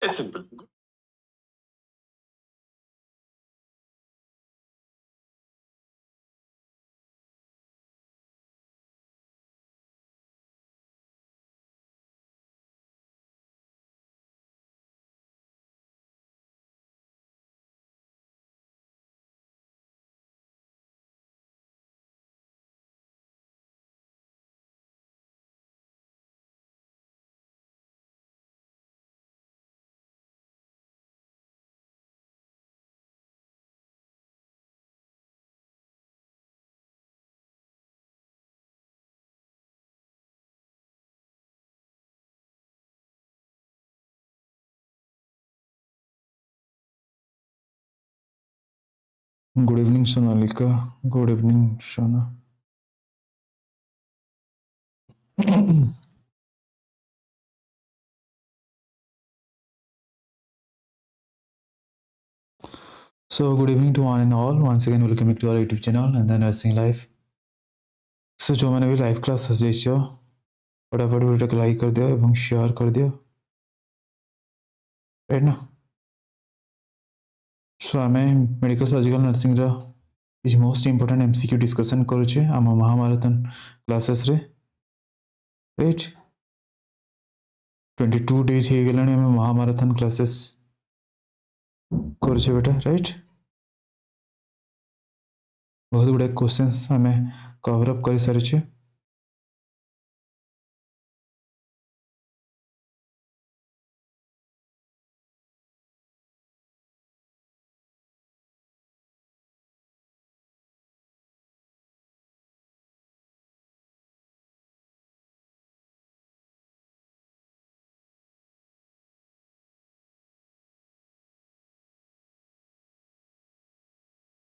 It's simple. Good evening, Sonalika. Good evening, Shona. So, good evening to one and all. Once again, welcome back to our YouTube channel and the Nursing Life. So, जो मैंने भी live class देखियो फटाफट video को like कर दियो एवं share कर दियो राइट ना सो आम मेडिकल सर्जिकल नर्सिंग रा is most important MCQ discussion करूचे आम महामाराथन क्लासेस रे राइट 22 डेज हो गलानी आम महामाराथन क्लासेस करूचे बेटा राइट बहुत गुड़ाए क्वेश्चंस आम कवर अप कर सारी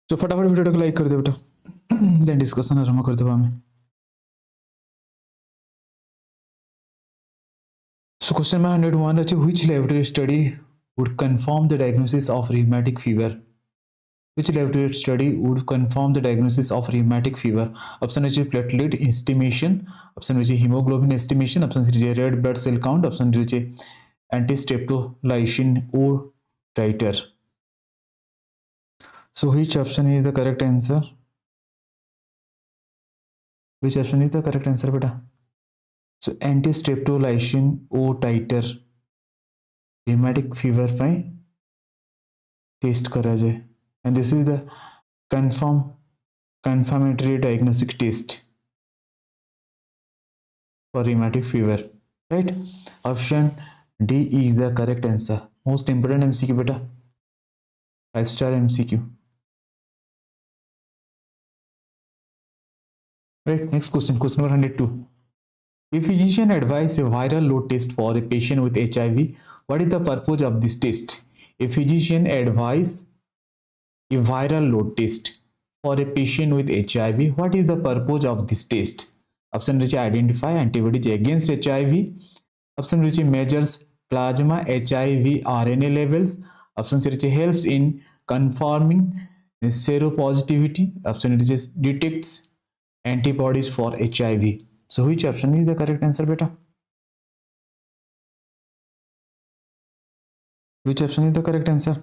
तो फटाफट वीडियो को लाइक कर दे बेटा देन डिस्कशन आरंभ कर देबा हमें सो क्वेश्चन में 101 अछि which laboratory study would confirm the diagnosis of rheumatic fever which laboratory study would confirm the diagnosis of rheumatic fever option is platelet estimation option is hemoglobin estimation option is red blood cell count option is anti-streptolysin or titer. So which option is the correct answer? Which option is the correct answer beta? So anti-streptolysin O titer rheumatic fever by test करा जाए and this is the confirmatory diagnostic test for rheumatic fever, right? Option D is the correct answer. Most important MCQ beta, 5-star MCQ. Right, next question, question number 102. If physician advise a viral load test for a patient with HIV, what is the purpose of this test? If physician advise a viral load test for a patient with HIV, what is the purpose of this test? Option is identify antibodies against HIV. Option is measures plasma HIV RNA levels. Option is helps in confirming seropositivity. Option is detects antibodies for HIV. So which option is the correct answer beta? Which option is the correct answer?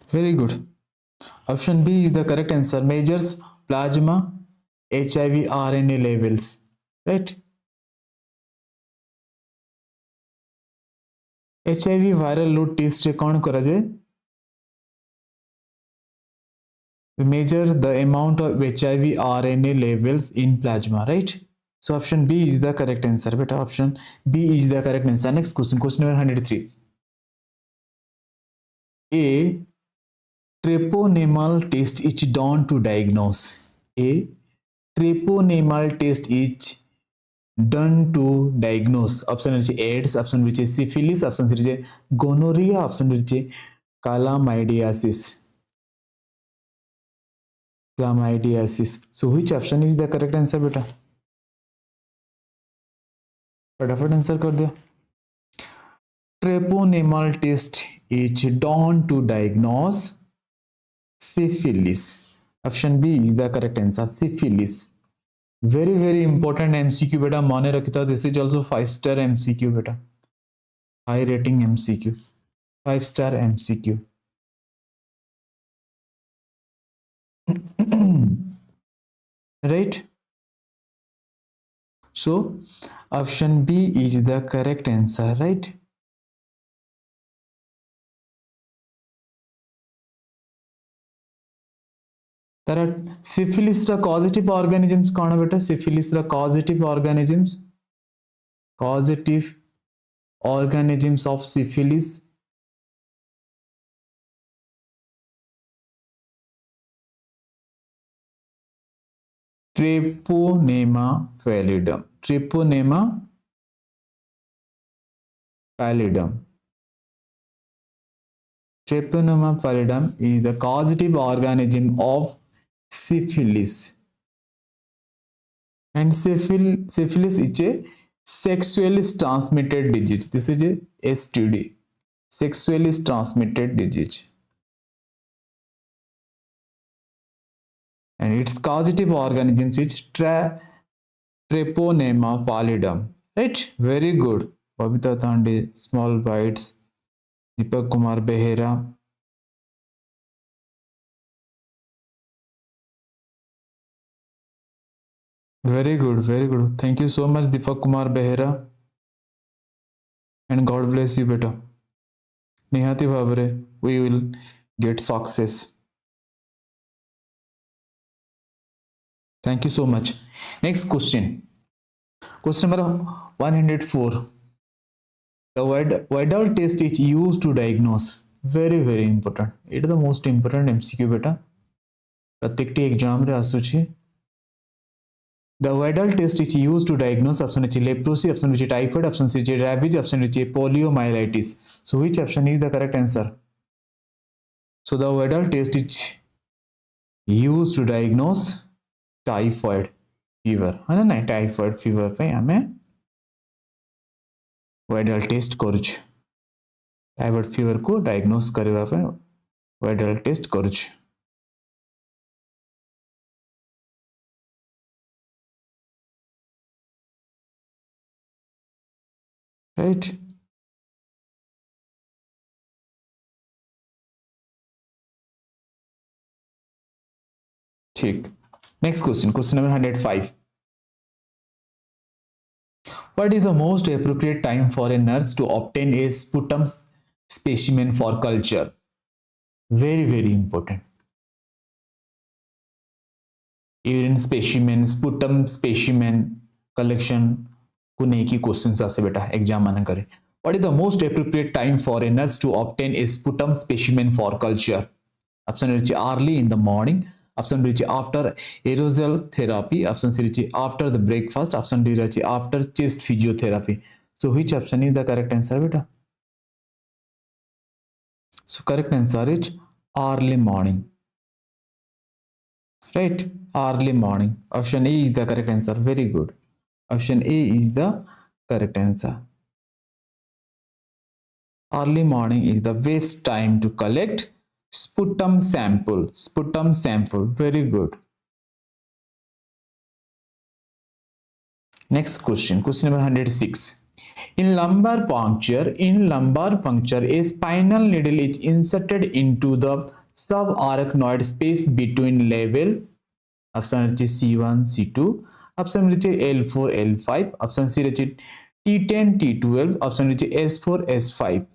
Very good. Option B is the correct answer. Measures plasma HIV RNA levels. Right? HIV viral load test कौन करा जाए? We measure the amount of HIV RNA levels in plasma, right? So option B is the correct answer. Beta option B is the correct answer. Next question, question number 103. A treponemal test is done to diagnose. A treponemal test is done to diagnose. Option is AIDS, option which is syphilis, option is gonorrhea, option which is chlamydiasis. Chlamydiasis. So which option is the correct answer beta? फटाफट answer कर दो. Treponemal test is done to diagnose syphilis. Option B is the correct answer. Syphilis. Very important MCQ beta. Mane rakhita. This is also 5-star MCQ beta. High rating MCQ. 5-star MCQ. Right? So option B is the correct answer, right? There are syphilis causative organisms कौन बेटा syphilis causative organisms of syphilis Treponema pallidum. Treponema pallidum. Treponema pallidum is the causative organism of syphilis. And syphilis is a sexually transmitted disease. This is a STD. Sexually transmitted disease. And its causative organisms is Treponema pallidum. Right? Very good. Babita Thande, small bites. Deepak Kumar Behera. Very good. Thank you so much, Deepak Kumar Behera. And God bless you, beta. Nihati Bhavare, we will get success. Thank you so much. Next question. Question number 104. The Vidal test is used to diagnose. Very important. It is the most important MCQ beta. Pratyekti exam re asuchi. The Vidal test is used to diagnose option is leprosy, option is typhoid, option is rabies, option is poliomyelitis. So which option is the correct answer? So the Vidal test is used to diagnose typhoid fever. है typhoid fever पे हमें Vidal test करुछ. Typhoid fever को diagnose करवा पे Vidal test करुछ. Right? ठीक. Next question number 105. What is the most appropriate time for a nurse to obtain a sputum specimen for culture? Very important. Urine specimen, sputum specimen collection को नहीं की questions आसे बेटा exam माना करे. What is the most appropriate time for a nurse to obtain a sputum specimen for culture? Option is early in the morning. Option B after aerosol therapy. Option C is after the breakfast. Option D is after chest physiotherapy. So which option is the correct answer, beta? So correct answer is early morning. Right? Early morning. Option A is the correct answer. Very good. Option A is the correct answer. Early morning is the best time to collect sputum sample. Very good. Next question number 106. In lumbar puncture, a spinal needle is inserted into the subarachnoid space between level. Option is C1, C2. Option is L4, L5. Option C is T10, T12. Option is S4, S5.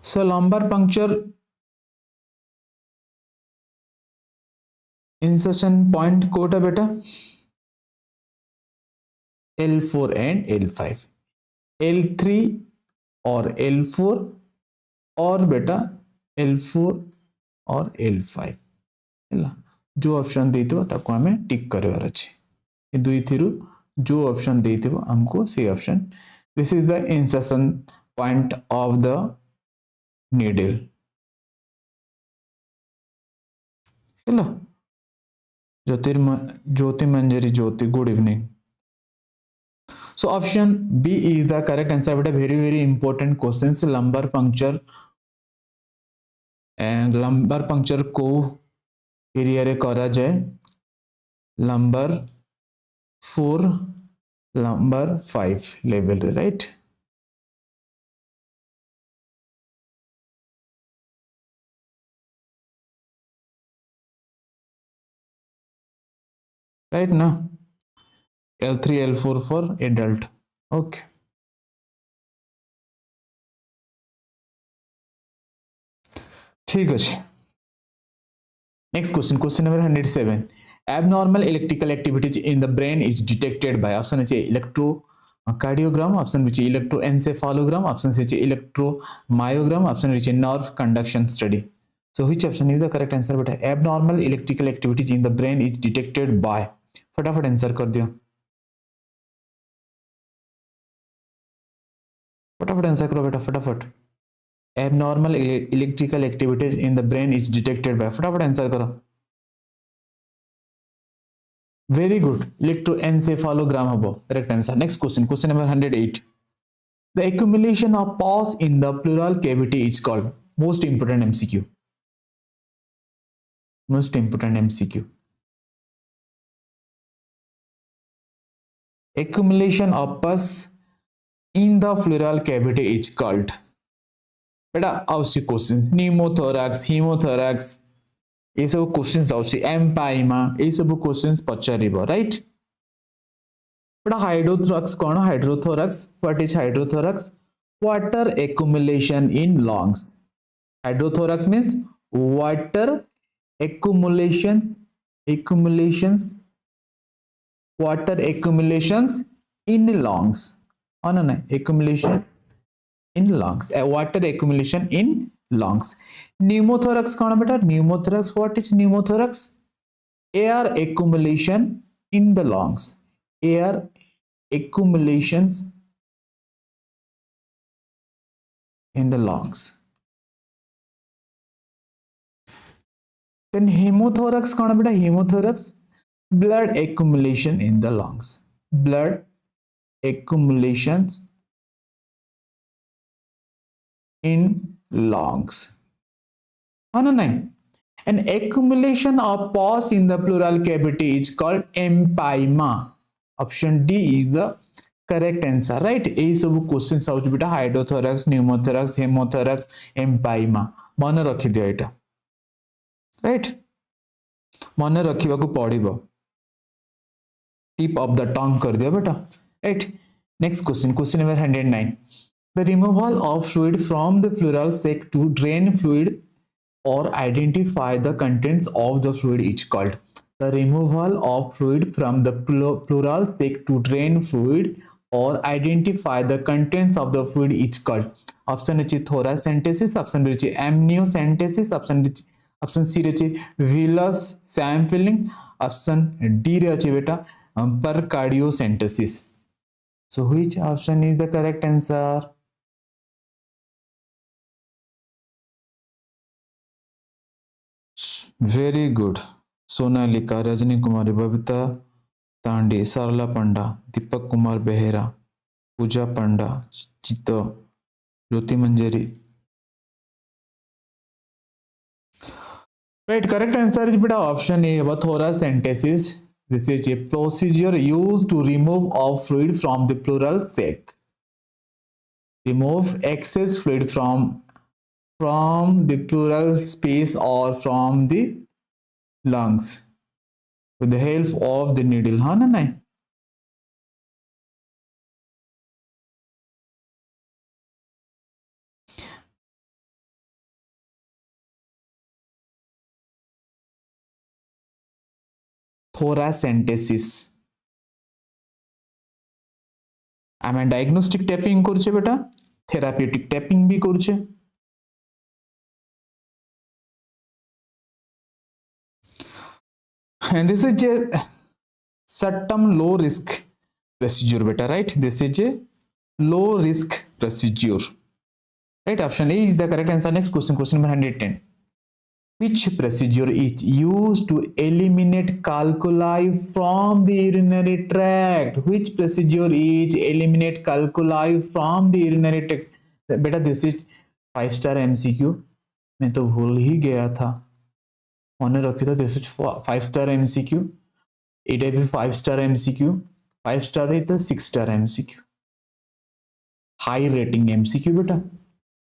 So lumbar puncture insertion point quota beta L4 and L5, L3 or L4 or beta L4 or L5 जो option देइथिबो ताको हमें टिक करबार अछि. ए दुई थिरु जो option देइथिबो हमको से option. This is the insertion point of the needle. Hello. Jyoti Manjari Jyoti, good evening. So option B is the correct answer. But a very important questions. Lumbar puncture lumbar puncture को area रे करा जाए lumbar 4 lumbar 5 level रे right right ना L3 L4 for adult okay ठीक अछि next question number 107 abnormal electrical activities in the brain is detected by option is electrocardiogram option which is electroencephalogram option is electromyogram option which is nerve conduction study so which option is the correct answer beta abnormal electrical activities in the brain is detected by फटाफट answer कर दियो फटाफट answer करो बेटा फटाफट abnormal electrical activities in the brain is detected by फटाफट answer करो very good electroencephalogram habo correct answer next question number 108 the accumulation of pus in the pleural cavity is called most important MCQ accumulation of pus in the pleural cavity is called बेटा आउसी question pneumothorax hemothorax ये सब questions आउसी empyema ये सब questions पचारिबो right बेटा hydrothorax cone hydrothorax what is hydrothorax water accumulation in lungs hydrothorax means water accumulations water accumulations in lungs no accumulation in lungs water accumulation in lungs pneumothorax कौन बेटा pneumothorax what is pneumothorax air accumulation in the lungs air accumulations in the lungs then hemothorax कौन बेटा hemothorax blood accumulation in the lungs blood accumulations in lungs no an accumulation of pus in the pleural cavity is called empyema option D is the correct answer right ei सब questions ouch बेटा hydrothorax pneumothorax hemothorax empyema मन रखि दियो एटा right मन रखिबा को पड़िबो tip of the tongue कर दियो बेटा right next question number 109 the removal of fluid from the pleural sac to drain fluid or identify the contents of the fluid is called the removal of fluid from the pleural sac to drain fluid or identify the contents of the fluid is called option is thoracentesis option B is amniocentesis option C is venous sampling option D is beta percardiocentesis so which option is the correct answer very good Sonalika Rajni Kumari Babita Tandi Sarala Panda Deepak Kumar Behera Puja Panda Chitta Jyoti Manjari right correct answer is beta option A about thoracentesis this is a procedure used to remove of fluid from the pleural sac remove excess fluid from the pleural space or from the lungs with the help of the needle हाँ ना नहीं thoracentesis आमे diagnostic tapping करछे बेटा therapeutic tapping भी करछे and this is a short-term low risk procedure beta right this is a low risk procedure right option A is the correct answer next question number 110 which procedure is used to eliminate calculi from the urinary tract which procedure is eliminate calculi from the urinary tract beta this is 5-star MCQ मैं तो भूल ही गया था मन रखी था this is 5 star MCQ एटा भी 5 star MCQ 5 star है तो 6 star MCQ high rating MCQ बेटा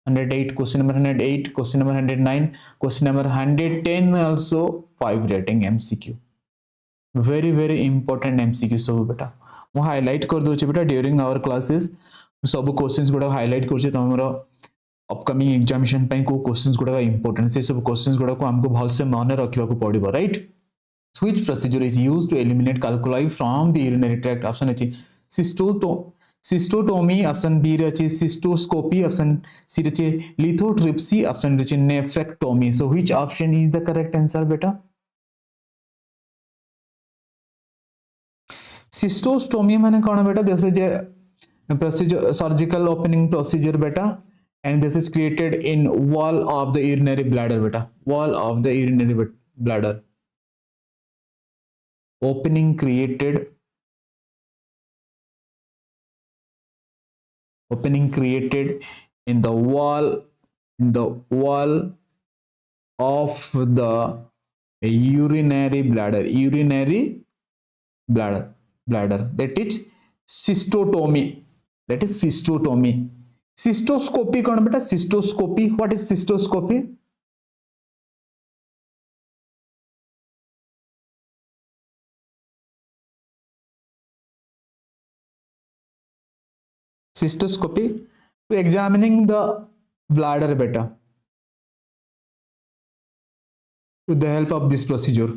108 question number 108 question number 109 question number 110 also 5 rating MCQ very very important MCQ सब बेटा मु हाईलाइट कर दोचे बेटा ड्यूरिंग आवर क्लासेस सब क्वेश्चंस गुडा हाईलाइट करछे तमरो अपकमिंग एग्जामिनेशन पई को क्वेश्चंस गुडा इंपोर्टेंट से सब क्वेश्चंस गुडा को हमको भल से मन रखिबा को पड़िबो right which procedure is used to eliminate calculi from the urinary tract option अछि cystotomy option B रे अछि cystoscopy option C रे अछि lithotripsy option रे अछि nephrectomy so which option is the correct answer beta cystostomy माने कोन बेटा this is procedure surgical opening procedure beta and this is created in wall of the urinary bladder beta wall of the urinary bladder opening created in the wall of the urinary bladder that is cystotomy cystoscopy कौन बेटा cystoscopy what is cystoscopy cystoscopy to examining the bladder beta with the help of this procedure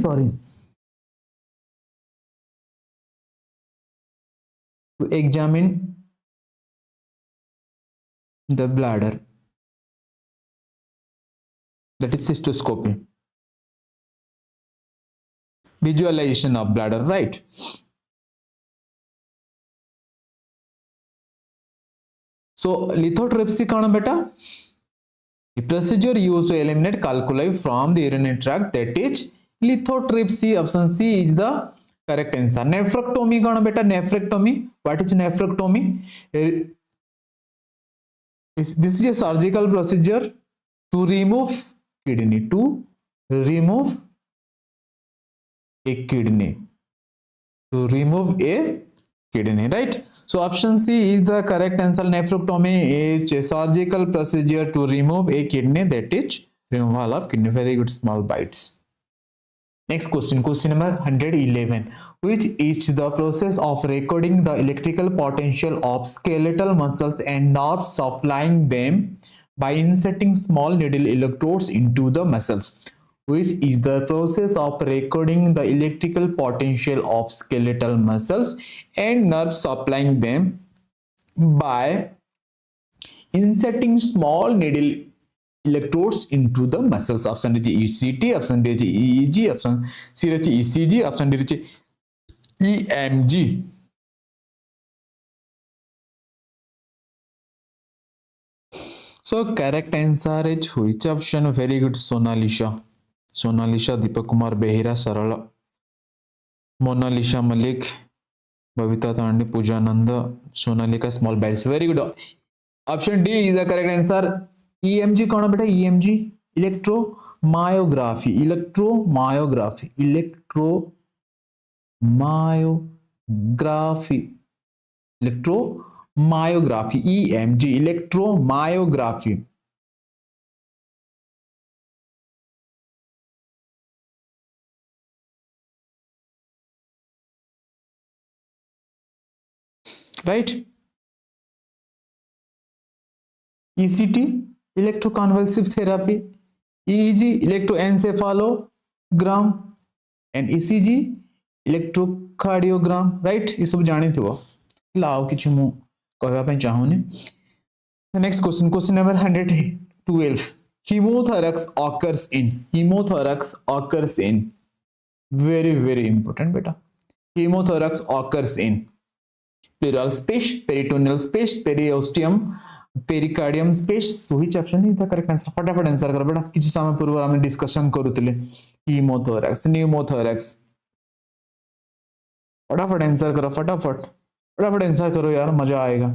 sorry to examine the bladder that is cystoscopy visualization of bladder right so lithotripsy कौन बेटा the procedure used to eliminate calculi from the urinary tract that is lithotripsy option C is the correct answer nephrectomy कौन बेटा nephrectomy what is nephrectomy this is a surgical procedure to remove a kidney right so option C is the correct answer nephrectomy is a surgical procedure to remove a kidney that is removal of kidney very good small bites next question number 111 which is the process of recording the electrical potential of skeletal muscles and nerves supplying them by inserting small needle electrodes into the muscles which is the process of recording the electrical potential of skeletal muscles and nerves supplying them by inserting small needle electrodes into the muscles option is ECT option D is EEG option C is ECG option D is EMG so correct answer is which option very good Sonalisha Deepak Kumar Behira Sarala Monalisha Malik Bhavita Thandi Pooja Nanda Sonalika small bites very good option D is the correct answer EMG कौन बेटा EMG electromyography EMG electromyography right ECT electroconvulsive therapy EEG electroencephalogram and ECG electrocardiogram right ये सब जानी थी वो लाओ किछु मु कहवा पे चाहूनी next question number 112 hemothorax occurs in very very important beta hemothorax occurs in pleural space peritoneal space periosteum pericardium space so which option is the correct answer फटाफट आंसर करो बेटा किछ समय पूर्व हम डिस्कशन करूतले हीमोथोरैक्स न्यूमोथोरैक्स फटाफट आंसर करो फटाफट आंसर करो यार मजा आएगा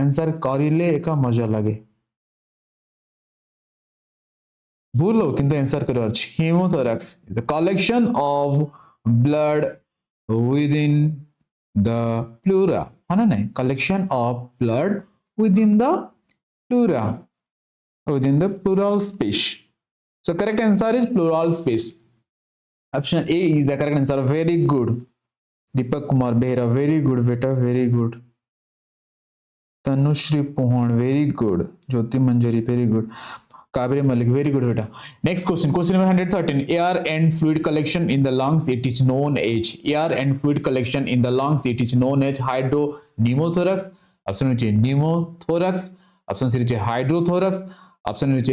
आंसर करिले एका मजा लगे भूल हो किंतु आंसर करो अछि haemothorax the collection of blood within the pleura है ना नहीं collection of blood within the pleura within the pleural space so correct answer is pleural space option A is the correct answer very good Deepak Kumar Behra very good beta very good Tanushri Pohan very good Jyoti Manjari very good Kabir Malik, very good beta. Next question, question number 113. Air and fluid collection in the lungs, it is known as air and fluid collection in the lungs, it is known as hydropneumothorax. Option is pneumothorax. Option C is hydrothorax. Option is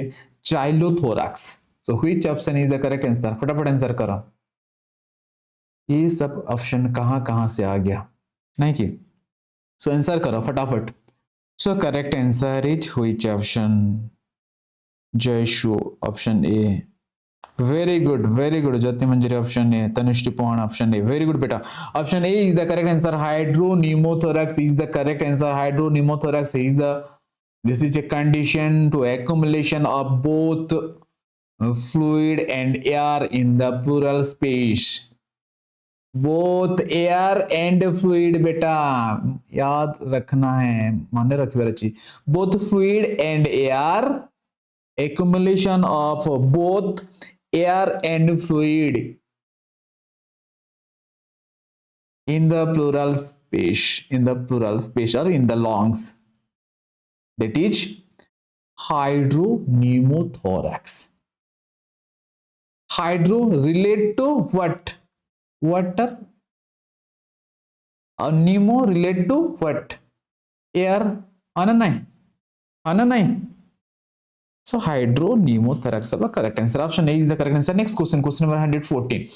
chylothorax. So which option is the correct answer? फटाफट answer करो. ये सब option कहाँ कहाँ से आ गया नहीं कि सो आंसर करो फटाफट. So correct answer is which option? Joshua option A very good Jyoti Manjari option A Tanushri Pohan option A very good beta option A is the correct answer hydropneumothorax is the correct answer hydropneumothorax is the this is a condition to accumulation of both fluid and air in the pleural space both air and fluid beta याद रखना है माने रखिए अच्छी both fluid and air accumulation of both air and fluid in the pleural space or in the lungs that is hydropneumothorax. Hydro relate to what? Water. Pneumo relate to what? Air. Ananai. So hydropneumothorax is the correct answer. Option A is the correct answer. Next question, question number 114.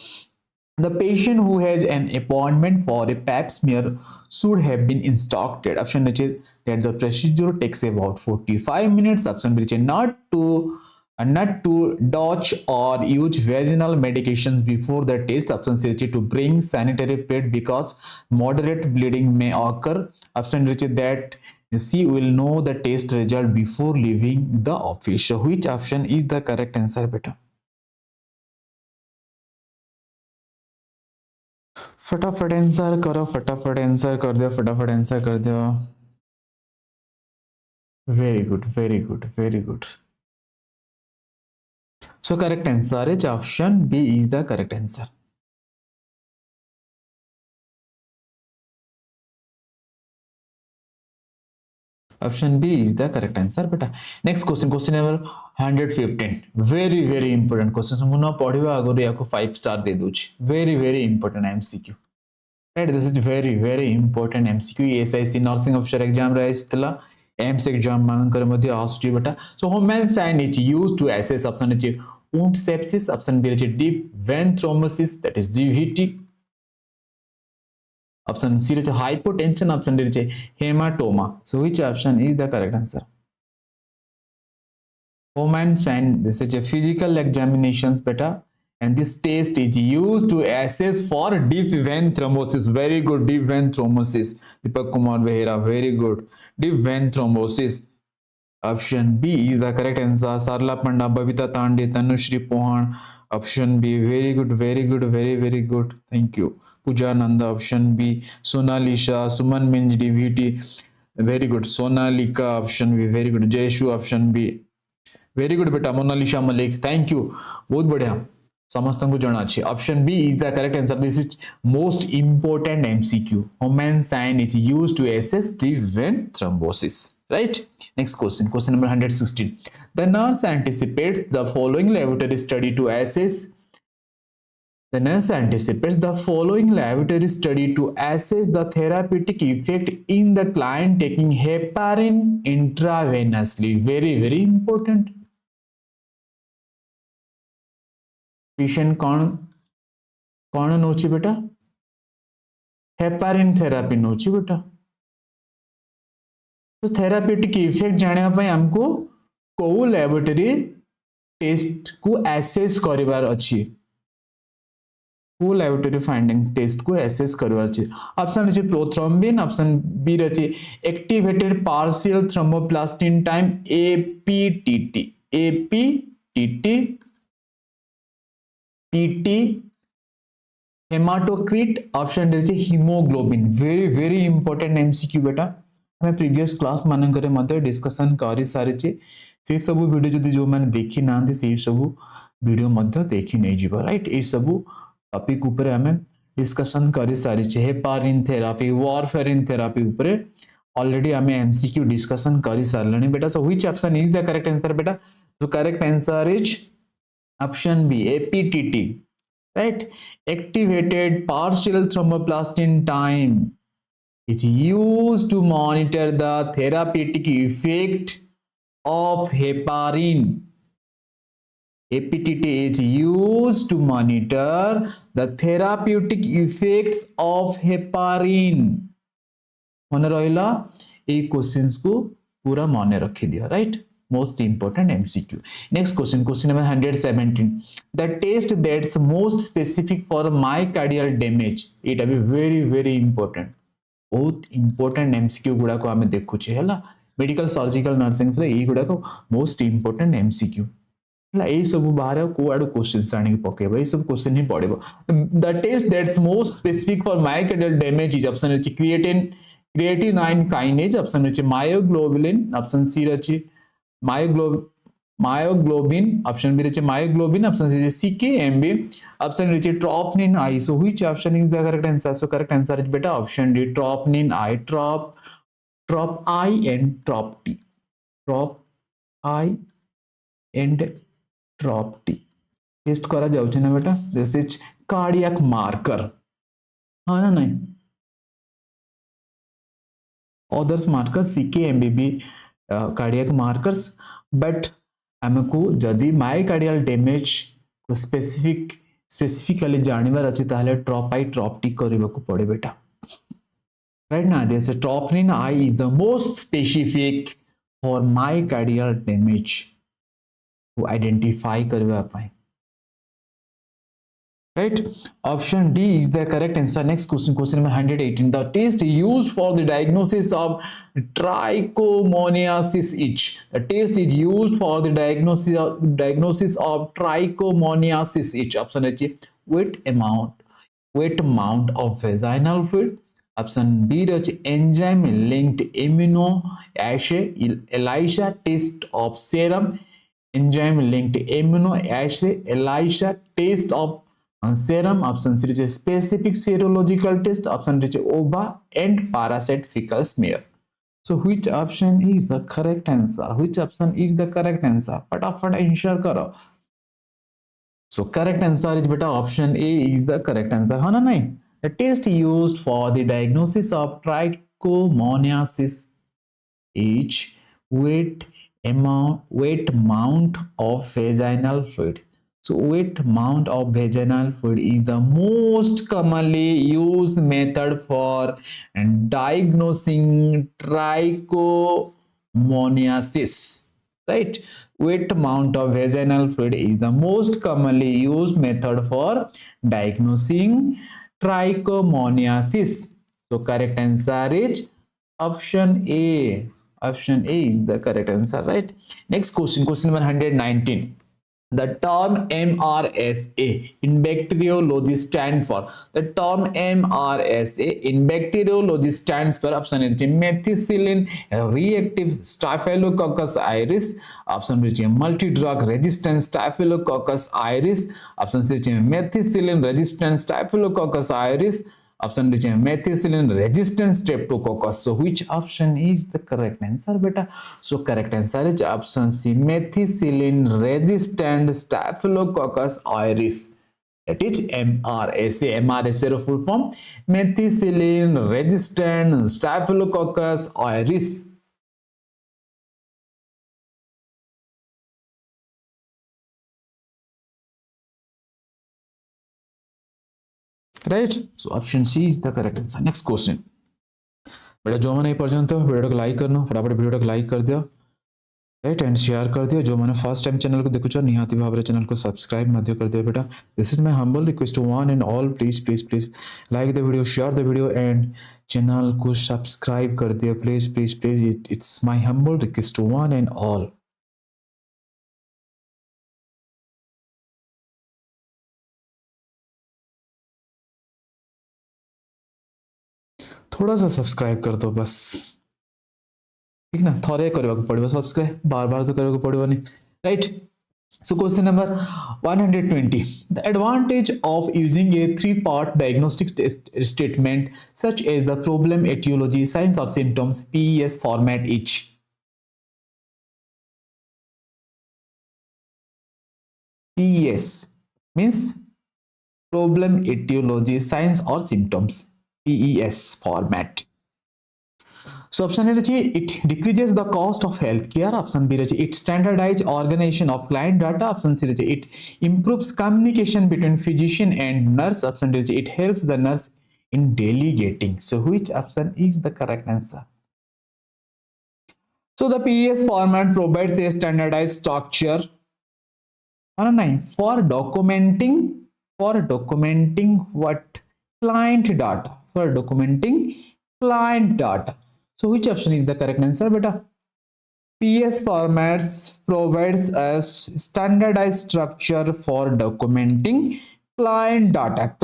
The patient who has an appointment for a pap smear should have been instructed. Option A is that the procedure takes about 45 minutes. Option B is not to dodge or use vaginal medications before the test. Option C is to bring sanitary pad because moderate bleeding may occur. Option D is that C will know the test result before leaving the office. So which option is the correct answer beta? फटाफट answer करो फटाफट answer कर दो फटाफट answer कर दो very good so correct answer is option B is the correct answer. Option B is the correct answer beta. Next question, question number 115. Very important question. मुना पढ़िवा आगुरी आपको 5 star they दूची. Very important MCQ. Right, this is very important MCQ. ESIC nursing officer exam रहे इतला AIIMS exam मांकर मध्य आसुची बटा. So Homan sign is used to assess option is wound sepsis. Option B is deep vein thrombosis, that is DVT. Option C is hypotension. Option D is hematoma. So which option is the correct answer? Homan sign. This is a physical examinations beta. And this test is used to assess for deep vein thrombosis. Very good, deep vein thrombosis. Deepak Kumar Behera, very good. Deep vein thrombosis. Option B is the correct answer. Sarla Panda, Babita Tande, Tanushri Pohan. Option B, very good, very good. Thank you. Pooja Nanda, option B. Sonalisha, Suman Minj, DVT. Very good. Sonalika, option B, very good. Jeshu, option B. Very good, beta. Monalisha Malik, thank you. बहुत बढ़िया. समस्त को जाना चाहिए. Option B is the correct answer. This is most important MCQ. Homan sign is used to assess deep vein thrombosis. Right? Next question. Question number 116. The nurse anticipates the following laboratory study to assess. The nurse anticipates the following laboratory study to assess the therapeutic effect in the client taking heparin intravenously. Very important. Patient कौन नौची बेटा heparin therapy नौची बेटा तो therapeutic effect जाने पे हमको को laboratory test को assess करिवार अछि को लैबोरेटरी फाइंडिंग्स टेस्ट को एसेस करिवार अछि ऑप्शन अछि प्रोथ्रोम्बिन ऑप्शन बी अछि activated partial thromboplastin time APTT AP TT PT haematocrit option रे haemoglobin very very important MCQ बेटा हमें प्रीवियस क्लास मानक मध्य डिस्कशन कर सारी से सब वीडियो जदि जो मैंने देखी ना से सब वीडियो मध्य देखी नहीं जीव राइट ये सब टॉपिक ऊपर हमें डिस्कशन कर सारी हेपारिन थेरापी वारफेरिन थेरापी ऊपर ऑलरेडी हमें एमसीक्यू डिस्कशन कर सारे बेटा so which option is the correct answer बेटा so correct answer is option B APTT right activated partial thromboplastin time is used to monitor the therapeutic effect of heparin. APTT is used to monitor the therapeutic effects of heparin. मन रहिला ए questions को पूरा मन रखि दियो right most important MCQ. Next question, question number 117. The test that's most specific for myocardial damage. It will be very very important. बहुत important MCQ गुड़ा को हमें देखु छे हला मेडिकल सर्जिकल नर्सिंग रे ए गुड़ा को most important MCQ हला ए सब बाहर को आडू क्वेश्चंस आने के पकेबो ए सब क्वेश्चन ही पड़ेबो. The test that's most specific for myocardial damage is option रे creatinine kinase, option रे myoglobin, option C रे myoglobin, option B is myoglobin, option C is CKMB, option D is troponin I. So which option is the correct answer? So correct answer is beta option D, troponin I, trop I and trop T, trop I and trop T. Test करा जाउछ ना बेटा this is cardiac marker हां ना नहीं others marker CKMB भी cardiac markers but हमको जदि मायोकार्डियल डैमेज को स्पेसिफिकली जानवर अछि ताले ट्रॉप आई ट्रॉप टी करबा को पड़े बेटा राइट ना this troponin I is the most specific for myocardial damage को आइडेंटिफाई करबा पाए right option D is the correct answer. Next question, question number 118. The test used for the diagnosis of trichomoniasis itch. The test is used for the diagnosis of trichomoniasis itch. Option A weight amount of vaginal fluid. Option B enzyme linked immunoassay ELISA test of serum. Enzyme linked immunoassay ELISA test of serum. Option C is specific serological test. Option D is OVA and parasite fecal smear. So which option is the correct answer? Which option is the correct answer? फटाफट answer करो. So correct answer is beta option A is the correct answer. हाँ ना नहीं? The test used for the diagnosis of trichomoniasis is weight amount of vaginal fluid. So weight amount of vaginal fluid is the most commonly used method for diagnosing trichomoniasis. Right? Weight amount of vaginal fluid is the most commonly used method for diagnosing trichomoniasis. So correct answer is option A. Option A is the correct answer. Right? Next question, question number 119. The term MRSA in bacteriology stand for. The term MRSA in bacteriology stands for option A methicillin reactive Staphylococcus aureus, option B multi-drug resistant Staphylococcus aureus, option C methicillin resistant Staphylococcus aureus, option D methicillin resistant streptococcus. So which option is the correct answer beta? So correct answer is option C methicillin resistant staphylococcus aureus. That is MRSA. MRSA full form methicillin resistant staphylococcus aureus. Right? So option C is the correct answer. Next question. बेटा जो मैंने पर्यंत video को like करना फटाफट video को like कर दियो राइट एंड शेयर कर दियो. जो मैंने फर्स्ट टाइम चैनल को देखुछ निहाती भाव चैनल को सब्सक्राइब मध्य कर दियो बेटा. This is my humble request to one and all please like the video share the video and channel को सब्सक्राइब कर दियो please. It's my humble request to one and all. थोड़ा सा सब्सक्राइब कर दो बस, ठीक ना, थोड़े करने को पड़ेगा सब्सक्राइब, बार बार तो करने को पड़ेगा नहीं, right. So question number 120. The advantage of using a three-part diagnostic statement such as the problem, etiology, signs or symptoms, PES format each. PES means problem, etiology, signs or symptoms, PES format. So option A is it decreases the cost of healthcare. Option B is it standardizes organization of client data. Option C is it improves communication between physician and nurse. Option D is it helps the nurse in delegating. So which option is the correct answer? So the PES format provides a standardized structure for documenting what client data, for documenting client data. So which option is the correct answer, beta? PS formats provides a standardized structure for documenting client data,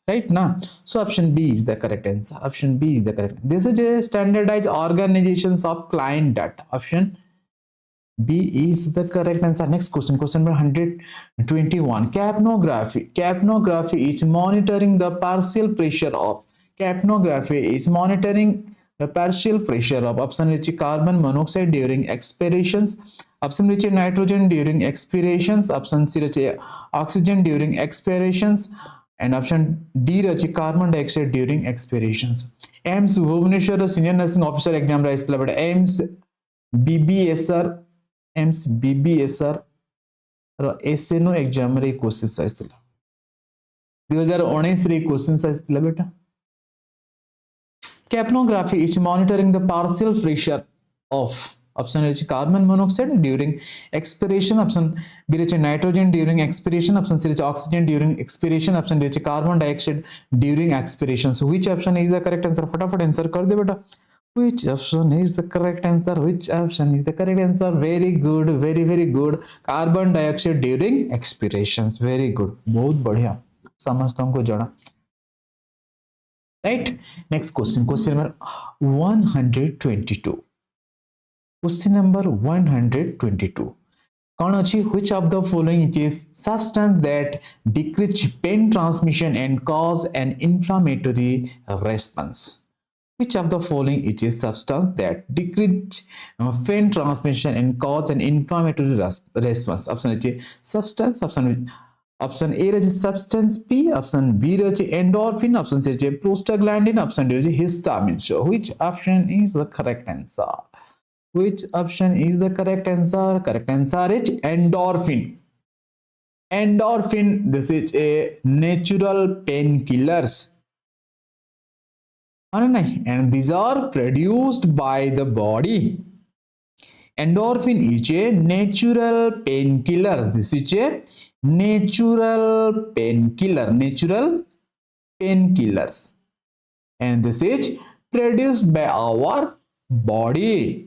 right now. So option B is the correct answer. Option B is the correct. This is a standardized organizations of client data. Option B is the correct answer. Next question, question number 121. Capnography is monitoring the partial pressure of. Capnography is monitoring the partial pressure of. Option A carbon monoxide during expirations. Option B nitrogen during expirations. Option C oxygen during expirations. And option D carbon dioxide during expirations. AIIMS Bhubaneswar senior nursing officer exam raisitila beta AIIMS BBSR AIIMS BBSR ର SNO exam रे question आइसला 2019 रे question आइसला बेटा capnography is monitoring the partial pressure of option A carbon monoxide during expiration, option B nitrogen during expiration, option C oxygen during expiration, option D carbon dioxide during expiration. So which option is the correct answer? फटाफट answer कर दे बेटा. Which option is the correct answer? Which option is the correct answer? Very good, very good. Carbon dioxide during expirations. Very good. बहुत बढ़िया. समझता को जाना. Right? Next question. Question number 122. Question number 122. Which of the following is substance that decrease pain transmission and cause an inflammatory response? Which of the following is a substance that decrease pain transmission and cause an inflammatory response? Option A substance. Option A is substance P. Option B is endorphin. Option C is prostaglandin. Option D is histamine. So which option is the correct answer? Which option is the correct answer? Correct answer is endorphin. Endorphin. This is a natural painkillers. And these are produced by the body. Endorphin is a natural painkiller. This is a natural painkiller. Natural painkillers. And this is produced by our body.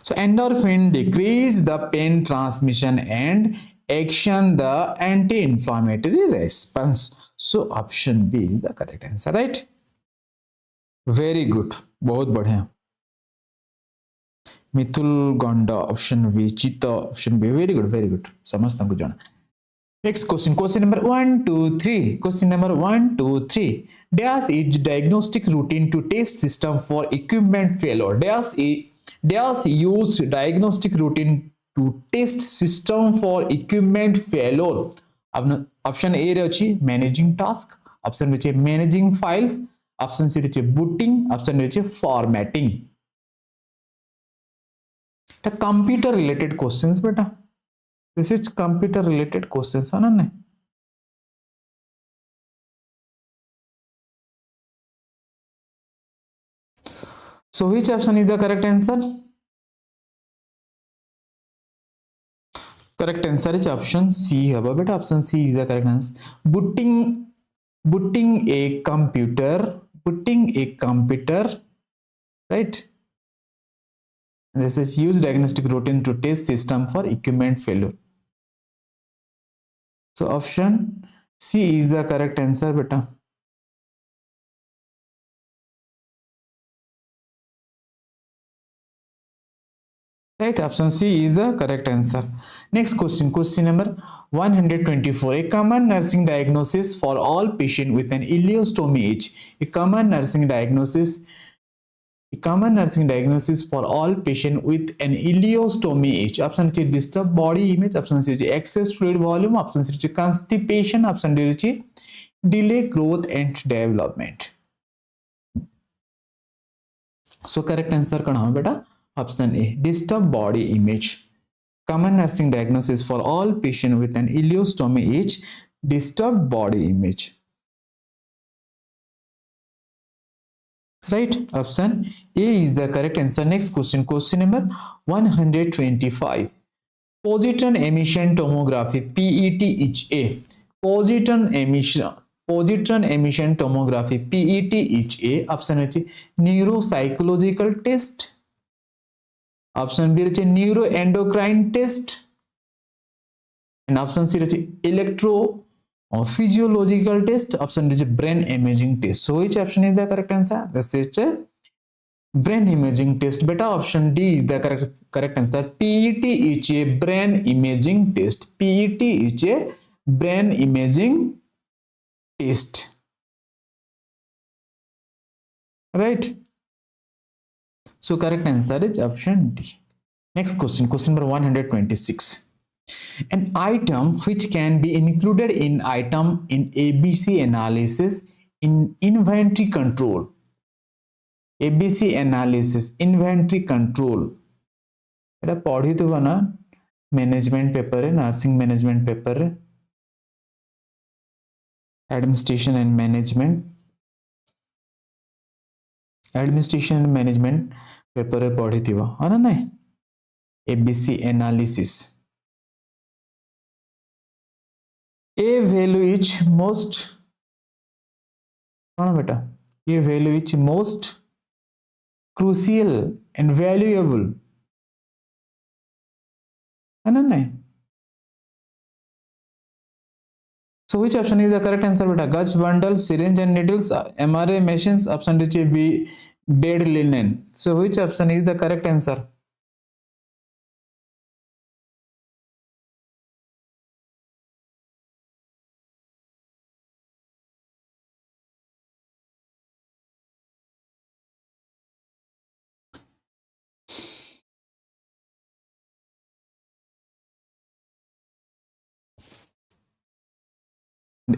So endorphin decrease the pain transmission and action the anti-inflammatory response. So option B is the correct answer, right? Very good. बहुत बढ़िया. मिथुल गंडा option B. चित्ता option B. Very good समझता को जाना. Next question. Question number 1, 2, 3. Question number 1, 2, 3. Dash is diagnostic routine to test system for equipment failure. Dash use diagnostic routine to test system for equipment failure. Option A रही managing task. Option B managing files. Option C रही booting. Option D formatting. The computer related questions बेटा. This is computer related questions है ना. So which option is the correct answer? Correct answer is option C. But option C is the correct answer. Booting a computer, right? This is use diagnostic routine to test system for equipment failure. So option C is the correct answer, beta. Right, option C is the correct answer. Next question, question number 124. A common nursing diagnosis for all patients with an ileostomy is. A common nursing diagnosis for all patients with an ileostomy is. Option C, disturbed body image. Option C, excess fluid volume. Option C, constipation. Option D, delay growth and development. So correct answer कौन है बेटा? Option A, disturbed body image. Common nursing diagnosis for all patients with an ileostomy is disturbed body image. Right, option A is the correct answer. Next question, question number 125. Positron emission tomography PET is a. Positron emission tomography PET is a. Option A, neuropsychological test. Option B, neuroendocrine test. And option C, electro or physiological test. Option D, brain imaging test. So which option is the correct answer? This is brain imaging test. Beta, option D is the correct answer. PET is a brain imaging test. PET is a brain imaging test. Right? So correct answer is option D. Next question, question number 126. An item which can be included in item in ABC analysis in inventory control. ABC analysis, inventory control. এটা পঢ়িথিবা না management paper रे, nursing management paper रे, administration and management paper रे पढ़िथिबा है ना नहीं ABC analysis. A value is most कौन बेटा A value is most crucial and valuable है ना नहीं. So which option is the correct answer beta? Gauze bundle, syringe and needles, MRI machines. Option D, bed linen. So which option is the correct answer?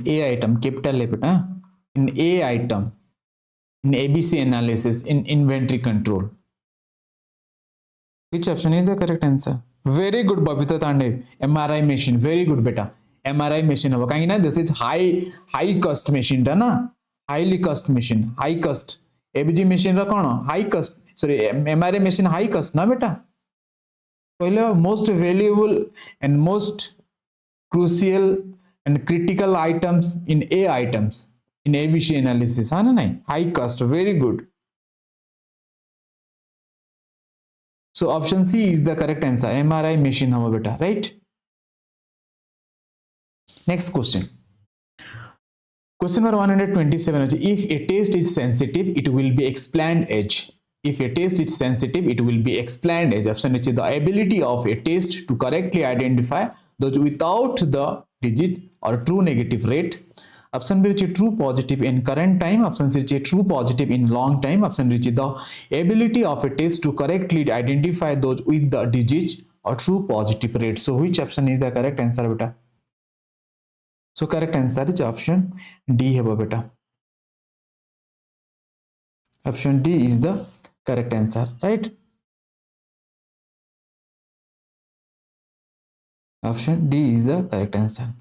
A item, capital letter, in A item, in ABC analysis, in inventory control. Which option is the correct answer? Very good, Babita Tande. MRI machine, very good, beta. MRI machine. This is high cost machine, na? Highly cost machine, high cost. ABG machine ra kono? High cost. Sorry, MRI machine high cost, na beta? Most valuable and most crucial and critical items in A items in ABC analysis. High cost, very good. So option C is the correct answer. MRI machine hava beta, right? Next question. Question number 127. If a test is sensitive, it will be explained as. If a test is sensitive, it will be explained as. Option A, the ability of a test to correctly identify those without the digit or true negative rate. Option B, true positive in current time. Option C, true positive in long time. Option D, the ability of a test to correctly identify those with the digits or true positive rate. So which option is the correct answer beta? So correct answer is option D है beta. Option D is the correct answer, right? Option D is the correct answer.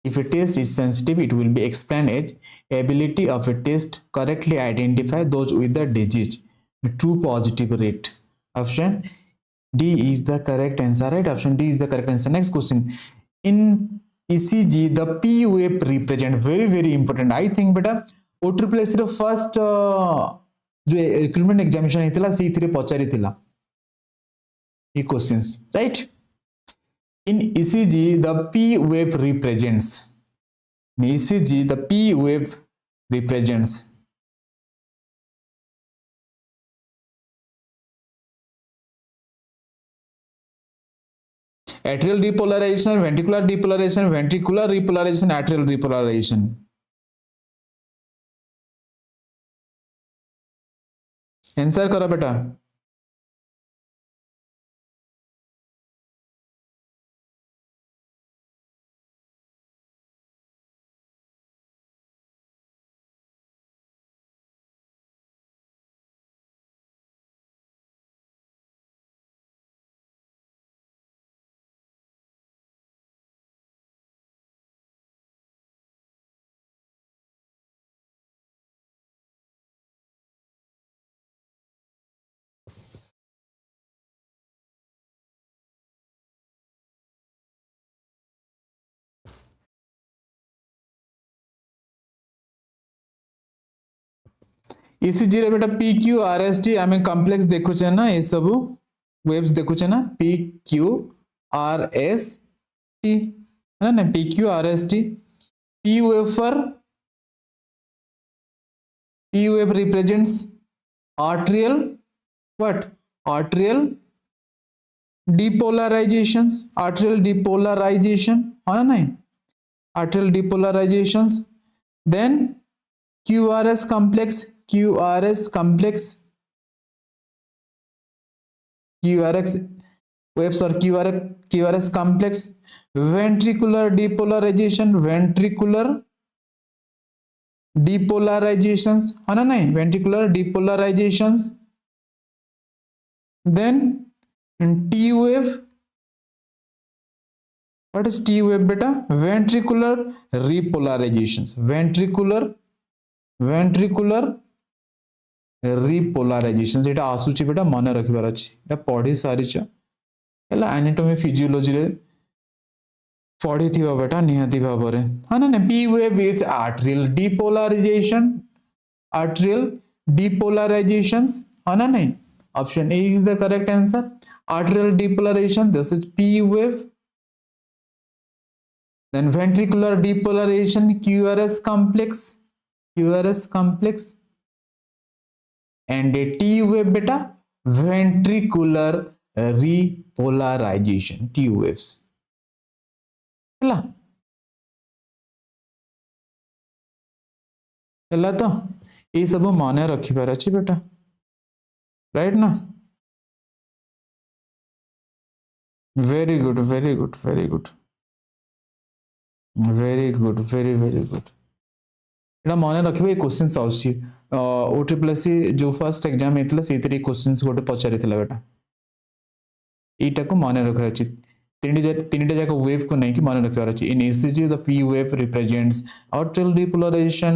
If a test is sensitive, it will be explained as ability of a test correctly identify those with the digits, true positive rate. Option D is the correct answer, right? Option D is the correct answer. Next question. In ECG, the P wave represent very important. I think beta OSSSC ର first जो recruitment examination ହେଇଥିଲା ସେଇଥିରେ ପଚାରିଥିଲା ଏ questions, right? In ECG, the P wave represents. In ECG, the P wave represents atrial depolarization, ventricular depolarization, ventricular repolarization, atrial repolarization. Answer करो बेटा. ECG रे बेटा PQRST आमे complex देखुचे ना ये सब वेव्स देखुचे ना PQRST है ना PQRST P wave represents arterial what arterial depolarizations है ना arterial depolarizations then QRS complex waves or QRS complex ventricular depolarization depolarizations है ना ventricular depolarizations then T wave. What is T wave beta? Ventricular repolarizations ventricular repolarizations एटा आसुची बेटा मन रखिबार अछि एटा पढी सारिछ हला एनाटॉमी फिजियोलॉजी रे पढी थिबा बेटा निहाती भाबरे हा ना P wave is arterial depolarizations हा ना नहीं option A is the correct answer. Arterial depolarization, this is P wave. Then ventricular depolarization, QRS complex and a T wave beta ventricular repolarization T waves हला तो ये सब मन रखिबार अछि बेटा राइट ना very good very good एटा मन रखिबे questions आउसी OSSC जो फर्स्ट एग्जाम हेतला सेतरी क्वेश्चंस गोटे पचारितला बेटा एटा को मन रखरा अछि तीनटा जाक वेव को नहीं कि मन रखिबार अछि इन ECG the P wave represents arterial depolarization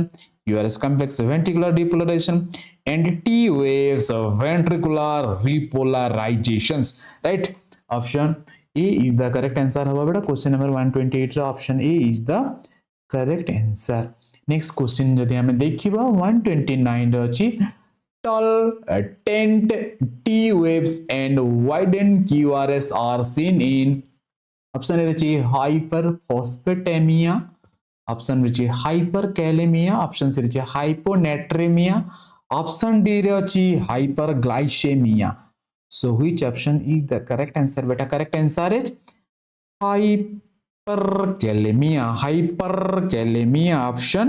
QRS complex ventricular depolarization and T waves of ventricular repolarizations right option A is the correct answer haba beta question number 128 रा option A is the correct answer next question जदि हमें देखिबा 129 रा अछि tall tent T waves and widened QRS are seen in option A अछि hyperphosphatemia option B अछि hyperkalemia option C अछि hyponatremia option D रे अछि hyperglycemia so which option is the correct answer beta correct answer is hyperkalemia option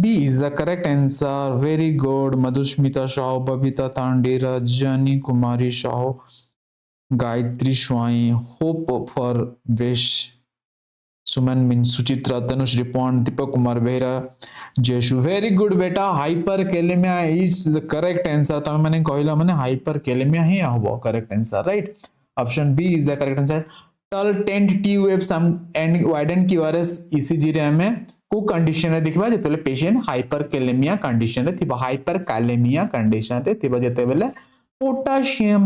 B is the correct answer very good Madhushmita Shah Babita Tande Rajani Kumari Shah Gayatri Swai hope for wish Suman Min Suchitra Tanush Ripon Deepak Kumar Behra Jeshu very good beta hyperkalemia is the correct answer तम माने कहला माने hyperkalemia ही हबो correct answer right option B is the correct answer tall tent T waves and widened QRS ECG रे हमें को condition रे देखबा जेतेले पेशेंट hyperkalemia कंडीशन रे थिबा hyperkalemia कंडीशन रे थिबा जेतेबेले पोटासियम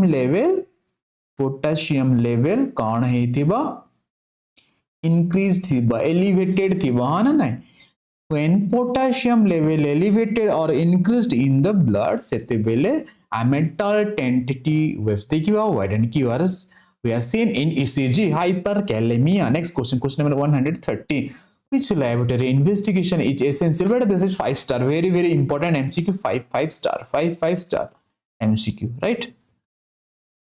लेवल कौन है थिबा increase थिबा elevated थिबा हा ना नहीं when potassium level elevated or increased in the blood सेते बेले tall tent T waves देखिबा widened QRS we are seen in ECG hyperkalemia. Next question, question number 130. Which laboratory investigation is essential? But this is 5-star, very important MCQ. 5-star, 5-star MCQ, right?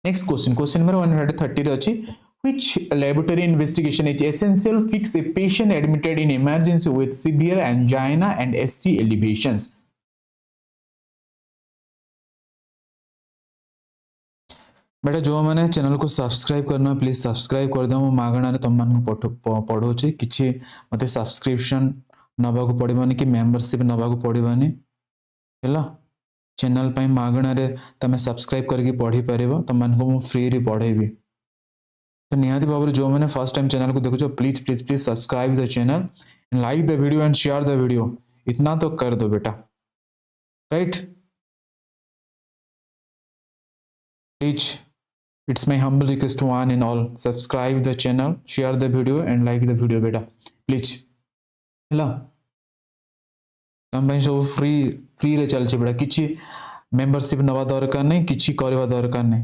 Next question, question number 130 which laboratory investigation is essential fix a patient admitted in emergency with severe angina and ST elevations? बेटा जो मैंने channel को subscribe करना please subscribe कर दो मागणार तुम मान पढ़ाऊे कि मत सब्सक्रिप्शन नवा को पड़वानी कि मेंबरशिप नवा को पड़वानी है चैनल पे मागणार तुम सब्सक्राइब करके पढ़ी पार तुम मान को फ्री रे पढ़ेबी तो निहाती भाव जो मैंने फर्स्ट टाइम चैनल को देखो please please please subscribe the channel and like the video and share the video इतना तो कर दो बेटा right please it's my humble request to one and all subscribe the channel share the video and like the video beta please hello तुम सब free रे चलछे बेटा किछि मेंबरशिप नवा दरकार नहीं किछि करवा दरकार नहीं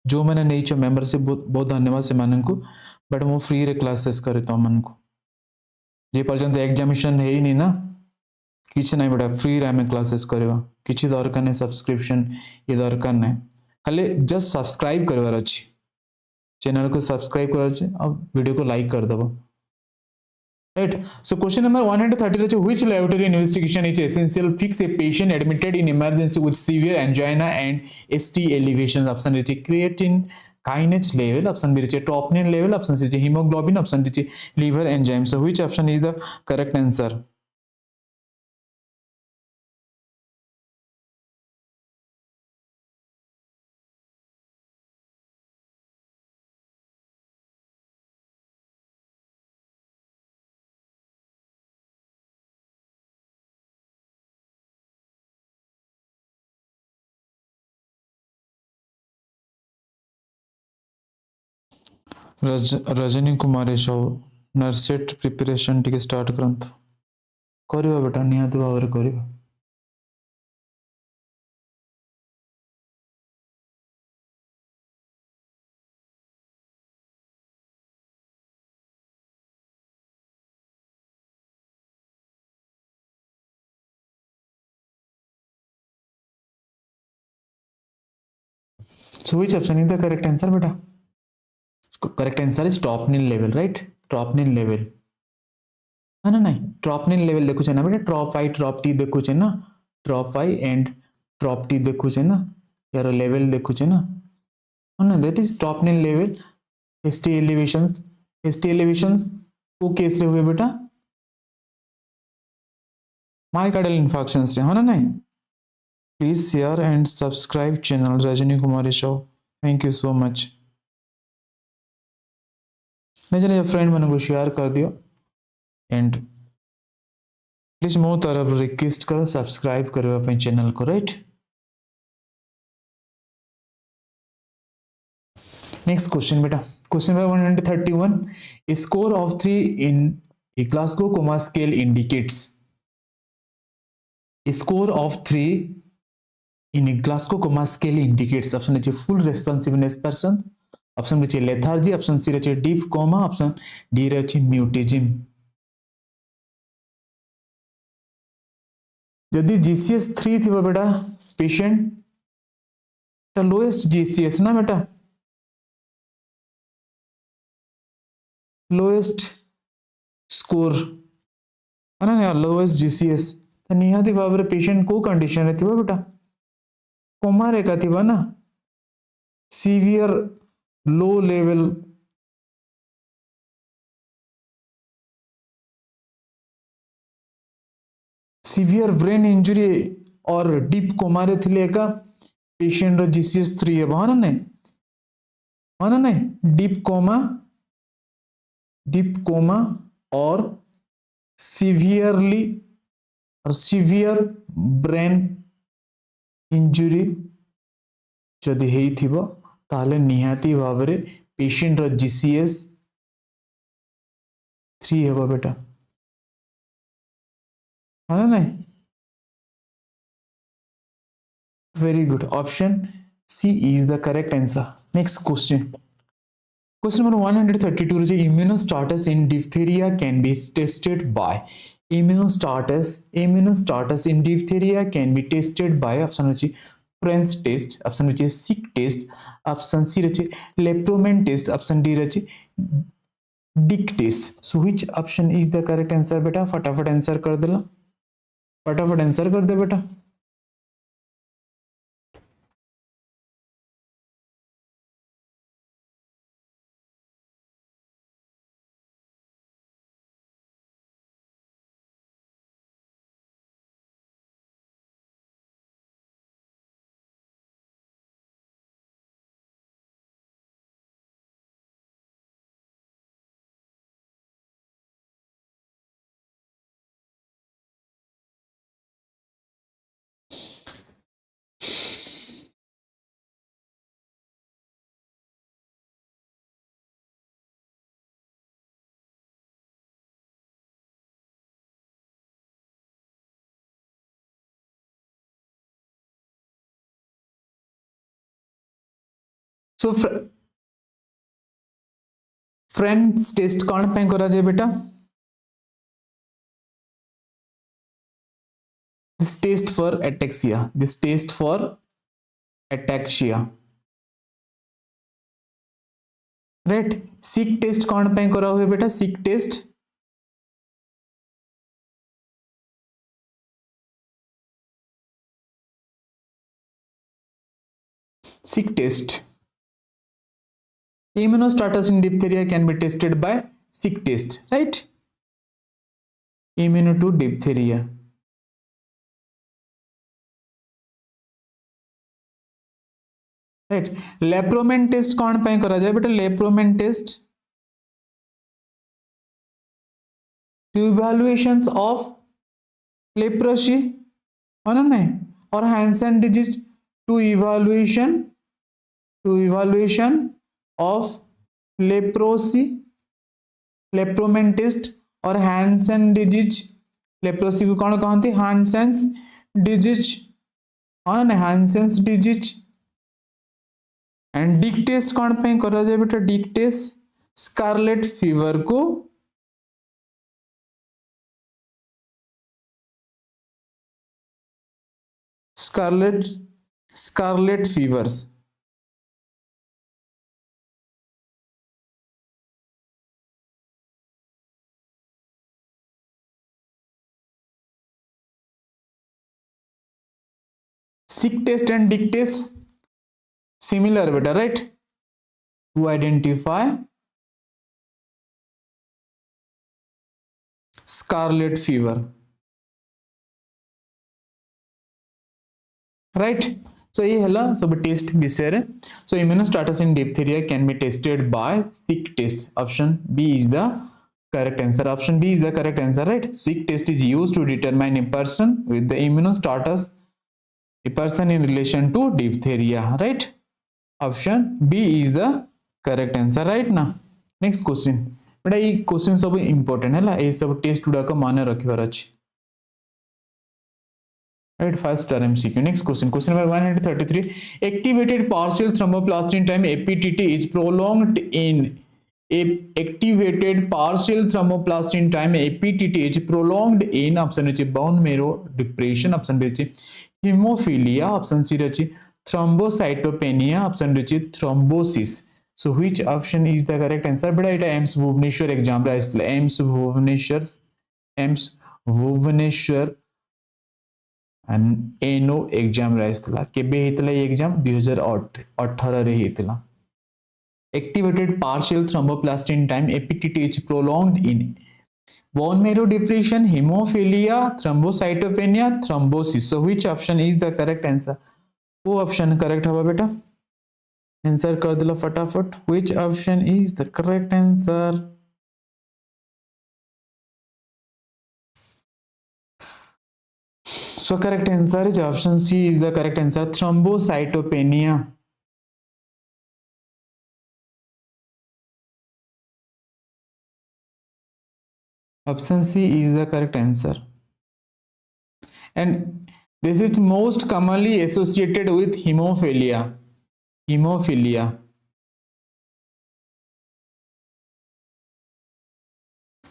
जो मैंने नहीं छ मेंबरशिप बहुत धन्यवाद से मानन को बट मो फ्री रे क्लासेस करे तो मन को जे पर्यंत एग्जामिनेशन है ही नहीं ना किछि नहीं बेटा फ्री रे हमें क्लासेस करवा किछि दरकार नहीं सब्सक्रिप्शन ये दरकार नहीं खाली जस्ट सब्सक्राइब करवार अच्छी चैनल को सब्सक्राइब करार अच्छे अब वीडियो को लाइक कर दबो राइट सो क्वेश्चन नंबर 130 रहे which laboratory investigation is essential fix a patient admitted in emergency with severe angina and ST elevation option रहे creatine kinase level option B रहे troponin level option C haemoglobin option रहे liver enzyme so which option is the correct answer Rajni Kumar सब नर्सेट preparation टिके start करंतु करबा बेटा निहाती भाव रे करबा so which option is the correct answer बेटा correct answer is troponin level right troponin level है ना नहीं ट्रोपोनिन लेवल देखुचे ना बेटा ट्रोप टी देखुचे ना ट्रोप आई एंड ट्रोप टी देखुचे ना यार लेवल देखुचे ना है ना that is troponin level ST elevations वो केस रे हुए बेटा मायोकार्डियल इन्फार्क्शंस रे है ना नहीं please share and subscribe channel Rajni Kumar show thank you so much निज निज फ्रेंड मन को शेयर कर दियो एंड प्लीज मो तरफ रिक्वेस्ट कर सब्सक्राइब करबा चैनल को राइट नेक्स्ट क्वेश्चन बेटा question number 131 a score of 3 in a Glasgow coma scale indicates a score of 3 in a Glasgow coma scale indicates option is full responsiveness person option रही lethargy option C रही deep coma option D रही mutism जदि GCS 3 थी बेटा patient lowest GCS ना बेटा lowest score है ना लोएस्ट जीसीएस तो निहाती भाव में पेशेंट को कंडीशन रे थी बेटा कोमा रे का थी ना severe low level severe brain injury और डीप कोमा रे थिले का पेशेंट रो जीसीएस 3 है हाँ ना नहीं डीप कोमा और सीवियर ब्रेन इंजुरी जदि हेई थिबो ताले निहाती भाव रे पेशेंट रो जीसीएस 3 हेबा बेटा हाँ नहीं very good option C is the correct answer next question Question number 132 is immunostatus in diphtheria can be tested by. Immunostatus in diphtheria can be tested by option which French test, option which is sick test, option C रचे leproman test, option D रचे dick test. So which option is the correct answer बेटा? फटाफट answer कर देला, फटाफट answer कर दे बेटा. So French test कौन पे करा जाए बेटा? This test for ataxia. This test for ataxia. Right? Sick test कौन पे करा हुए बेटा? Sick test. Sick test. Immunostatus in diphtheria can be tested by sick test, right? Immuno to diphtheria. Right? Leproman test कौन पे करा जाए बेटा? Leproman test to evaluations of leprosy और नहीं, और Hansen disease to evaluation of leprosy, leproman test और Hansen disease. leprosy को कौन कहते हैं? Hansen's disease और नहीं, Hansen's disease. And Dick test कौन पे करा जाए बेटा? डिक टेस्ट स्कारलेट फीवर को scarlet fevers. sick test and dick test similar beta, right? To identify scarlet fever, right? So ये हला सब टेस्ट विषय रे. So immunostatus in diphtheria can be tested by sick test. Option B is the correct answer. Option B is the correct answer, right? Sick test is used to determine a person with the immunostatus, a person in relation to diphtheria, right? Option B is the correct answer, right ना. Next question बेटा, ये question सब important है ला, ये सब test गुड़ा का माने रखिबार अछि, right? 5 star MCQ. Next question, question number 133. Activated partial thromboplastin time APTT is prolonged in activated partial thromboplastin time APTT is prolonged in option is bone marrow depression, option B is hemophilia, option C is thrombocytopenia, option D is thrombosis. So which option is the correct answer? Beta it AIIMS Bhubaneswar exam ra istla, AIIMS Bhubaneswar and ANO exam ra istla. केबे हेतला ये exam 2018 रे हेतला. Activated partial thromboplastin time APTT is prolonged in bone marrow depression, hemophilia, thrombocytopenia, thrombosis. So which option is the correct answer? वो option correct हवा बेटा, answer कर दिला फटाफट. Which option is the correct answer? So correct answer is option C is the correct answer, thrombocytopenia. Option C is the correct answer. And this is most commonly associated with hemophilia.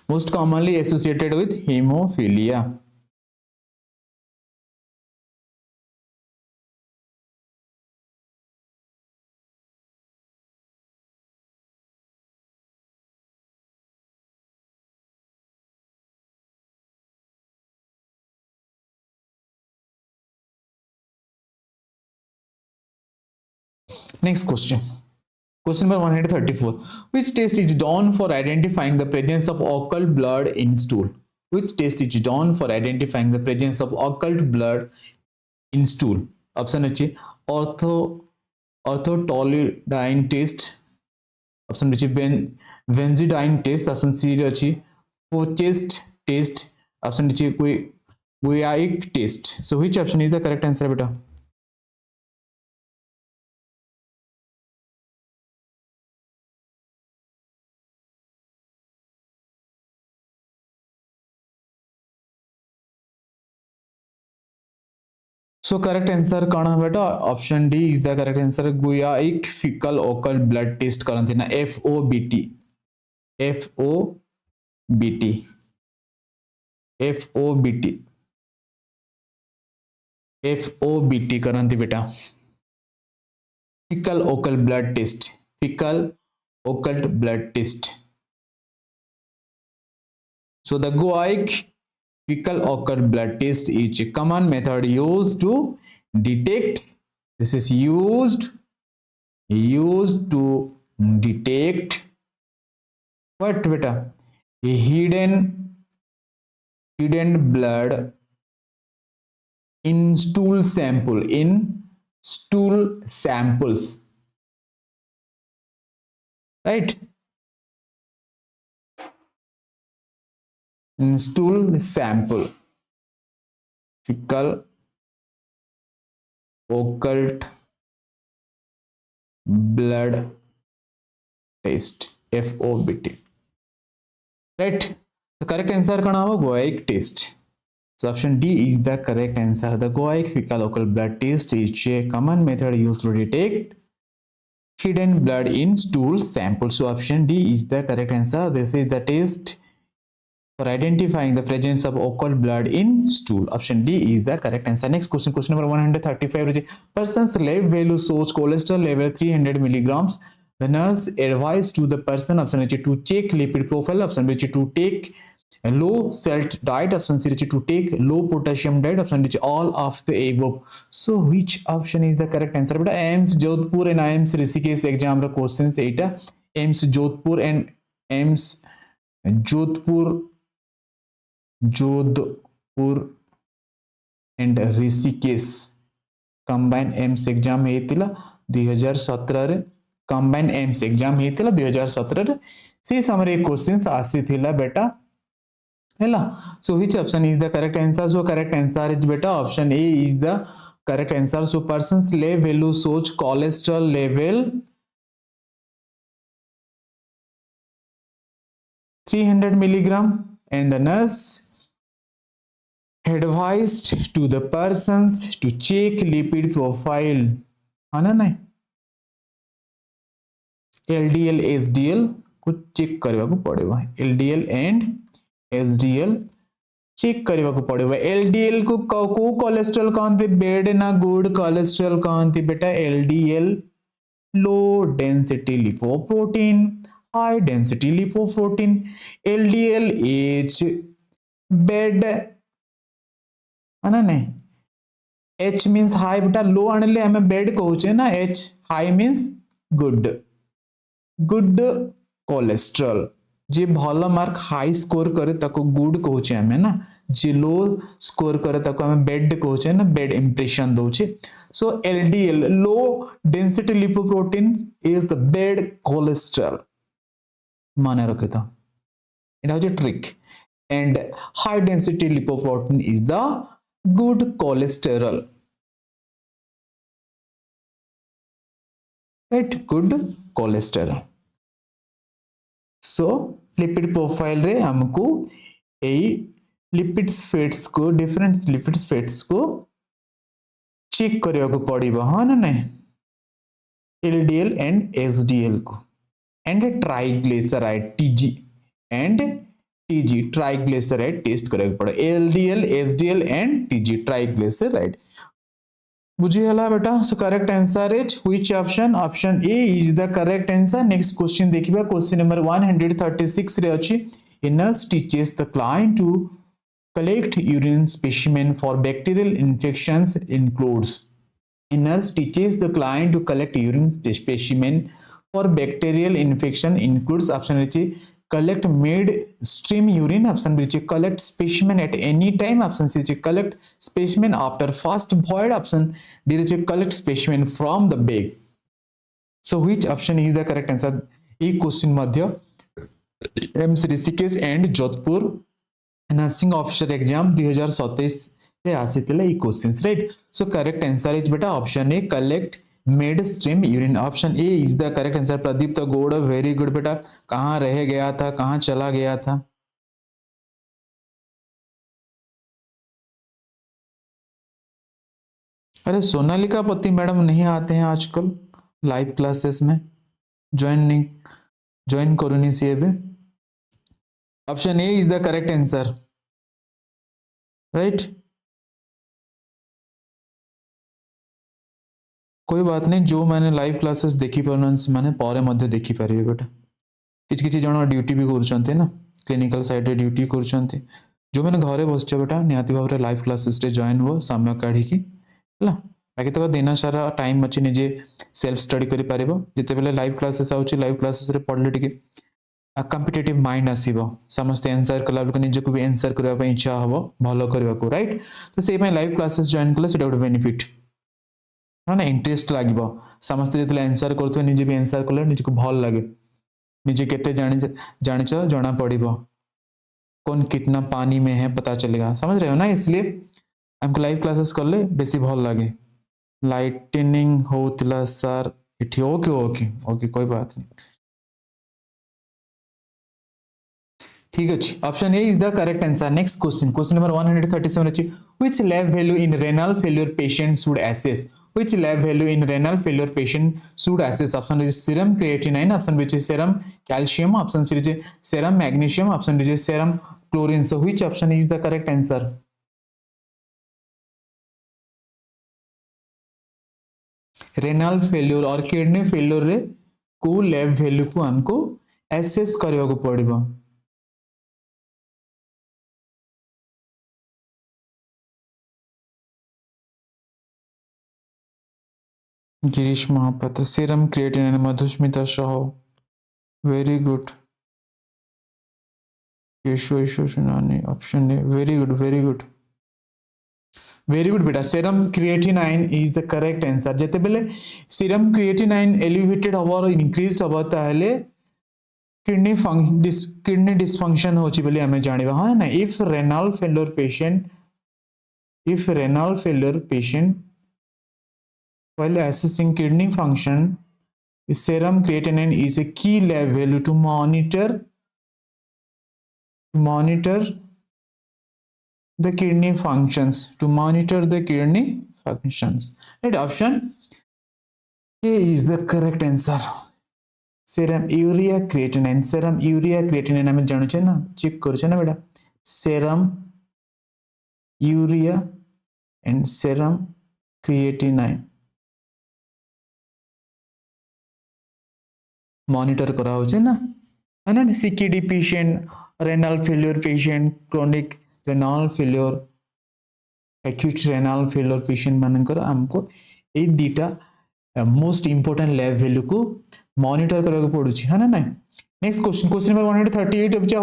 Most commonly associated with hemophilia. Next question. Question number 134. Which test is done for identifying the presence of occult blood in stool? Which test is done for identifying the presence of occult blood in stool? Option A orthotolidine test. Option B benzidine test. Option C Fochest test. Option D Guaiac test. So which option is the correct answer, beta? So correct answer कौन है बेटा? Option D is the correct answer. Guaiac fecal occult blood test करते ना FOBT करते बेटा. Fecal occult blood test. Fecal occult blood test. So the Guaiac fecal occult blood test is a common method used to detect. This is used to detect what beta? A hidden blood in stool samples, right? In stool sample, fecal occult blood test, FOBT, right? The correct answer कौन होगा? Guaiac test. So option D is the correct answer. The Guaiac fecal occult blood test is a common method used to detect hidden blood in stool sample. So option D is the correct answer. This is the test for identifying the presence of occult blood in stool. Option D is the correct answer. Next question, question number 135. Person's lab value shows cholesterol level 300 milligrams. The nurse advised to the person, option A, to check lipid profile. Option B, to take a low salt diet. Option C, to take low potassium diet. Option D, all of the above. So which option is the correct answer? But AIIMS Jodhpur and AIIMS Rishikesh exam questions 8. AIIMS Jodhpur and AIIMS Jodhpur and Rishikesh combine AIIMS exam हेतिला 2017 रे. combine AIIMS exam हेतिला 2017 रे. से समरे questions आसीथिला बेटा हैला. So which option is the correct answer? So correct answer is beta option A is the correct answer. So person's lab value shows cholesterol level 300 milligram and the nurse advised to the persons to check lipid profile. आना नहीं LDL SDL को check करवा को पड़ेगा. LDL and SDL check करवा को पड़ेगा. LDL को कोलेस्ट्रॉल कहते बेड ना गुड कोलेस्ट्रॉल कहते बेटा LDL low density lipoprotein high density lipoprotein. LDL is bed आना नहीं H means high बेटा लो आने हमें बेड कहूचे ना. H high means good cholesterol. जे भल मार्क हाई स्कोर करे ताको गुड कहूचे हमें ना. जे लो स्कोर करे ताको हमें बेड कहूचे ना. बेड इंप्रेशन दोचे. So LDL low density lipoprotein is the bad cholesterol. माने रखे तो इटा होचे trick. And high density lipoprotein is the good cholesterol, right? Good cholesterol. So lipid profile रे हमको यही lipids fats को different lipids fats को चेक करने को पड़ेगा. हाँ ना नहीं LDL and SDL को and triglyceride TG and TG triglyceride test करके पड़े LDL SDL and TG triglyceride बुझी हला बेटा so correct answer is which option option A is the correct answer next question देखिबा क्वेश्चन नंबर 136 रे अछि a nurse teaches the client to collect urine specimen for bacterial infections includes a nurse teaches the client to collect urine specimen for bacterial infection includes option is collect midstream urine option is collect specimen at any time option is collect specimen after first void option D is collect specimen from the bag so which option is the correct answer a question madhya AIIMS Rishikesh and Jodhpur nursing officer exam 2027 रे आसीतिले ई questions right so correct answer is बेटा option A collect midstream urine option A is the correct answer Pradeep तो good very good बेटा कहां रह गया था कहां चला गया था अरे सोनालिका पति मैडम नहीं आते हैं आजकल लाइव क्लासेस में ज्वाइन करूनी सी एबे option A is the correct answer right कोई बात नहीं जो मैंने लाइव क्लासेस देखी पारन माने पारे मध्य देखी पारे बेटा किछ जण ड्यूटी भी करछन्ते ना क्लिनिकल साइड रे ड्यूटी करछन्ते जो मैंने घरे बसछ बेटा निहाती भाव रे लाइव क्लासेस रे जॉइन हो समय काढी की हला बाकी तो दिन सारा टाइम अछि निजे सेल्फ स्टडी करि पारिबो जते बेले लाइव क्लासेस आउची लाइव क्लासेस रे पढले टिके कॉम्पिटिटिव माइंड आसीबो समस्त आंसर कला को निजे को भी आंसर करबा पे इच्छा हबो भलो करबा को राइट तो से पे लाइव क्लासेस जॉइन कले सेटा बेनिफिट ना इंटरेस्ट लागिबो समस्त जते आंसर करथो निजे भी आंसर कले निजे को भल लागे निजे केते जानिछ जाना पड़िबो कौन कितना पानी में है पता चलेगा समझ रहे हो ना इसलिए हमको लाइव क्लासेस करले बेसी भल लागे लाइटनिंग होतला सर इठी ओके ओके ओके कोई बात नहीं ठीक अछि option A is the correct answer next question number 137 अछि which lab value in renal failure patient should assess which lab value in renal failure patient should assess option is serum creatinine option B is serum calcium option C is serum magnesium option D is serum chlorine so which option is the correct answer renal failure और kidney failure रे को lab value को हमको assess करबा को पड़िबो Girish Mahapatra serum creatinine Madhusmita Shah very good Yasho Sunani option A very good बेटा serum creatinine is the correct answer जते बेले सीरम क्रिएटिनिन एलिवेटेड हवर इंक्रीज्ड हवर ताहले किडनी डिसफंक्शन होची बेले हमें जानिबा हां ना if renal failure patient while assessing kidney function serum creatinine is a key lab value to monitor the kidney functions right option A is the correct answer serum urea creatinine हमें जानु छे ना चेक करू छे ना बेटा serum urea and serum creatinine monitor करा होचे ना है ना CKD patient renal failure patient chronic renal failure acute renal failure patient मानकर हमको ए दीटा मोस्ट इंपोर्टेंट लैब वैल्यू को मॉनिटर करा को पड़ुची है ना नहीं नेक्स्ट क्वेश्चन नंबर 138 बच्चा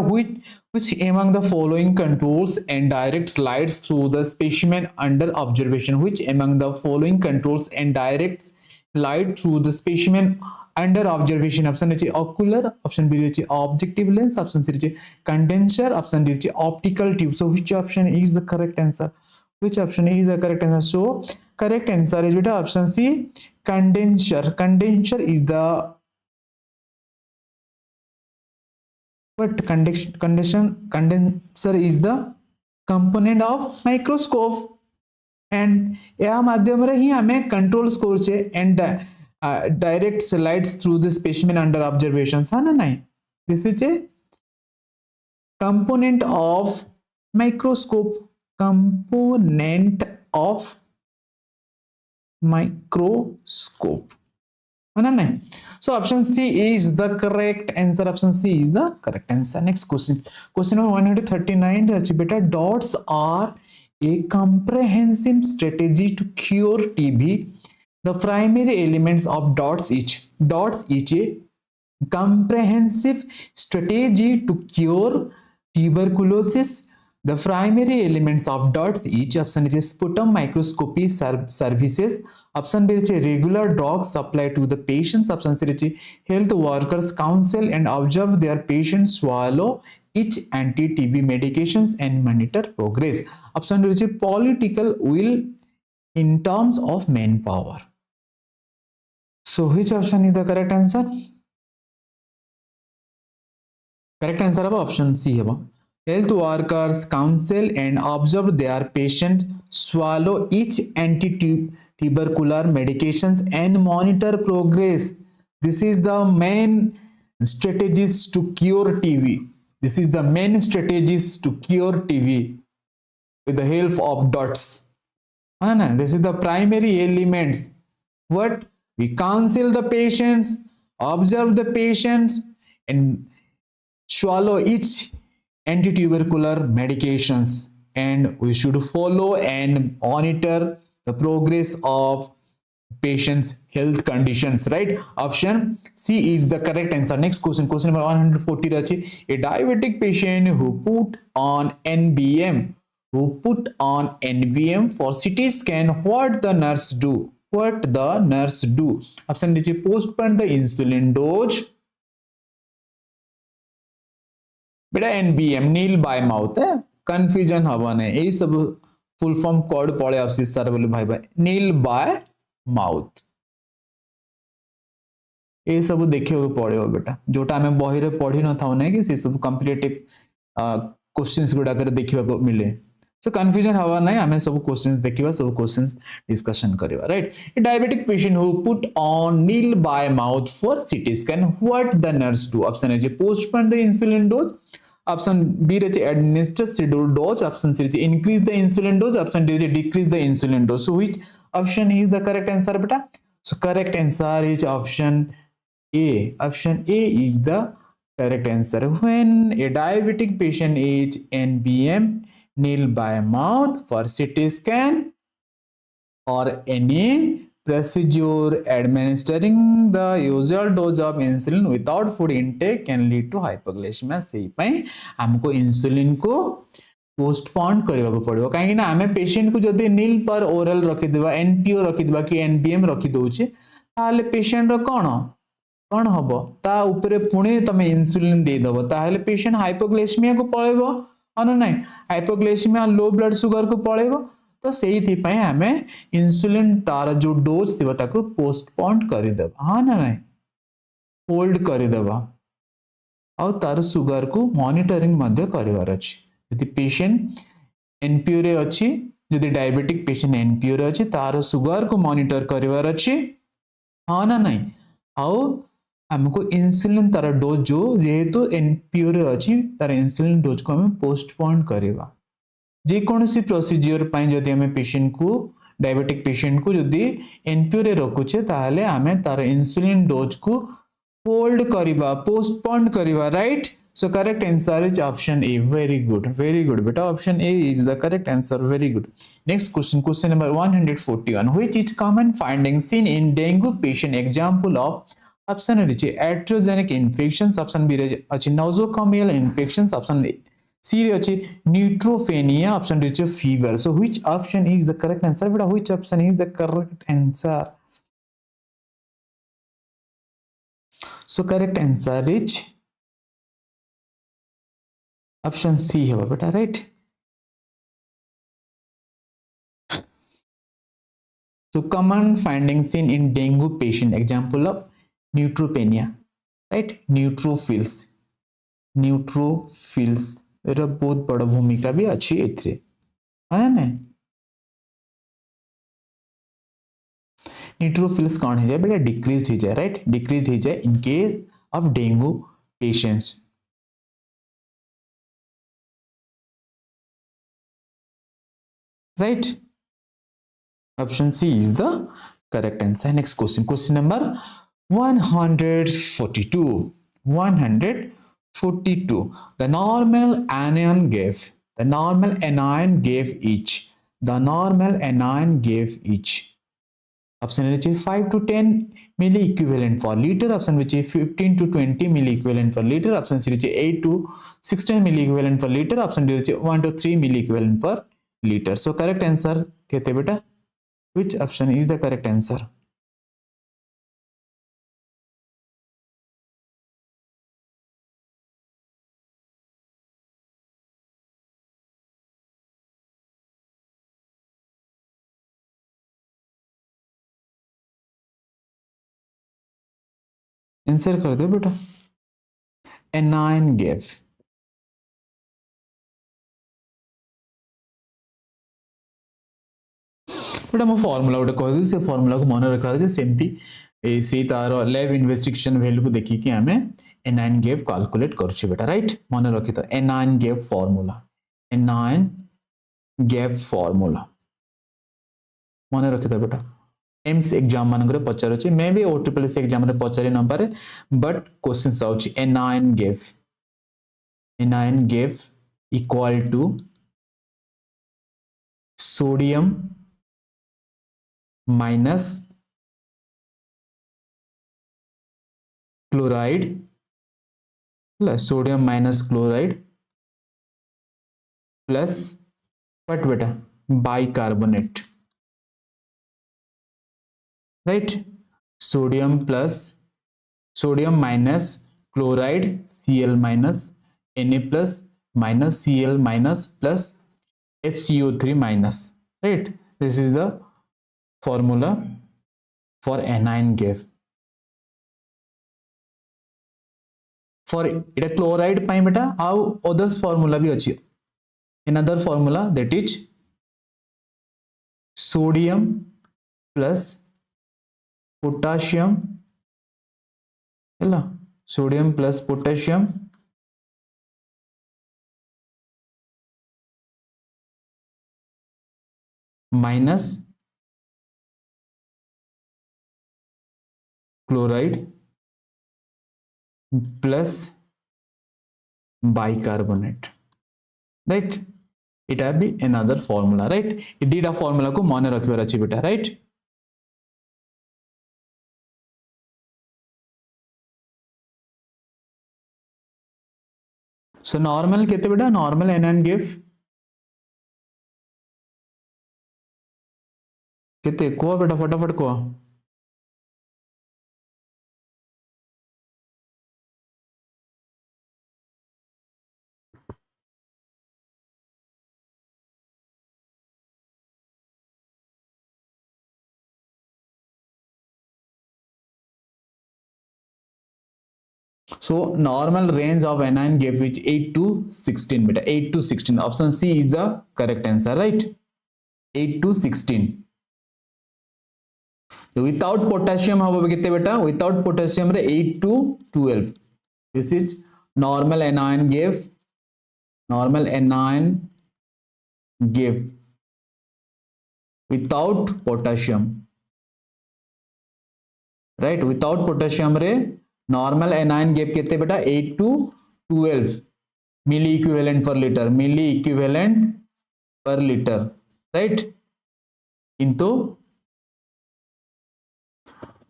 which among the following controls and directs light through the specimen under observation which among the following controls and directs light through the specimen under observation option is ocular option B is objective lens option C is condenser option D is optical tube so which option is the correct answer so correct answer is beta option C condenser is the but condenser is the component of microscope and या माध्यम रे ही हमें controls करछे and directs lights through the specimen under observations है ना नहीं this is a component of microscope, component of microscope. So option C is the correct answer. Option C is the correct answer. Next question. Question number 139. Beta, dots are a comprehensive strategy to cure TB. The primary elements of dots is a comprehensive strategy to cure tuberculosis. The primary elements of dots each. Option is sputum microscopy services. Option B is regular drugs supplied to the patients. Option C is health workers counsel and observe their patients swallow each anti-TB medications and monitor progress. Option D is political will in terms of manpower. So which option is the correct answer? Correct answer is option C. Health workers counsel and observe their patients swallow each anti-tubercular medications and monitor progress. This is the main strategies to cure TB. This is the main strategies to cure TB with the help of dots. This is the primary elements. What? We counsel the patients, observe the patients, and swallow each anti-tubercular medications, and we should follow and monitor the progress of patients' health conditions, right? Option C is the correct answer. Next question, question number 140. A diabetic patient who put on NBM for CT scan, what the nurse do? What the nurse do? Option D, postpone the insulin dose. बेटा NBM नील bye mouth है, confusion हवा नहीं, यही सब full form code पढ़े आपसी sir बोले भाई भाई नील बाय माउथ, ये सब देखिए पड़ो बेटा, जोटा आम बही पढ़ी न था कि से सब कॉम्पिटिटिव क्वेश्चंस गुड़ा देखा मिले. So confusion हवा नहीं, आम सब क्वेश्चंस देखिबा, सब क्वेश्चंस डिस्कशन करिबा, right. A diabetic patient who put on needle by mouth for CT scan, what the nurse do? Option A postpone the insulin dose. Option B is administer scheduled dose. Option C is increase the insulin dose. Option D is decrease the insulin dose. So which option is the correct answer, beta? So correct answer is option A. Option A is the correct answer. When a diabetic patient is NBM, needle by mouth for CT scan or any procedure, administering the usual dose of insulin without food intake can lead to hypoglycemia. से पाई हमको insulin को postpone करने को पड़ेगा, कहीं ना हमें patient को जब नील पर ओरल रखी देवा, NPO रखी देवा कि NBM रखी दोचे, ताले पेशेंट रो कौन हबो ता ऊपर पुणे तमे इंसुलिन दे दबो, ताले पेशेंट हाइपोग्लाइसेमिया को पळेबो अन नाही, हाइपोग्लाइसेमिया लो ब्लड शुगर को पळेबो. तो से आम इंसुलिन तार जो डोज थी ताको पोस्टपोन करदे, हाँ ना नहीं, होल्ड करदे और तार सुगर को मॉनिटरिंग करार अच्छी. यदि पेशेंट एनपीओ रे अच्छी, यदि डायबिटिक पेशेंट एनपीओ रे अच्छी, तार सुगर को मॉनिटर करार अच्छी, हाँ ना नहीं. आउ हमको इंसुलिन तार डोज जो जेहेतु एनपीओ रे अच्छी, तार इंसुलिन डोज को हमें पोस्टपोन करवा. जेकोसी प्रोसीजर जदि आम पेशेंट को, डायबिटिक पेशेंट को जदि एनपीओ रे रखुचे, ताहले आमे तार इंसुलिन डोज को होल्ड करवा, पोस्टपोन करवा, right. So correct answer is option A. Very good बेटा, option A is the correct answer. Very good. Next question, question number 141. Which is common finding seen in dengue patient? Example of option A iatrogenic infections, option B अछि nosocomial infections, option C अच्छे neutropenia, option D अच्छे fever. So which option is the correct answer? बेटा which option is the correct answer? So correct answer is option C है बेटा, right. So common finding seen in dengue patient, example of neutropenia, right? Neutrophils era बहुत बड़ा भूमिका भी अच्छी एथरे, है ना. न्यूट्रोफिल्स कौन हो जाए बेटा? डिक्रीज हो जाए, राइट. डिक्रीज हो जाए in case of dengue patients. right? Option C is the correct answer. Next question, question number 142. 142. The normal anion gave. The normal anion gave each. The normal anion gave each. Option which is 5 to 10 milli equivalent for liter. Option which is 15 to 20 milli equivalent for liter. Option C which is 8 to 16 milli equivalent for liter. Option D which is 1 to 3 milli equivalent for liter. So correct answer kete beta. Which option is the correct answer? Answer कर दो बेटा. Anion gave. बेटा मो formula गोटे कह से formula को मन रखा सेमती से तार लैब इन्वेस्टिगेशन वैल्यू को देखिए कि आमे anion gave कैलकुलेट करूचे बेटा राइट मन रखि तो anion gave फार्मूला मन रखि तो बेटा एम्स एग्जाम मान करे पचार मे भी ओट्रिपल्स एग्जाम रे पचारि न पारे बट क्वेश्चंस आउची anion gave equal to sodium minus chloride plus sodium minus chloride plus what beta bicarbonate, right? Sodium minus chloride Cl minus Na plus minus Cl minus plus HCO3 minus, right? This is the formula for anion gave. For it a chloride pai beta how others formula bhi achi. Another formula that is sodium plus potassium, sodium plus potassium minus chloride plus bicarbonate, right? It will be another formula, right? ये दीटा formula को मन रखिबार अछि बेटा, right? So normal केते बेटा normal anion gave केते को बेटा फटाफट को. So normal range of anion gave which 8 to 16 beta 8 to 16. Option C is the correct answer, right? 8 to 16. So without potassium habo kete beta without potassium re 8 to 12. This is normal anion gave without potassium, right? Without potassium re normal anion gave kete beta 8 to 12 milli equivalent per liter, right? Into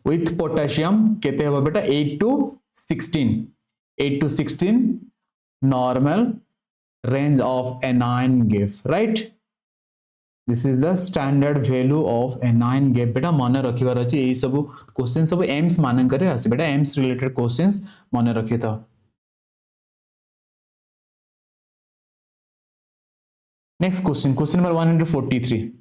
with potassium kete hobo beta 8 to 16 normal range of anion gave, right? This is the standard value of anion gave बेटा मन रखिबार अछि एई सब question सब AIIMS मान करे आसे बेटा AIIMS related questions मन रखि था. Next question number 143.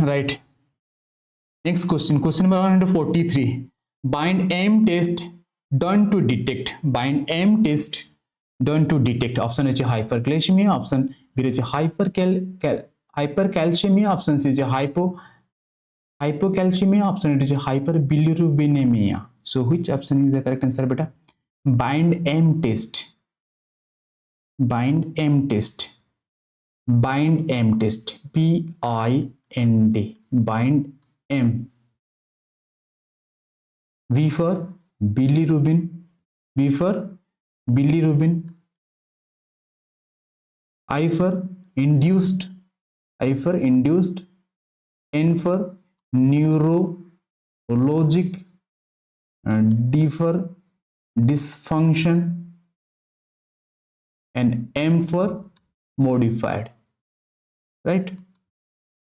Right. Next question number 143. Bind M test done to detect. Option is hyperglycemia. Option B is hypercalcemia option C is hypocalcemia, option D is hyperbilirubinemia. So which option is the correct answer beta? Bind M test. Bind M test. Bind M test. BIND. Bind M. V for bilirubin. B for bilirubin. I for induced. I for induced. N for neurologic. And D for dysfunction. And M for modified. Right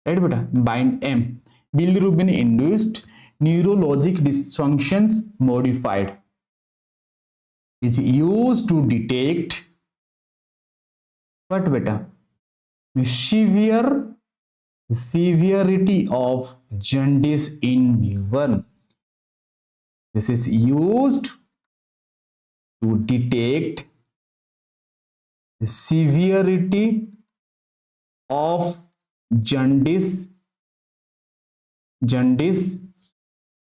beta? Bind M. Bilirubin induced, neurologic dysfunctions modified. Is used to detect what beta? Severity of jaundice in newborn. This is used to detect the severity of jaundice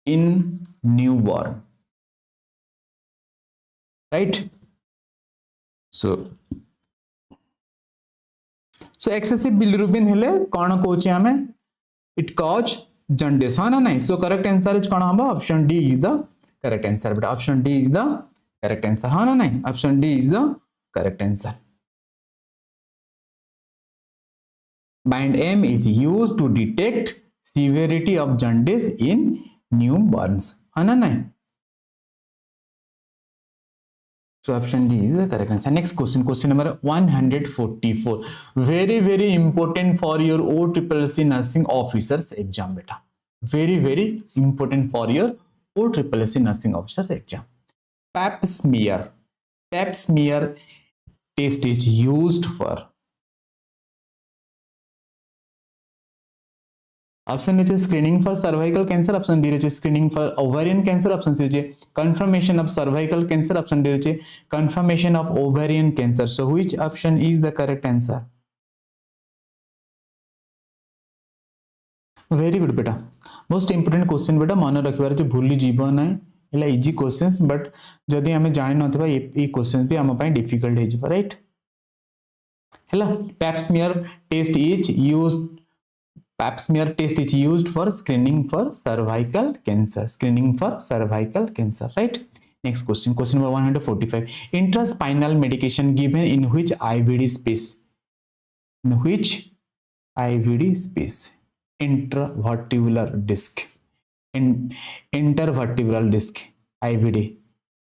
in newborn. Right? So excessive bilirubin hele कौन कोचे हमें it cause jaundice हाँ ना नहीं. So correct answer is कौन हमारा? Option D is the correct answer. But option D is the correct answer हाँ ना नहीं. Option D is the correct answer. Bind M is used to detect severity of jaundice in newborns हाँ ना नहीं. So option D is the correct answer. Next question number 144. Very important for your OSSC nursing officers exam beta. Very important for your OSSC nursing officers exam. Pap smear test is used for. Option A is screening for cervical cancer. Option B is screening for ovarian cancer. Option C is confirmation of cervical cancer. Option D is confirmation of ovarian cancer. So which option is the correct answer? Very good beta. Most important question beta मन रखिबार जे भूली जीवन ना एला easy questions but जदी हमें जानि नथिबा ए question भी हम पय डिफिकल्ट हे जिबा राइट हैला. Pap smear test is used for screening for cervical cancer. Right? Next question number 145. Intraspinal medication given in which IVD space? Intervertebral disc. Intervertebral disc. IVD.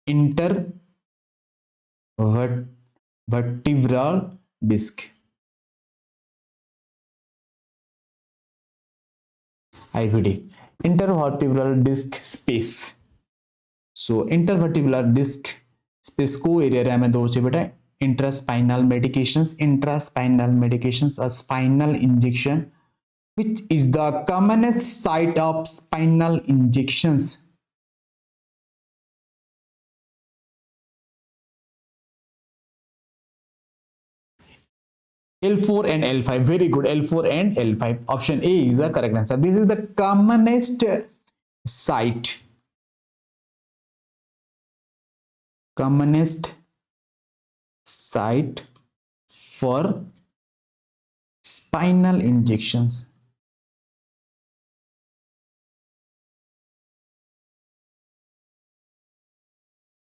Intervertebral disc. IVD. Intervertebral disc space. So intervertebral disc space को area रे हमें दो चे बेटा intraspinal medications or spinal injection, which is the commonest site of spinal injections. L4 and L5. Very good. L4 and L5. Option A is the correct answer. This is the commonest site. For spinal injections.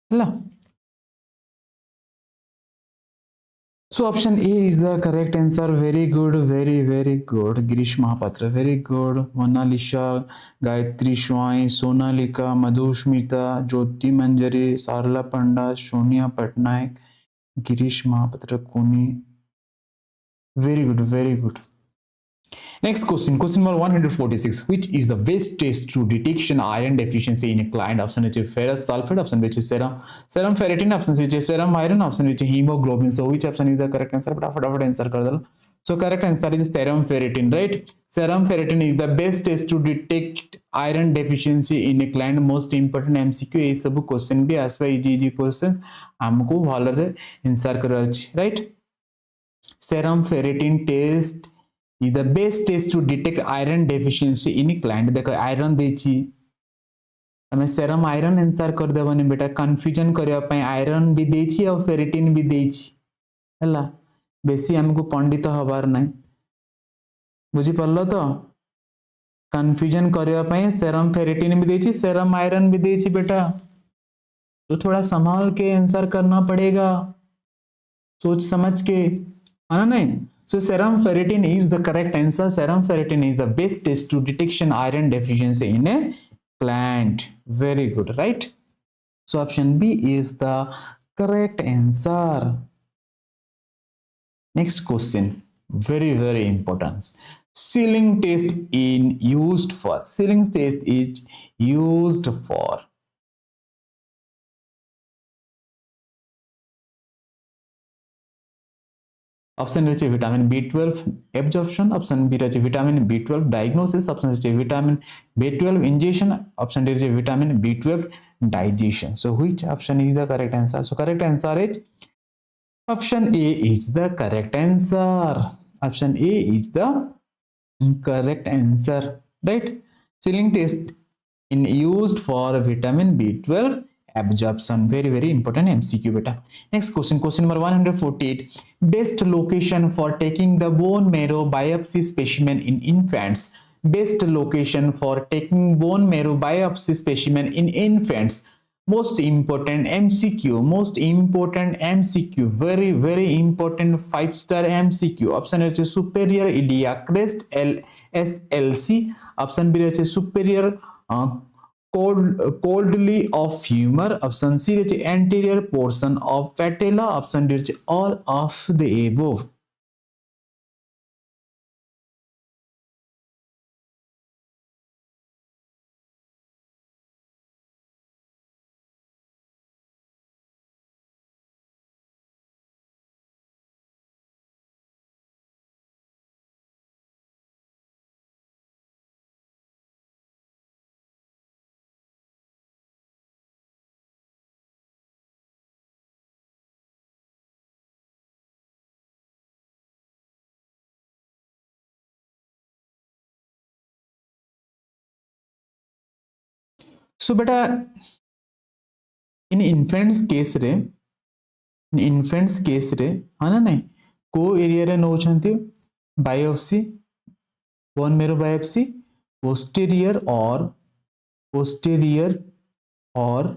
Hello. So option A is the correct answer. Very good. Girish Mahapatra. Very good. Monalisha, Gayatri Shwai, Sonalika, Madhushmita, Jyoti Manjari, Sarla Panda, Sonia Patnaik, Girish Mahapatra, Kuni. Very good. Next question number 146. Which is the best test to detection iron deficiency in a client? Option A is ferrous sulfate. Option B is serum ferritin. Option C is serum iron. Option D is hemoglobin. So which option is the correct answer? Fatafat answer कर दो. So correct answer is serum ferritin, right? Serum ferritin is the best test to detect iron deficiency in a client. Most important MCQ ये सब question भी आसपा easy question हमको भले रे answer करवाची, right? Serum ferritin test is the best test to detect iron deficiency in client. देखो iron देची हमें serum iron answer कर देबनी बेटा कंफ्यूजन करया पई आयरन भी देची और फेरिटिन भी देची हला बेसी हमको पंडित हबार नाही बुझी पल्लो तो कंफ्यूजन करया पई सेरम फेरिटिन भी देची सेरम आयरन भी देची बेटा तो थोड़ा संभाल के आंसर करना पड़ेगा सोच समझ के है ना नहीं so serum ferritin is the correct answer serum ferritin is the best test to detection iron deficiency in a plant very good right so option B is the correct answer next question very important sealing test in used for sealing test is used for option रचे vitamin B12 absorption option B रचे vitamin B12 diagnosis option रचे vitamin B12 injection option D रचे vitamin B12 digestion so which option is the correct answer so correct answer is option A is the correct answer option A is the correct answer right Schilling test in used for vitamin B12 absorption very important MCQ beta next question number 148 best location for taking the bone marrow biopsy specimen in infants best location for taking bone marrow biopsy specimen in infants most important MCQ very important 5-star MCQ option is superior iliac crest LSLC option B is superior coldly of humor option C is anterior portion of patella option D is all of the above so beta in infants case रे हाना नहीं को area रे नौचंती biopsy bone marrow biopsy posterior or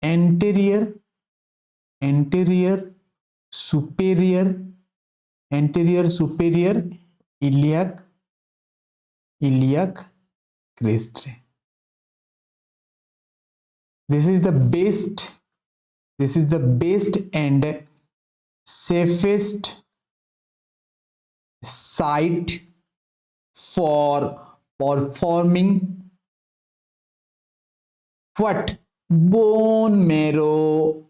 anterior superior iliac crest रे this is the best and safest site for performing what bone marrow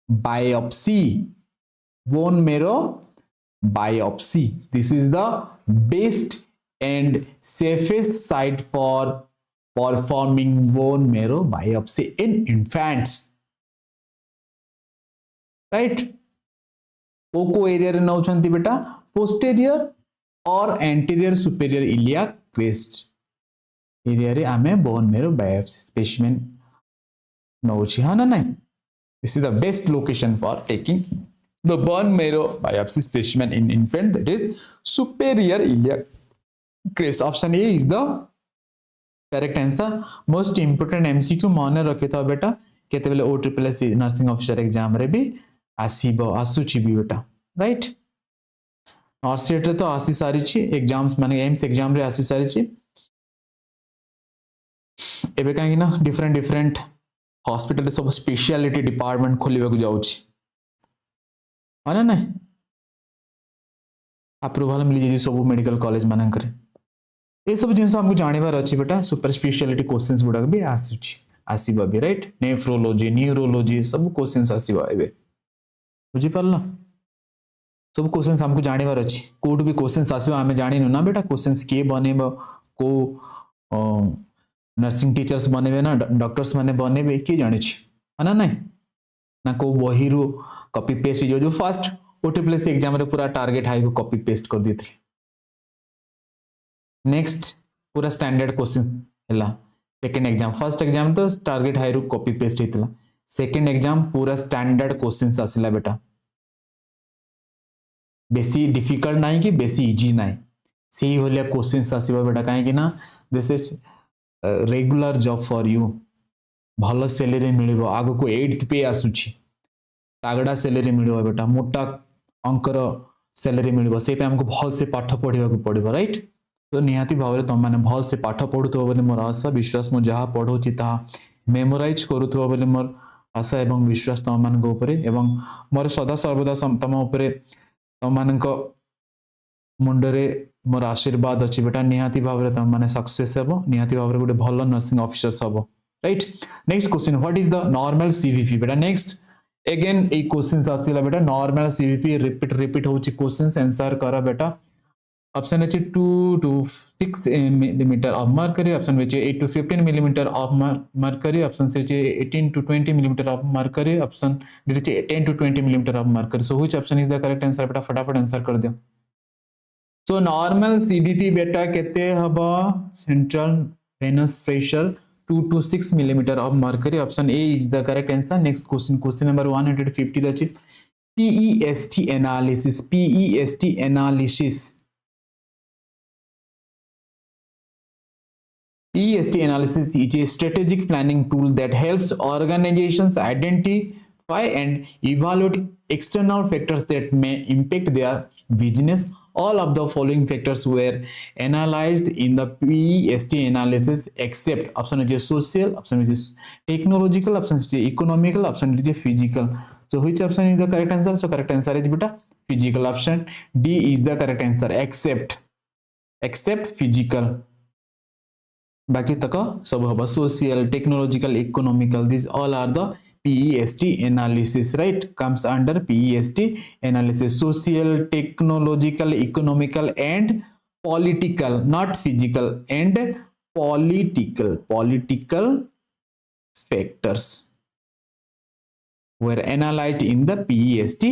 biopsy this is the best and safest site for performing bone marrow biopsy in infants right को area रे नौचंती बेटा posterior or anterior superior iliac crest area रे आमे bone marrow biopsy specimen नौची हाँ ना नहीं this is the best location for taking the bone marrow biopsy specimen in infant that is superior iliac crest option A is the correct answer most important MCQ मन रखि था बेटा केते बेले OSSC nursing officer exam रे भी आसीबो आसुची भी बेटा राइट और सेट रे तो आसी सारी छी एग्जाम्स माने एम्स एग्जाम रे आसी सारी छी एबे काहे ना डिफरेंट हॉस्पिटल सब स्पेशलिटी डिपार्टमेंट खोलिबा को जाउची माने नहीं अप्रूवल मिली जे सब मेडिकल कॉलेज मानन करे ये सब जिन हमको जानवर अच्छी बेटा सुपर स्पेशलिटी क्वेश्चंस गुडा भी आसीबा भी राइट नेफ्रोलॉजी न्यूरोलॉजी सब क्वेश्चंस आसीबा एबे बुझी परला सब क्वेश्चंस हमको जानवर अच्छी कोड भी क्वेश्चंस आसीबा हमें जानिनु ना बेटा क्वेश्चंस के बनेबो को नर्सिंग टीचर्स बनेबे ना डॉक्टर्स माने बनेबे के जानि छी ना नहीं ना को बहिरु कॉपी पेस्ट जो फर्स्ट OSSC एग्जाम रे पूरा टारगेट हाई को कॉपी पेस्ट कर देथि नेक्स्ट पूरा स्टैंडर्ड क्वेश्चन हैला सेकंड एग्जाम फर्स्ट एग्जाम तो टारगेट हाई रु कॉपी पेस्ट हेतला सेकंड एग्जाम पूरा स्टैंडर्ड क्वेश्चंस आसिला बेटा बेसी डिफिकल्ट नहीं कि बेसी इजी नहीं सही होलिया क्वेश्चंस आसीबा बेटा काहे कि ना this is regular job for you भल सैलरी मिलिबो आगो को 8th पे आसुची तागड़ा सैलरी मिलिबो बेटा मोटा अंकर सैलरी मिलिबो सेटा हमको भल से पाठ पढिबा को पड़िबो राइट तो निहाती भाव तुम मैंने भल से पाठ पढ़ुथो बोली मोर आशा विश्वास मु जहाँ पढ़ाऊँगी ताहा मेमोराइज करूथो बोली मोर आशा एवं विश्वास तुम मान एवं मोर सदा सर्वदा तुम उपरे तुम मान मुंडरे मोर आशीर्वाद अच्छी बेटा निहाती भाव तुम मैंने सक्सेस हेबो निहाती भाव गोटे भल नर्सिंग ऑफिसर्स हेबो right next question what is the normal CVP बेटा नेक्स्ट अगेन ए क्वेश्चंस आस्तिला बेटा नॉर्मल सीवीपी रिपीट होची क्वेश्चंस आंसर करा बेटा ऑप्शन अच्छे 2 to 6 millimeter of mercury option which 8 to 15 millimeter of mercury option which 18 to 20 millimeter of mercury option which 10 to 20 millimeter of mercury so which option is the correct answer बेटा फटाफट answer कर दियो so normal cvp बेटा केते हबा central venous pressure 2 to 6 millimeter of mercury option A is the correct answer next question number 150 अछि PEST analysis EST analysis is a strategic planning tool that helps organizations identify and evaluate external factors that may impact their business. All of the following factors were analyzed in the PEST analysis except option is social, option is technological, option is economical, option is physical. So which option is the correct answer? So correct answer is beta physical option. D is the correct answer except physical. बाकी तक सब हबा social technological economical this all are the PEST analysis right comes under PEST analysis social technological economical and political not physical and political factors were analyzed in the PEST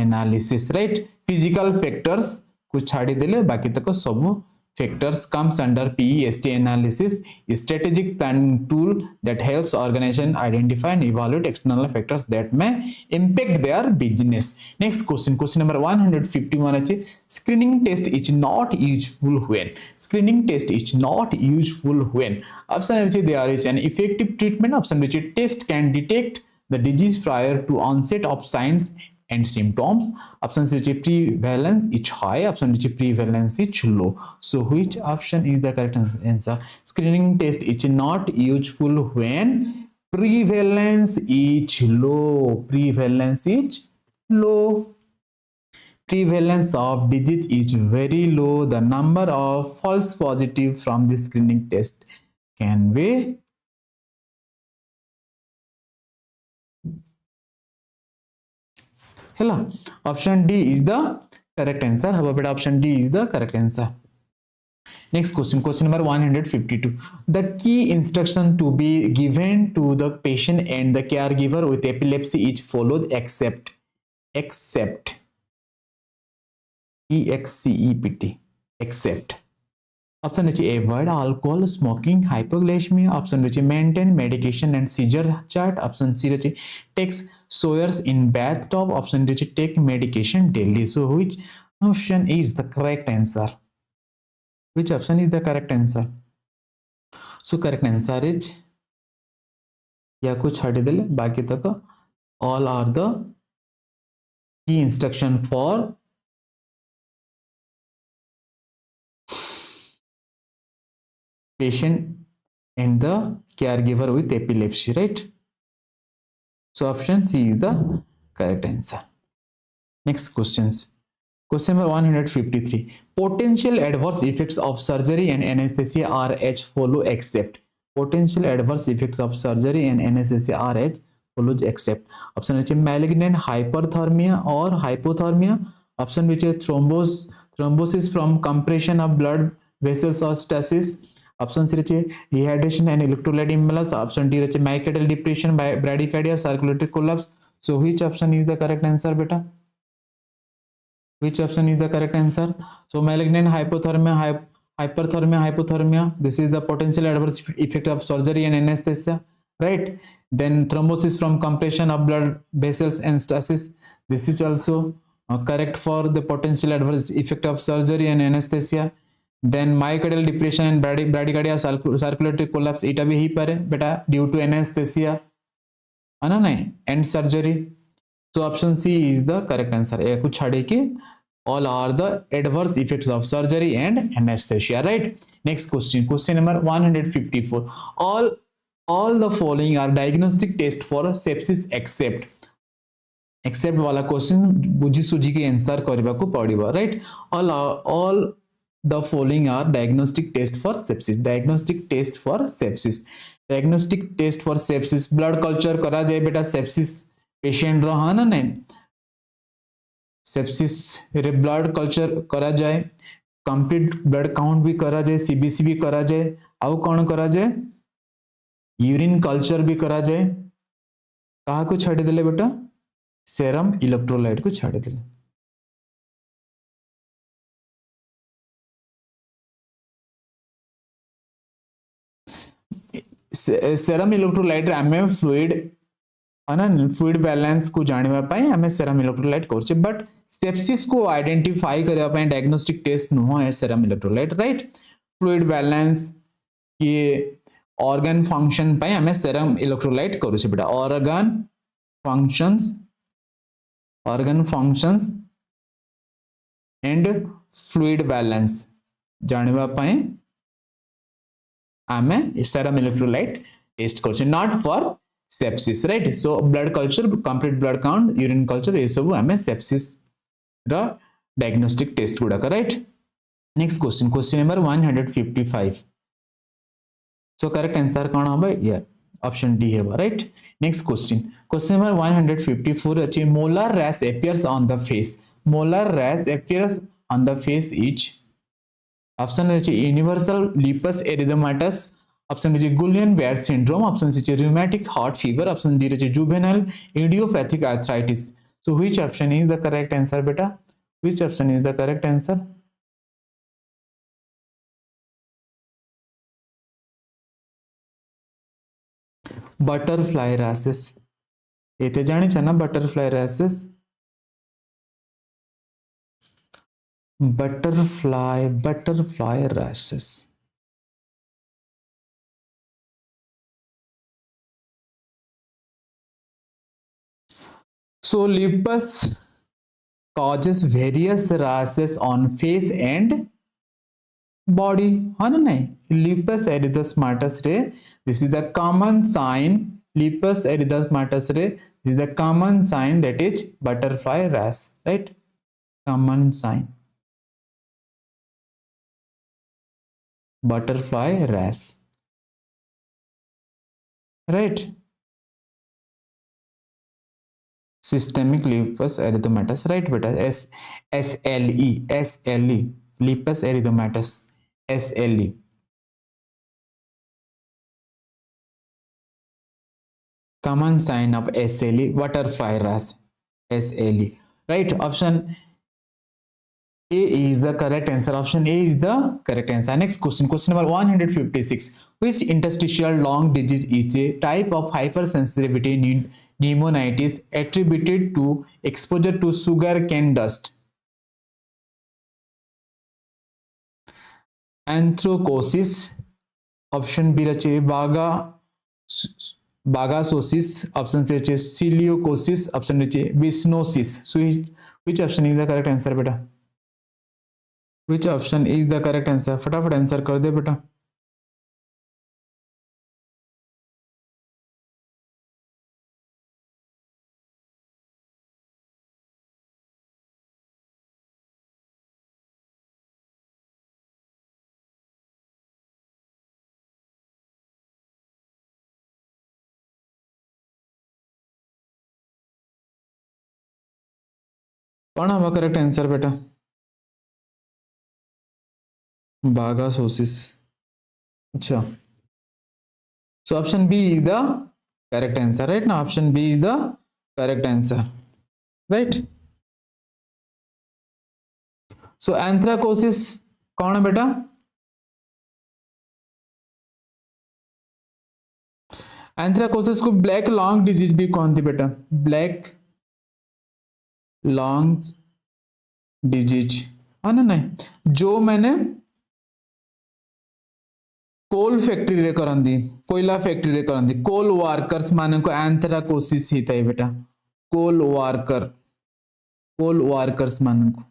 analysis right physical factors को छाड़ी देले बाकी तक सब factors comes under PEST analysis a strategic planning tool that helps organization identify and evaluate external factors that may impact their business next question number 151 achi screening test is not useful when option is there is an effective treatment option which test can detect the disease prior to onset of signs and symptoms option is prevalence is high option is prevalence is low so which option is the correct answer screening test is not useful when prevalence is low prevalence of disease is very low the number of false positive from the screening test can be Hello. Option D is the correct answer. How about option D is the correct answer. Next question number 152. The key instruction to be given to the patient and the caregiver with epilepsy is followed except except option is avoid alcohol smoking hypoglycemia option is maintain medication and seizure chart option C is takes showers in bathtub option is take medication daily so which option is the correct answer so correct answer is या को छाड़ी देले बाकी तक all are the key instruction for patient and the caregiver with epilepsy right so option C is the correct answer next question number 153 potential adverse effects of surgery and anesthesia are as follow except potential adverse effects of surgery and anesthesia are as follows except option is malignant hyperthermia or hypothermia option which is thrombosis from compression of blood vessels or stasis option C dehydration and electrolyte imbalance option D myocardial depression by bradycardia circulatory collapse so which option is the correct answer beta which option is the correct answer so malignant hypothermia hyperthermia, hypothermia. This is the potential adverse effect of surgery and anesthesia, right? Then thrombosis from compression of blood vessels and stasis. This is also correct for the potential adverse effect of surgery and anesthesia. Then myocardial depression and bradycardia circulatory collapse eta bhi hi pare beta due to anesthesia ana nahi and surgery. So option C is the correct answer. A को छाड़े के all are the adverse effects of surgery and anesthesia, right? Next question, question number 154. All the following are diagnostic test for sepsis except वाला question बुझी सुझी के answer करबा को पड़िबो, right? all the following are diagnostic test for sepsis. Diagnostic test for sepsis. Diagnostic test for sepsis. Blood culture करा जाए बेटा sepsis patient रो हाँ ना नहीं, sepsis रे blood culture करा जाए, complete blood count भी करा जाए, CBC भी करा जाए, आउ कौन करा जाए, urine culture भी करा जाए, कहाँ को छाड़ी दिले बेटा, serum electrolyte को छाड़ी दिले. serum electrolyte आमे fluid balance को जानवा पाए आमे serum electrolyte करछे, but sepsis को identify करया पाए diagnostic test नुह है serum electrolyte, right? Fluid balance के organ function पाए आमे serum electrolyte करछे बेटा, organ functions and fluid balance जानवा पाए आमे serum electrolyte test करछे, not for sepsis, right? So blood culture, complete blood count, urine culture ये सब आमे sepsis रा diagnostic test गुड़ा का, right? Next question, question number 155. So correct answer कौन होगा? Yeah, option D है, right? Next question, question number 154 अच्छी molar rash appears on the face. Molar rash appears on the face is option है universal lupus erythematous, option is Guillain-Barré syndrome, option is rheumatic heart fever, option D is juvenile idiopathic arthritis. So which option is the correct answer beta? Which option is the correct answer? Butterfly rashes. येते जानी छना butterfly rashes. Butterfly rashes. So lupus causes various rashes on face and body. हाँ ना नहीं? Lupus erythematosus रे. This is the common sign. Lupus erythematosus रे. This is the common sign that is butterfly rash, right? Common sign. Butterfly rash, right? Systemic lupus erythematosus, right beta? SLE lupus erythematosus, SLE. Common sign of SLE, butterfly rash, SLE, right? Option A is the correct answer. Option A is the correct answer. Next question, question number 156. Which interstitial lung disease is a type of hypersensitivity pneumonitis attributed to exposure to sugar cane dust? Anthracosis. Option B रचे bagasosis. Option C रचे ciliocosis. Option D रचे bichnosis. So which option is the correct answer बेटा? Which option is the correct answer? फटाफट answer कर दे बेटा. कौन होगा correct answer बेटा? Bagasosis. अच्छा. So option B is the correct answer, right? Now option B is the correct answer, right? So anthracosis कौन है बेटा? एंथ्राकोसिस को ब्लैक लंग डिजीज भी कहते बेटा, ब्लैक लंग्स डिजीज है ना नहीं, जो मैंने कोल फैक्ट्री रे करंदी, कोयला फैक्ट्री रे करंदी, कोल वर्कर्स माने को एंथ्राकोसिस हिता है बेटा, कोल वर्कर्स माने को।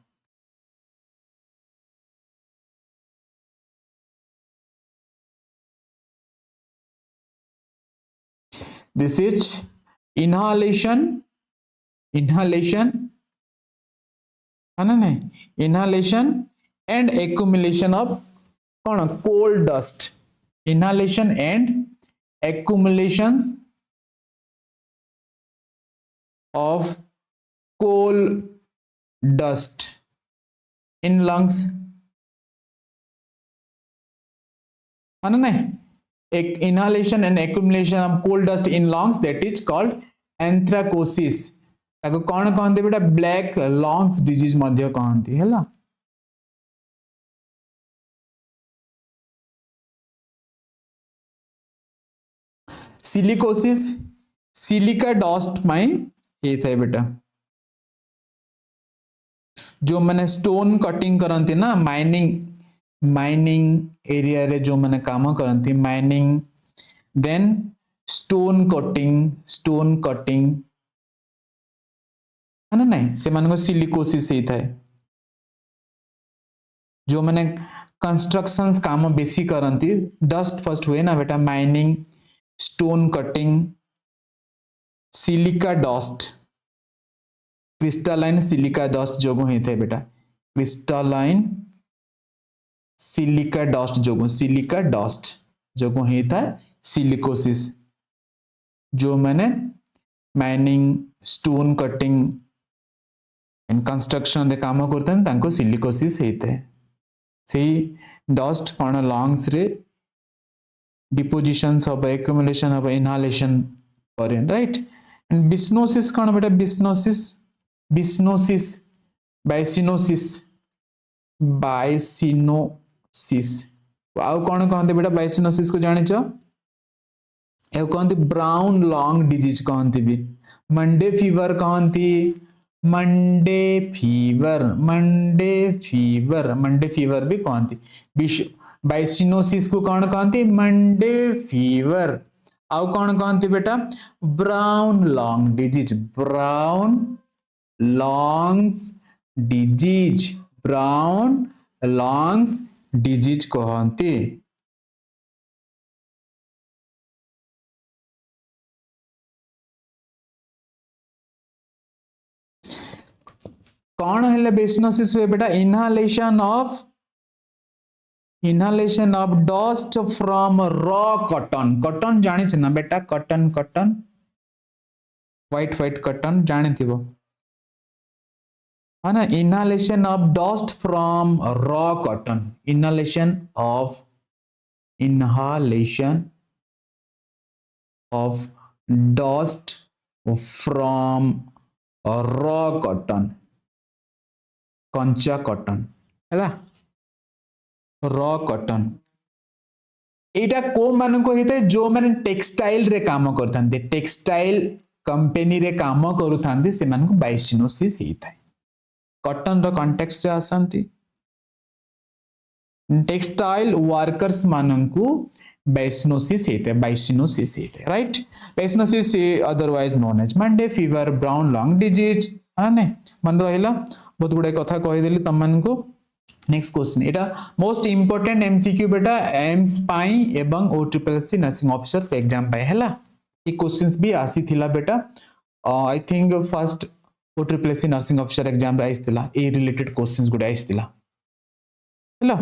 This is inhalation है ना नहीं, inhalation and accumulation of कौन coal dust, inhalation and accumulations of coal dust in lungs है ना नहीं, inhalation and accumulation of coal dust in lungs, that is called anthracosis। ताको कौन कहते बेटा, ब्लैक लंग्स डिजीज मध्य कहती है। सिलिकोसिस सिलिका डस्ट में ये था बेटा, जो मैंने स्टोन कटिंग करती ना, माइनिंग एरिया रे जो मैंने काम करती, माइनिंग देन स्टोन कटिंग है ना नहीं, से मान को सिलिकोसिस ही था। जो मैंने कंस्ट्रक्शंस काम बेसी करती, डस्ट फर्स्ट हुए ना बेटा, mining stone cutting, silica dust, crystalline silica dust जो होते बेटा, क्रिस्टलाइन सिलिका डस्ट जो होता है सिलिकोसिस। जो मैंने mining stone cutting and construction रे काम करते हैं तांको सिलिकोसिस होता है। सही डस्ट कौन लंग्स रे डिपोजिशंस हम, एक्युमुलेशन हम, इनहालेशन करें, राइट। एंड बिस्नोसिस कौन बेटा, बाइसिनोसिस आउ कौन कहते बेटा, बाइसिनोसिस को जानिच, ए कहते ब्राउन लंग डिजीज कहती भी, मंडे फीवर कहती, मंडे फीवर भी कहती। बाइसिनोसिस को कौन कहती, मंडे फीवर। आउ कौन कहती बेटा, brown lung disease, brown lungs disease कहती। कौन है बाइसिनोसिस हुए बेटा, inhalation of dust from raw cotton जानी ना बेटा, कॉटन व्हाइट कॉटन जानी थी वो है ना, inhalation of dust from raw cotton, inhalation of dust from raw cotton, कंचा कॉटन है, रॉ कॉटन। एटा को मान को होता है, जो मैंने टेक्सटाइल रे काम करथांते, टेक्सटाइल कंपनी रे काम करूथांते, से मान को बाइसिनोसिस होता है। कॉटन रो कॉन्टेक्स्ट रे आसंती, टेक्सटाइल वर्कर्स मान को बाइसिनोसिस होता है, right. Byssinosis otherwise known as Monday fever, brown lung disease है ना, मन रहिला। बहुत गुड़े कथा कहीदेली तुम मान को। नेक्स्ट क्वेश्चन, एटा मोस्ट इंपोर्टेंट एमसीक्यू बेटा, एम्स पाई एवं OSSC नर्सिंग ऑफिसर्स एग्जाम पाई हैला। ये क्वेश्चंस भी आसी थिला बेटा, I think first OSSC nursing officer exam रे आइसतिला, ए रिलेटेड क्वेश्चंस गुडे आइसतिला हैला।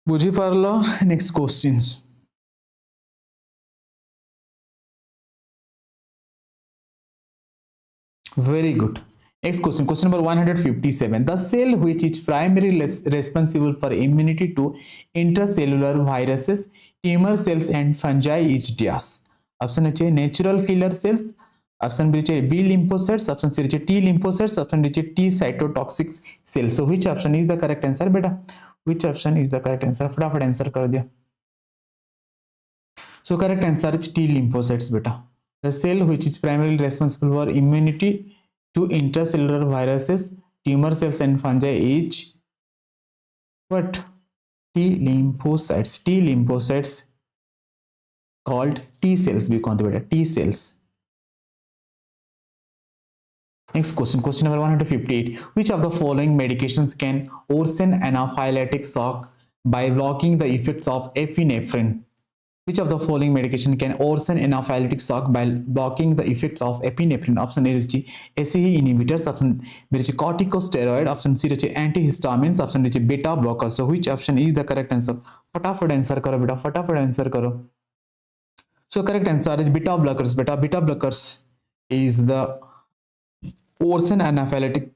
बुझी पारलो। Next questions, very good। Next question, question number 157, the cell which is primarily responsible for immunity to intracellular viruses, tumor cells and fungi is dash। Option है natural killer cells, option B है B lymphocytes, option C है T lymphocytes, option D है T cytotoxic cells. So which option is the correct answer बेटा, which option is the correct answer? फटाफट answer कर दिया. So correct answer is T lymphocytes beta. The cell which is primarily responsible for immunity to intracellular viruses, tumor cells and fungi is what? T lymphocytes. T lymphocytes called T cells भी कहते बेटा T cells. Next question, question number 158. Which of the following medications can worsen anaphylactic shock by blocking the effects of epinephrine? Which of the following medication can worsen anaphylactic shock by blocking the effects of epinephrine? Option A is ACE inhibitors, option B is corticosteroid, option C is antihistamines, option D is beta blockers. So which option is the correct answer? फटाफट answer करो बेटा, फटाफट answer करो. So correct answer is beta blockers. Beta blockers is the worsen anaphylactic.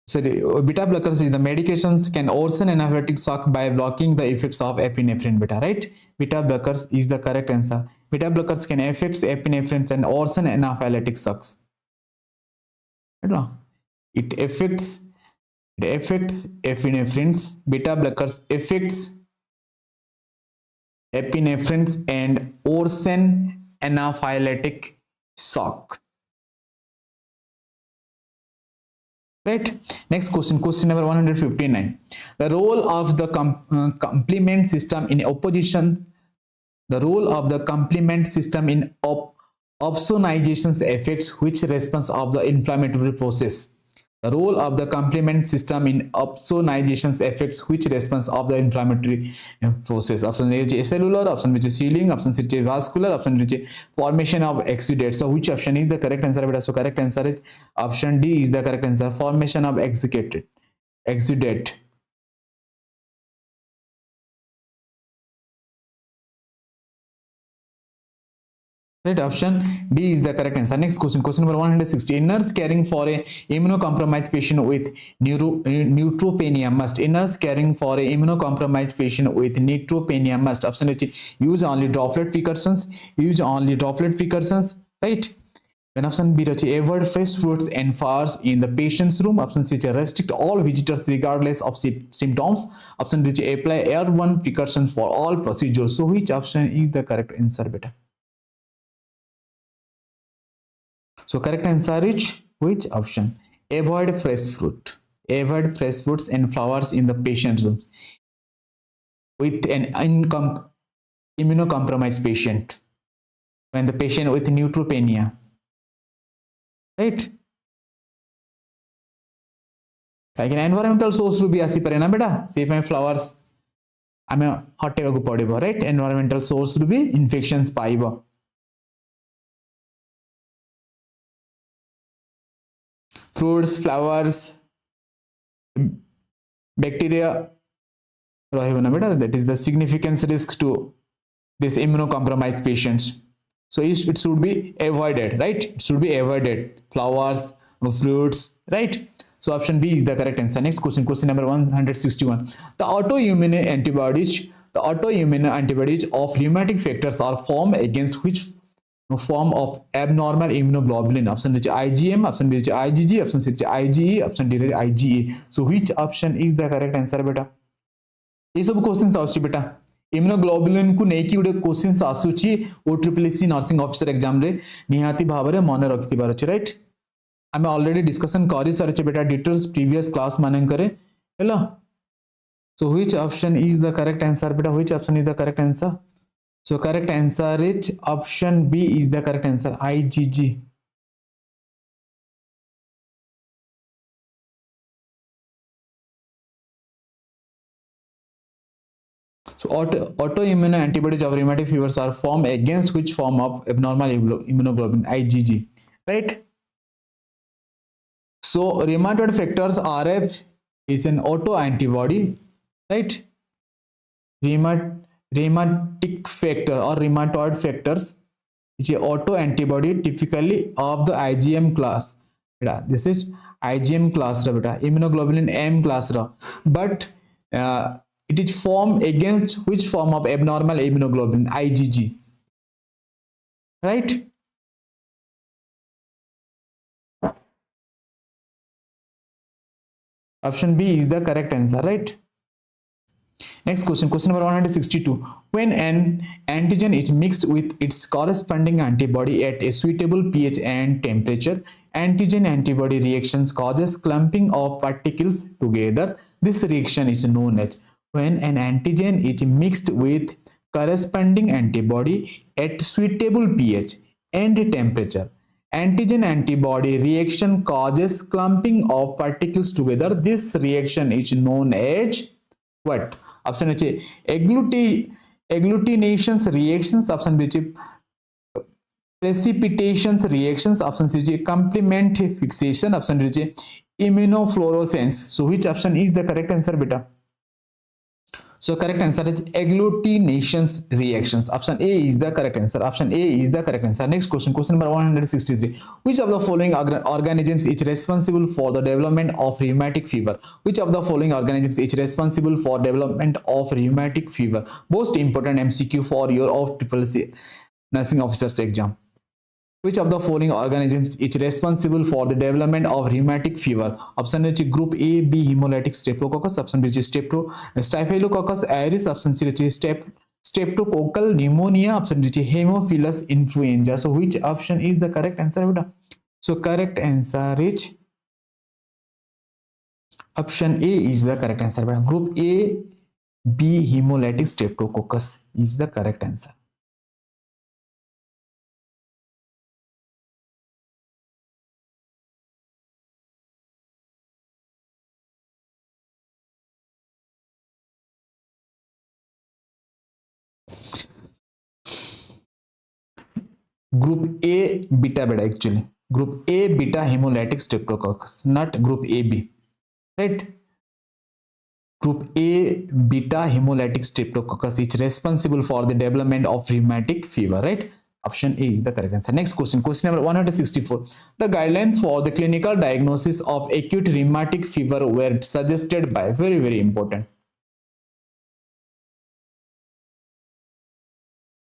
Sorry, beta blockers is the medications can worsen anaphylactic shock by blocking the effects of epinephrine. Beta, right? Beta blockers is the correct answer. Beta blockers can affect epinephrine and worsen anaphylactic shocks. It affects epinephrine. Beta blockers affects epinephrine and worsen anaphylactic shock. Right. Next question, question number 159. The role of the complement system in opposition. The role of the complement system in opsonization affects which response of the inflammatory process? The role of the complement system in opsonization affects which response of the inflammatory process? Option A is cellular, option B is healing, option C is vascular, option D is formation of exudate. So which option is the correct answer? So correct answer is option D is the correct answer. Formation of exudate. Right, option D is the correct answer. Next question, question number 160. A nurse caring for a immunocompromised patient with neutropenia must. A nurse caring for a immunocompromised patient with neutropenia must. Option A, use only droplet precautions. Use only droplet precautions. Right. Then option B, avoid fresh fruits and flowers in the patient's room. Option C, restrict all visitors regardless of symptoms. Option D, apply airborne precautions for all procedures. So which option is the correct answer, beta? So correct answer is which option? Avoid fresh fruit. Avoid fresh fruits and flowers in the patient's room with an immunocompromised patient. When the patient with neutropenia. Right? Like an environmental source to be asipare na beta. Say if flowers ame hoteva ko padibo, right? Environmental source to be infections paibo. Fruits, flowers, bacteria, that is the significant risk to this immunocompromised patients. So it should be avoided, right? It should be avoided. Flowers, fruits, right? So option B is the correct answer. Next question, question number 161. The autoimmune antibodies of rheumatic factors are formed against which form of abnormal immunoglobulin? Option D IgM, option B IgG, option C IgE, option D IgA. So which option is the correct answer, beta? ये सब questions आउची बेटा. Immunoglobulin को नेकी उडे questions आसुची OSSC nursing officer exam रे निहाती भाबरे मन रखिबार अछि, राइट? आमे ऑलरेडी डिस्कशन करि सरचे बेटा डिटेल्स प्रीवियस क्लास मानन करे hello. So which option is the correct answer, beta? Which option is the correct answer? So correct answer is option B is the correct answer, IgG. So autoimmune antibodies of rheumatic fevers are formed against which form of abnormal immunoglobulin? IgG, right? So rheumatoid factors RF is an autoantibody, right? Rheumatic factor or rheumatoid factors is an autoantibody typically of the IgM class. This is IgM class, immunoglobulin M class, but it is formed against which form of abnormal immunoglobulin? IgG, right? Option B is the correct answer, right? Next question, question number 162. When an antigen is mixed with its corresponding antibody at a suitable pH and temperature, antigen-antibody reactions causes clumping of particles together. This reaction is known as. When an antigen is mixed with corresponding antibody at suitable pH and temperature, antigen-antibody reaction causes clumping of particles together. This reaction is known as what? Option A agglutinations reactions, option B precipitations reactions, option C complement fixation, option D immunofluorescence. So which option is the correct answer, beta? So correct answer is agglutinations reactions. Option A is the correct answer. Option A is the correct answer. Next question, question number 163. Which of the following organisms is responsible for the development of rheumatic fever? Which of the following organisms is responsible for development of rheumatic fever? Most important MCQ for your OSSSC nursing officers exam. Which of the following organisms is responsible for the development of rheumatic fever? Option A group A, B hemolytic streptococcus, option B Staphylococcus aureus, option C streptococcal pneumonia, option D Haemophilus influenza. So which option is the correct answer, beta? So correct answer is option A is the correct answer, beta. Group A, B hemolytic streptococcus is the correct answer. Group A beta actually. Group A beta hemolytic streptococcus, not group AB, right? Group A beta hemolytic streptococcus is responsible for the development of rheumatic fever, right? Option A is the correct answer. Next question, question number 164. The guidelines for the clinical diagnosis of acute rheumatic fever were suggested by, very, very important,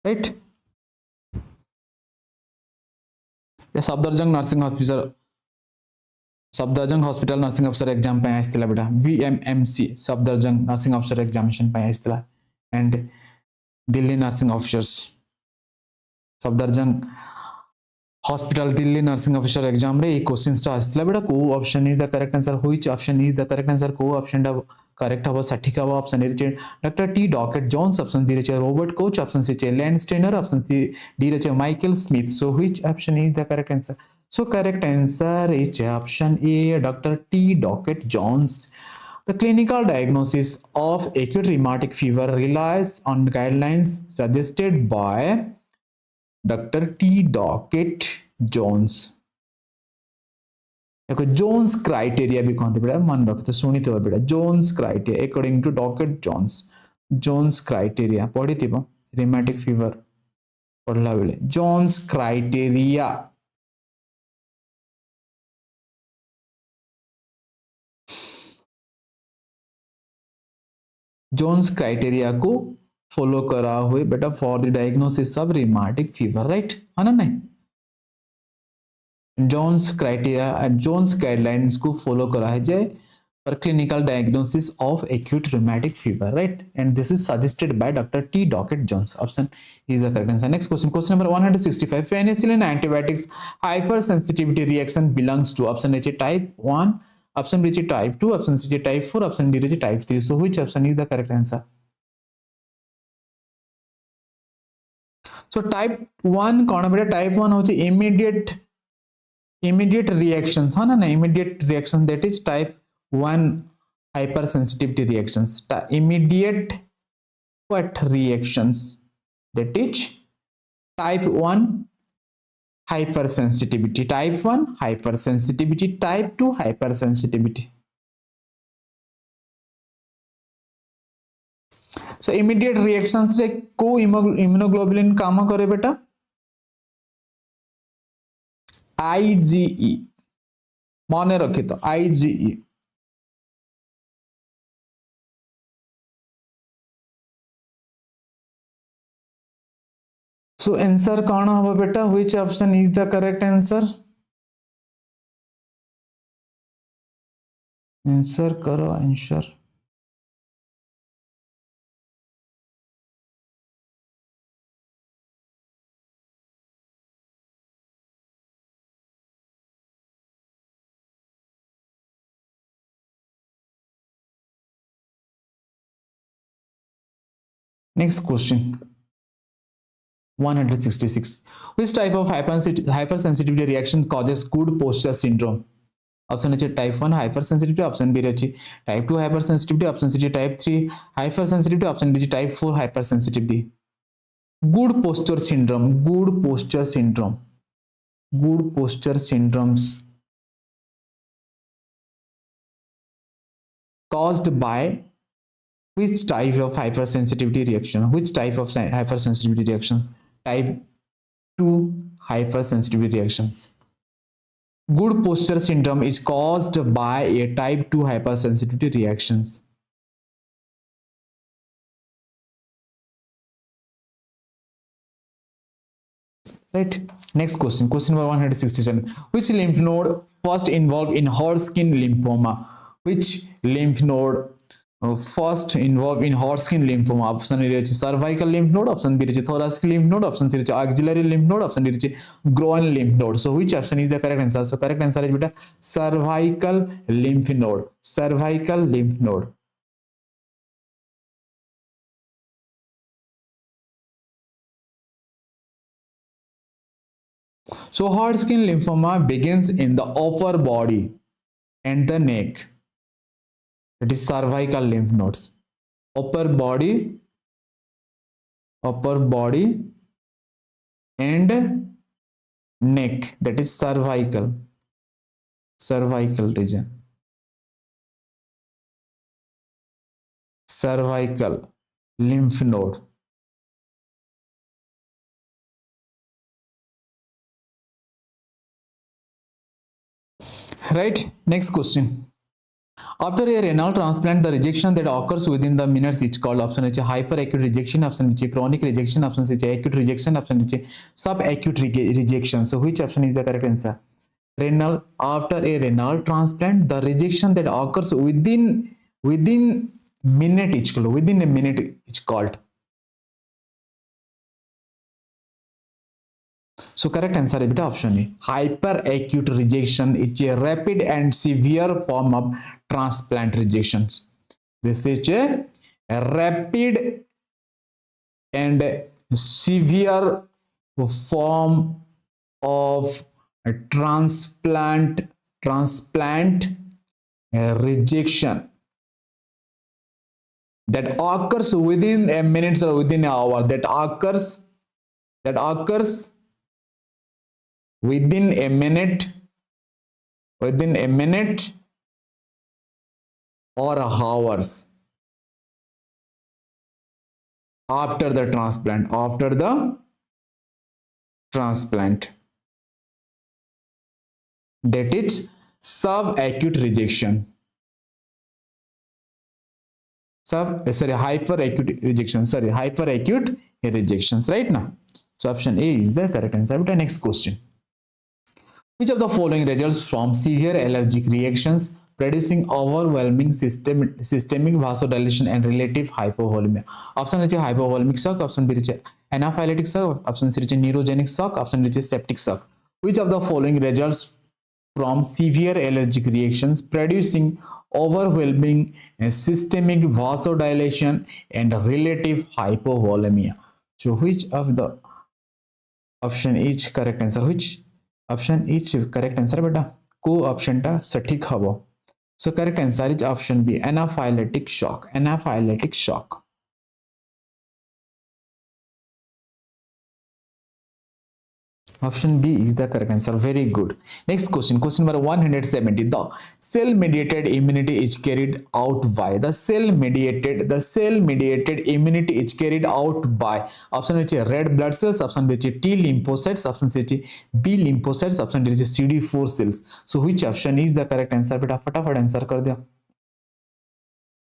right? Safdarjung nursing officer, Safdarjung hospital nursing officer exam पे आइसला बेटा VMMC Safdarjung nursing officer examination पे आइसला and Delhi nursing officers Safdarjung hospital Delhi nursing officer exam रे questions टा आइसला बेटा को option is the correct answer. Which option is the correct answer? को option टा correct हवा सठिक हवा option रे Dr. T. Dockett Jones, option B रे Robert Koch, option C Landsteiner, option C D रे Michael Smith. So which option is the correct answer? So correct answer is option A, Dr. T. Dockett Jones. The clinical diagnosis of acute rheumatic fever relies on guidelines suggested by Dr. T. Dockett Jones. Jones criteria भी कहते बेटा मन रखते सुनी तो बेटा Jones criteria according to Dockett Jones criteria पढ़ी थी बा rheumatic fever पढ़ला बेले Jones criteria Jones criteria को फॉलो करा हुए बेटा for the diagnosis of rheumatic fever, right? है ना नहीं? Jones criteria and Jones guidelines को follow करा है जाए for clinical diagnosis of acute rheumatic fever, right? And this is suggested by Dr. T. Dockett Jones. Option is the correct answer. Next question, question number 165. Penicillin antibiotics hypersensitivity reaction belongs to option A type 1, option B type 2, option C type 4, option D type 3. So which option is the correct answer? So type 1 कौन बेटा? Type 1 होची immediate reactions, हाँ ना immediate reaction, that is type 1 hypersensitivity reactions. Immediate what reactions? That is type 1 hypersensitivity, type 1 hypersensitivity, type 2 hypersensitivity. So immediate reactions रे को immunoglobulin काम करे बेटा IgE माने रखे तो IgE. So answer कौन होगा बेटा? Which option is the correct answer? Answer करो answer. Next question 166. Which type of hypersensitivity reaction causes good posture syndrome? Option A type 1 hypersensitivity, option B type 2 hypersensitivity, option C type 3 hypersensitivity, option D type 4 hypersensitivity. Good posture syndrome, good posture syndrome, good posture syndromes caused by which type of hypersensitivity reaction? Which type of hypersensitivity reaction? Type 2 hypersensitivity reactions. Good posture syndrome is caused by a type 2 hypersensitivity reactions. Right. Next question. Question number 167. Which lymph node first involved in Hodgkin lymphoma? Which lymph node first involved in Hodgkin lymphoma? Option A is cervical lymph node, option B is thoracic lymph node, option C is axillary lymph node, option D is groin lymph node. So which option is the correct answer? So correct answer is beta cervical lymph node. Cervical lymph node. So Hodgkin lymphoma begins in the upper body and the neck. It is cervical lymph nodes. Upper body and neck, that is cervical region, cervical lymph node. Right. Next question. After a renal transplant, the rejection that occurs within the minutes is called option H hyperacute rejection, option H chronic rejection, option C acute rejection, option H subacute rejection. So which option is the correct answer? Renal, after a renal transplant, the rejection that occurs within minute is called, within a minute is called. So correct answer is option A. Hyperacute rejection is a rapid and severe form of transplant rejections. This is a rapid and severe form of transplant rejection that occurs within a minute or within an hour. That occurs within a minute or hours after the transplant. That is subacute rejection. Hyperacute rejections, right now. So option A is the correct answer. But next question. Which of the following results from severe allergic reactions producing overwhelming systemic vasodilation and relative hypovolemia? Option A hypovolemic shock, option B anaphylactic shock, option C neurogenic shock, option D septic shock. Which of the following results from severe allergic reactions producing overwhelming systemic vasodilation and relative hypovolemia? So which of the option is correct answer? Which option is correct answer beta? Co option ta sathik habo. So correct answer is option B, anaphylactic shock. Anaphylactic shock. Option B is the correct answer. Very good. Next question. Question number 170. The cell-mediated immunity is carried out by. The cell-mediated immunity is carried out by. Option A red blood cells. Option B T lymphocytes. Option C B lymphocytes. Option D CD4 cells. So which option is the correct answer? Beta फटाफट answer कर दिया.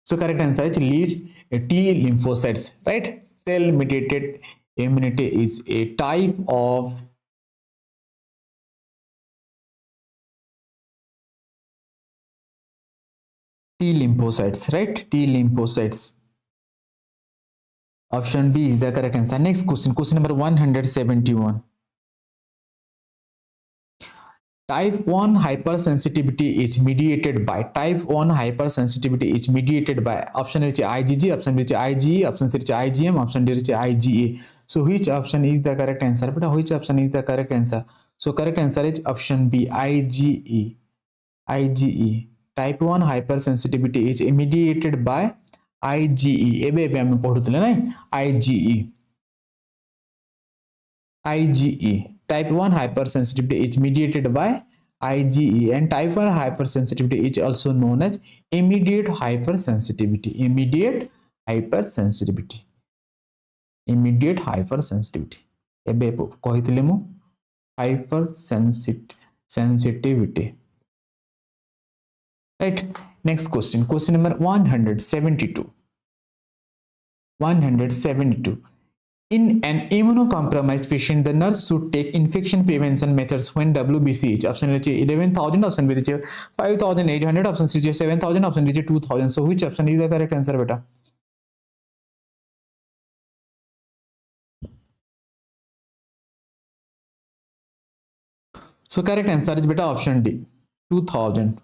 So correct answer is T lymphocytes. Right? Cell-mediated immunity is a type of T lymphocytes, right? T lymphocytes. Option B is the correct answer. Next question, question number 171. Type 1 hypersensitivity is mediated by option A IgG, option B IgE, option C IgM, option D IgA. So which option is the correct answer? But which option is the correct answer? So correct answer is option B IgE. IgE. Type 1 hypersensitivity is mediated by IgE. ଏବେ ଆମେ ପଢୁଥିଲେ ନାଇଁ IgE. IgE. Type 1 hypersensitivity is mediated by IgE, and type 1 hypersensitivity is also known as immediate hypersensitivity. Immediate hypersensitivity. Immediate hypersensitivity. ଏବେ କହିଥିଲି ମୁଁ hypersensitivity. Right. Next question. Question number 172. 172. In an immunocompromised patient, the nurse should take infection prevention methods when WBC is option A 11,000, option B 5,800, option C 7,000, option D 2,000. So which option is the correct answer, beta? So correct answer is beta option D 2,000.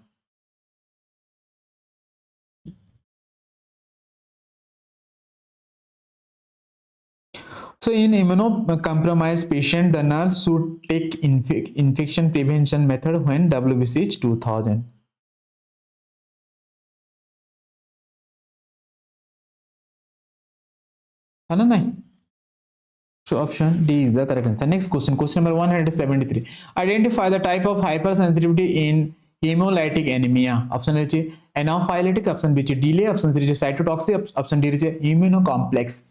So in immunocompromised patient, the nurse should take infection prevention method when WBC is 2,000. So option D is the correct answer. Next question, question number 173. Identify the type of hypersensitivity in hemolytic anemia. Option A anaphylaxis, option B delay, option C cytotoxic, option D immunocomplex.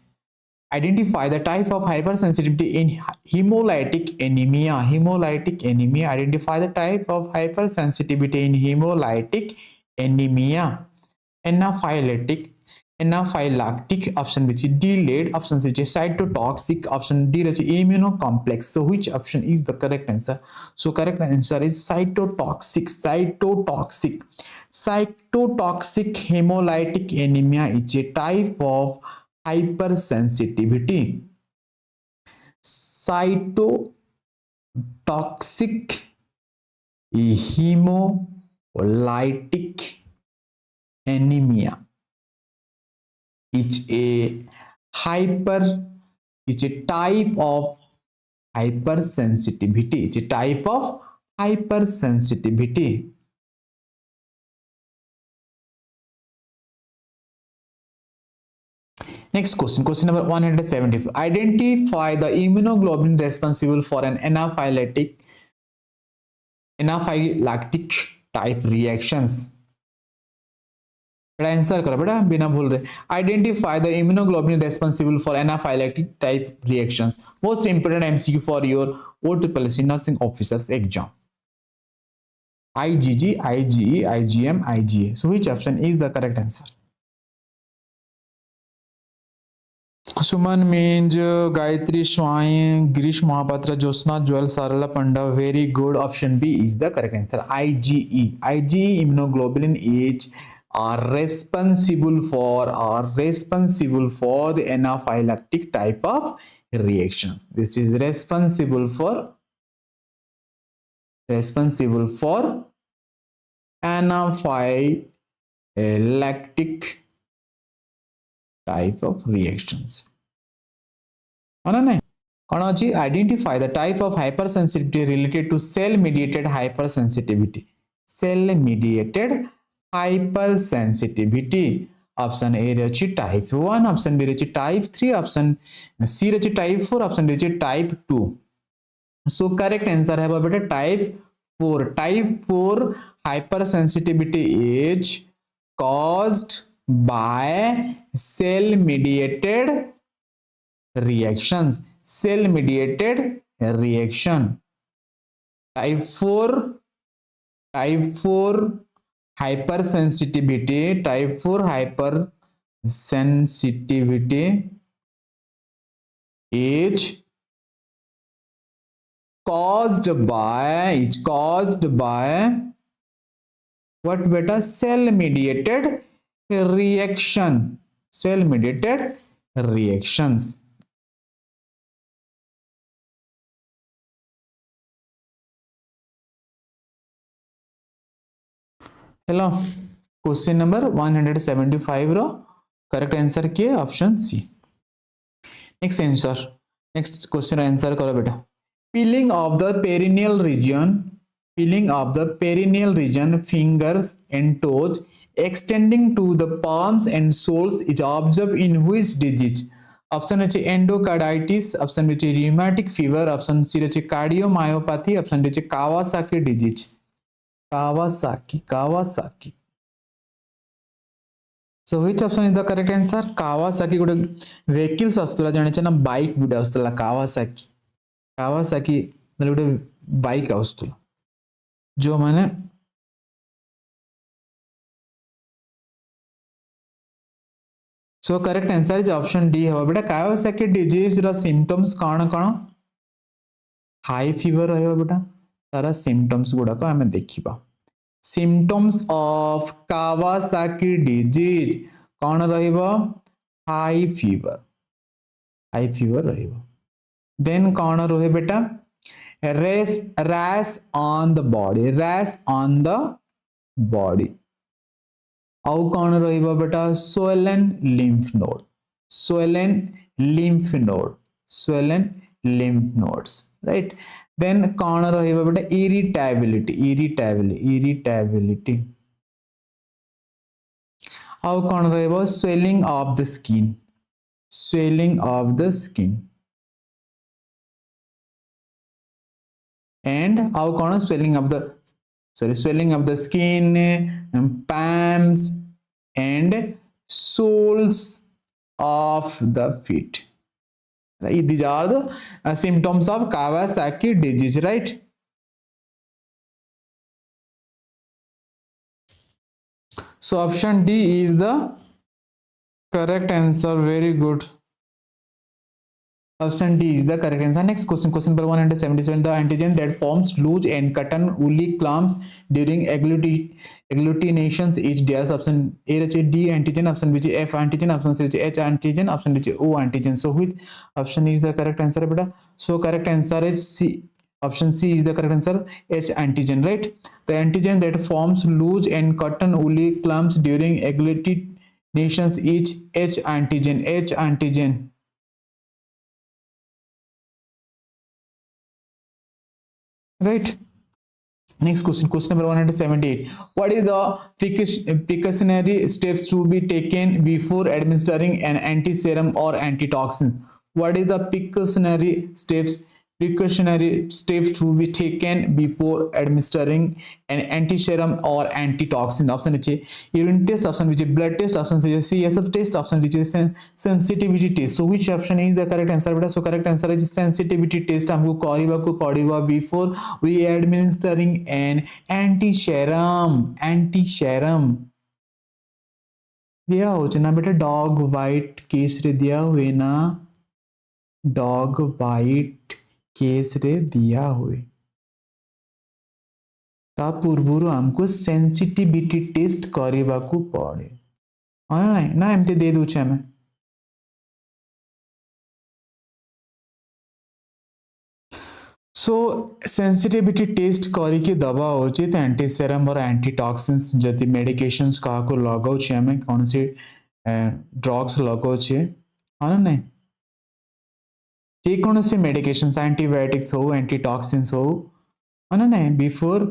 Identify the type of hypersensitivity in hemolytic anemia. Hemolytic anemia. Identify the type of hypersensitivity in hemolytic anemia. Anaphylactic, option B delayed, option C cytotoxic, option D immunocomplex. So which option is the correct answer? So correct answer is cytotoxic. Cytotoxic hemolytic anemia is a type of hypersensitivity. Cytotoxic hemolytic anemia is a type of hypersensitivity. It's a type of hypersensitivity. Next question, question number 174. Identify the immunoglobulin responsible for an anaphylactic type reactions. Answer करो बेटा बिना भूल रहे. Identify the immunoglobulin responsible for anaphylactic type reactions. Most important MCQ for your OSSC nursing officers exam. IgG, IgE, IgM, IgA. So which option is the correct answer? Suman means Gayatri Swain, Girish Mahapatra, Josna, Joel, Sarala Panda. Very good. Option B is the correct answer. IgE. IgE immunoglobulin is are responsible for the anaphylactic type of reactions. This is responsible for anaphylactic type of reactions. Identify the type of hypersensitivity related to cell-mediated hypersensitivity. Cell-mediated hypersensitivity. Option A type 1, option B type 3, option C type 4, option D type 2. So correct answer है बेटा type 4. Type 4 hypersensitivity is caused by cell-mediated reactions. Cell-mediated reaction. Type 4 hypersensitivity. Type 4 hypersensitivity is caused by what beta? Cell mediated reaction, cell mediated reactions. hello, question number 175 row correct answer के option C. next answer, next question answer करो बेटा. Peeling of the perineal region, peeling of the perineal region, fingers and toes extending to the palms and soles is observed in which disease? Option is endocarditis, option is rheumatic fever, option C is cardiomyopathy, option D is Kawasaki disease. Kawasaki. So which option is the correct answer? Kawasaki गोटे vehicles आस्तला जाने ना bike गुटे आस्तला Kawasaki. Kawasaki मतलब गोटे bike आस्तला जो माने so correct answer is option D है बेटा. Kawasaki disease रा symptoms कौन कौन? High fever रहे बेटा. तारा symptoms गुड़ा को हमें देखिबा. Symptoms of Kawasaki disease कौन रहिबो? High fever, high fever रहिबो. Then कौन रहे बेटा? rash on the body, rash on the body. आउ कौन रहिबो बेटा? swollen lymph node, swollen lymph node, swollen lymph nodes, right? Then कौन रहिबो बेटा? irritability, irritability. आउ कौन रहिबो? swelling of the skin, swelling of the skin. And आउ कौन? swelling of the, sorry, swelling of the skin, palms and soles of the feet. Right? These are the symptoms of Kawasaki disease, right? So option D is the correct answer. Very good. Option D is the correct answer. Next question, question number 177. The antigen that forms loose and cotton woolly clumps during agglutinations is DS. Option A is D antigen, option B is F antigen, option C is H antigen, option D is O antigen. So which option is the correct answer, beta? So correct answer is C. Option C is the correct answer, H antigen, right? The antigen that forms loose and cotton woolly clumps during agglutinations is H antigen, H antigen. Right? Next question, question number 178. What is the precautionary steps to be taken before administering an anti-serum or antitoxin? What is the precautionary steps to be taken before administering an anti-serum or antitoxin? Option A urine test, option B blood test, option C CSF test, option D sensitivity test. So which option is the correct answer? So correct answer is sensitivity test हमको करिबा को पड़िबा before we administering an anti-serum दिया हो ना बेटा. Dog white case रे दिया हुए ना, डॉग वाइट केस रे दिया हुए ता पूर्वरु हमको सेंसिटिविटी टेस्ट करिबा को पड़े ना एमती दे दूचे हमें. सो सेंसिटिविटी टेस्ट करिके दबा होची त एंटीसेरम और एंटीटॉक्सिन्स जति मेडिकेशंस का को लगाउछि हमें कोन से ड्रग्स लगाउछि हां ना जे कोन से मेडिकेशंस एंटीबायोटिक्स हो एंटीटॉक्सिन्स हो हां ना before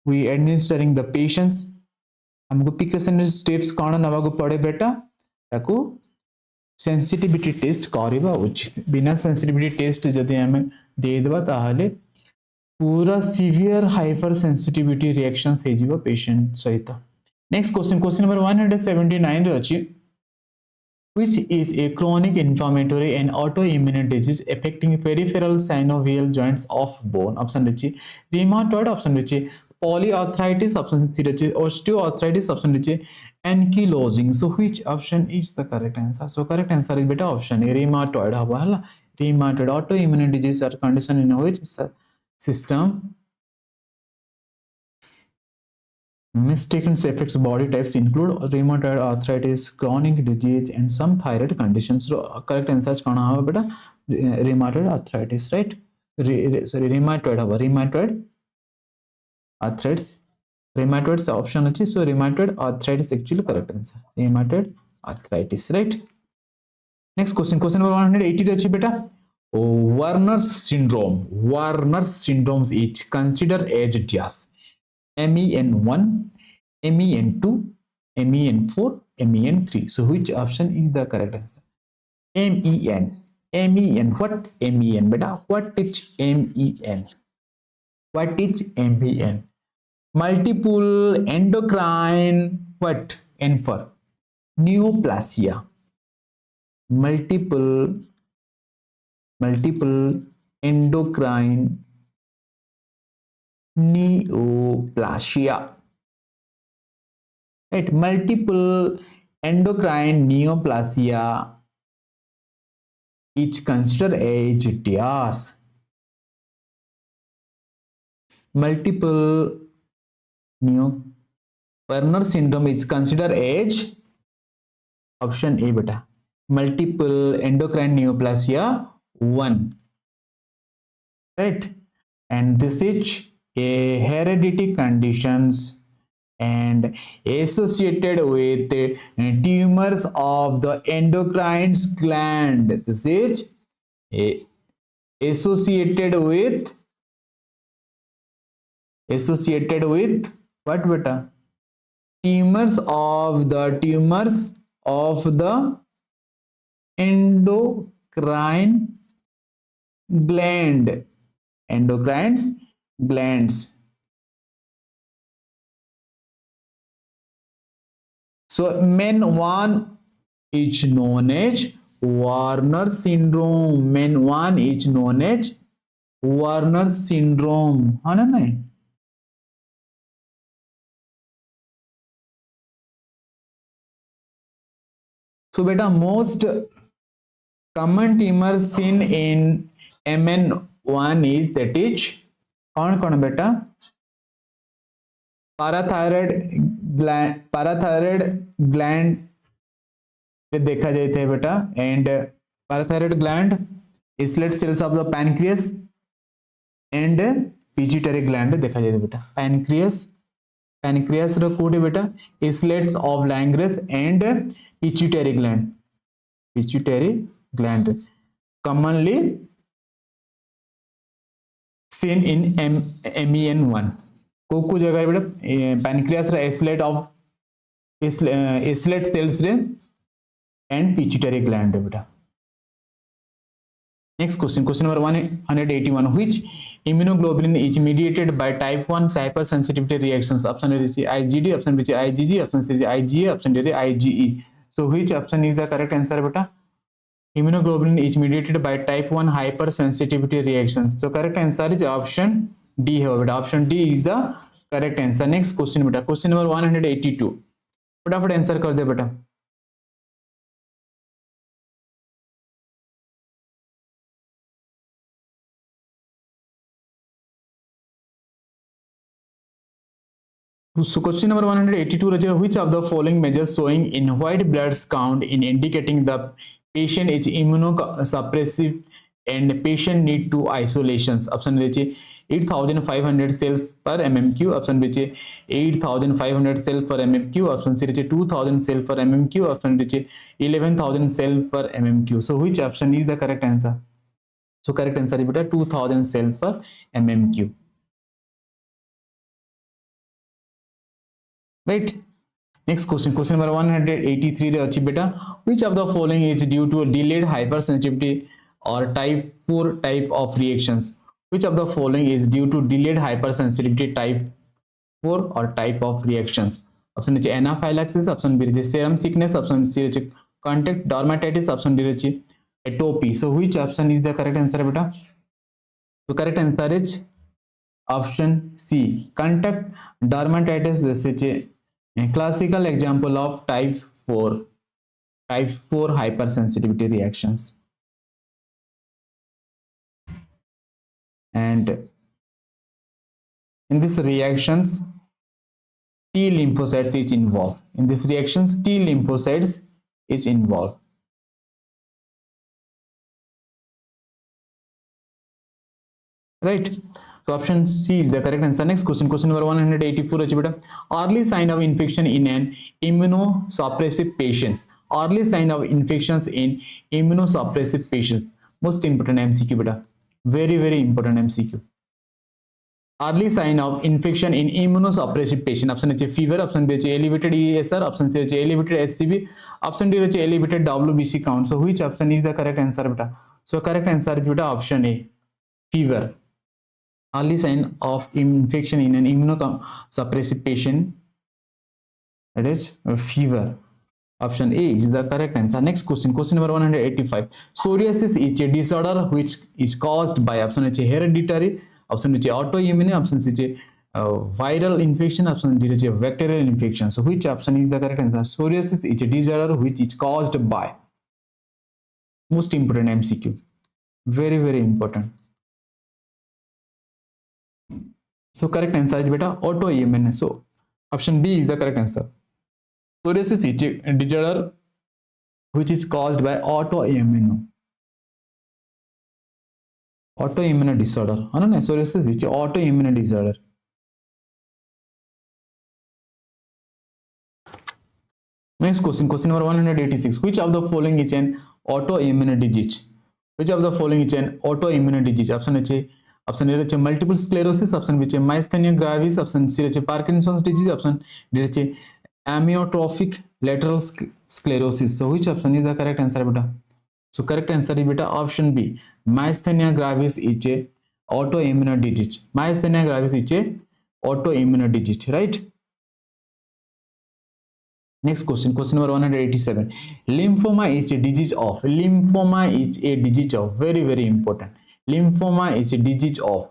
we administering the patients हमको प्रिकॉशनरी स्टेप्स कोन नवा को पड़े बेटा ताको सेंसिटिविटी टेस्ट करिबा उचित. बिना सेंसिटिविटी टेस्ट जदि हमें दे देबा ताहले पूरा सीवियर हाइपर सेंसिटिविटी रिएक्शन से जीव पेशेंट सहित. नेक्स्ट क्वेश्चन, क्वेश्चन नंबर 179 रे अछि. Which is a chronic inflammatory and autoimmune disease affecting peripheral synovial joints of bone? Option D rheumatoid, option D polyarthritis, option C osteoarthritis, option D ankylosing. So which option is the correct answer? So correct answer is beta option A rheumatoid haba hala. Rheumatoid autoimmune disease or condition in which system Mistaken affects body types include rheumatoid arthritis, chronic disease, and some thyroid conditions. So correct answer is कौन होगा बेटा? Rheumatoid arthritis, right? Sorry, rheumatoid arthritis. Rheumatoid is option अच्छी. So rheumatoid arthritis actually correct answer. Rheumatoid arthritis, right? Next question number 180 अच्छी बेटा. Werner's syndrome is considered as DIAS. MEN1, MEN2, MEN4, MEN3. So which option is the correct answer? MEN. MEN. What MEN? Beta, what is MEN? What is MEN? Multiple endocrine. What? N for neoplasia. Multiple endocrine neoplasia, right? Multiple endocrine neoplasia is considered as DIAS. Multiple Werner syndrome is considered as option A beta. Multiple endocrine neoplasia 1, right? And this is a hereditary conditions and associated with tumors of the endocrine gland. This is associated with what beta? Tumors of the endocrine gland. Glands. So MEN1 is known as Werner syndrome. MEN1 is known as Werner syndrome. हाँ ना नहीं? So beta, most common tumors seen in MN1 is that is कौन बेटा? parathyroid gland देखा जाता है बेटा, and parathyroid gland, islet cells of the pancreas and pituitary gland देखा जाता है बेटा. pancreas रो कोड है बेटा, islets of Langerhans and pituitary gland commonly seen in MEN1. को जगह बेटा pancreas रा islet cells रे and pituitary gland बेटा. Next question number 181. Which immunoglobulin is mediated by type 1 hypersensitivity reactions? Option A is IgD, option B is IgG, option C is IgA, option D is IgE. So which option is the correct answer beta? Immunoglobulin is mediated by type 1 hypersensitivity reactions. So correct answer is option D है बेटा. Option D is the correct answer. Next question बेटा. Question number 182. फटाफट answer कर दे बेटा. So question number 182, which of the following measures showing in white blood count in indicating the patient is immunosuppressive and patient need to isolations? Option A 8,500 cells per mmq, option B 8,500 cells per mmq, option C 2,000 cells per mmq, option D 11,000 cells per mmq. So which option is the correct answer? So correct answer is 2,000 cells per mmq. Right. Next question number 183 रे अच्छी बेटा. Which of the following is due to a delayed hypersensitivity or type 4 type of reactions? Which of the following is due to delayed hypersensitivity type 4 or type of reactions? Option A anaphylaxis, option B is serum sickness, option C is contact dermatitis, option D is atopy. So which option is the correct answer beta? So correct answer is option C, contact dermatitis. This is a classical example of type 4 hypersensitivity reactions. And in these reactions T lymphocytes is involved. In this reactions, T lymphocytes is involved. Right. So option C is the correct answer. Next question, question number 184. Early sign of infection in an immunosuppressive patients. Early sign of infections in immunosuppressive patients. Most important MCQ beta. Very, very important MCQ. Early sign of infection in immunosuppressive patient. Option A fever, option B elevated ESR, option C elevated SCB, option D elevated WBC count. So which option is the correct answer beta? So correct answer is beta option A, fever. Early sign of infection in an immunosuppressive patient, that is fever. Option A is the correct answer. Next question, question number 185. Psoriasis is a disorder which is caused by option A hereditary, option B autoimmune, option C viral infection, option D bacterial infection. So which option is the correct answer? Psoriasis is a disorder which is caused by. Most important MCQ. Very, very important. So correct answer is beta autoimmune. So option B is the correct answer. Psoriasis is a disorder which is caused by autoimmune. Autoimmune disorder. Psoriasis is autoimmune disorder. Next question, question number 186. Which of the following is an autoimmune disease? Which of the following is an autoimmune disease? Option A. Option A multiple sclerosis, option B myasthenia gravis, option C Parkinson's disease, option D amyotrophic lateral sclerosis. So which option is the correct answer beta? So correct answer is beta option B. Myasthenia gravis is a autoimmune disease. Myasthenia gravis is a autoimmune disease, right? Next question, question number 187. Lymphoma is a disease of. Lymphoma is a disease of. Very, very important. Lymphoma is a disease of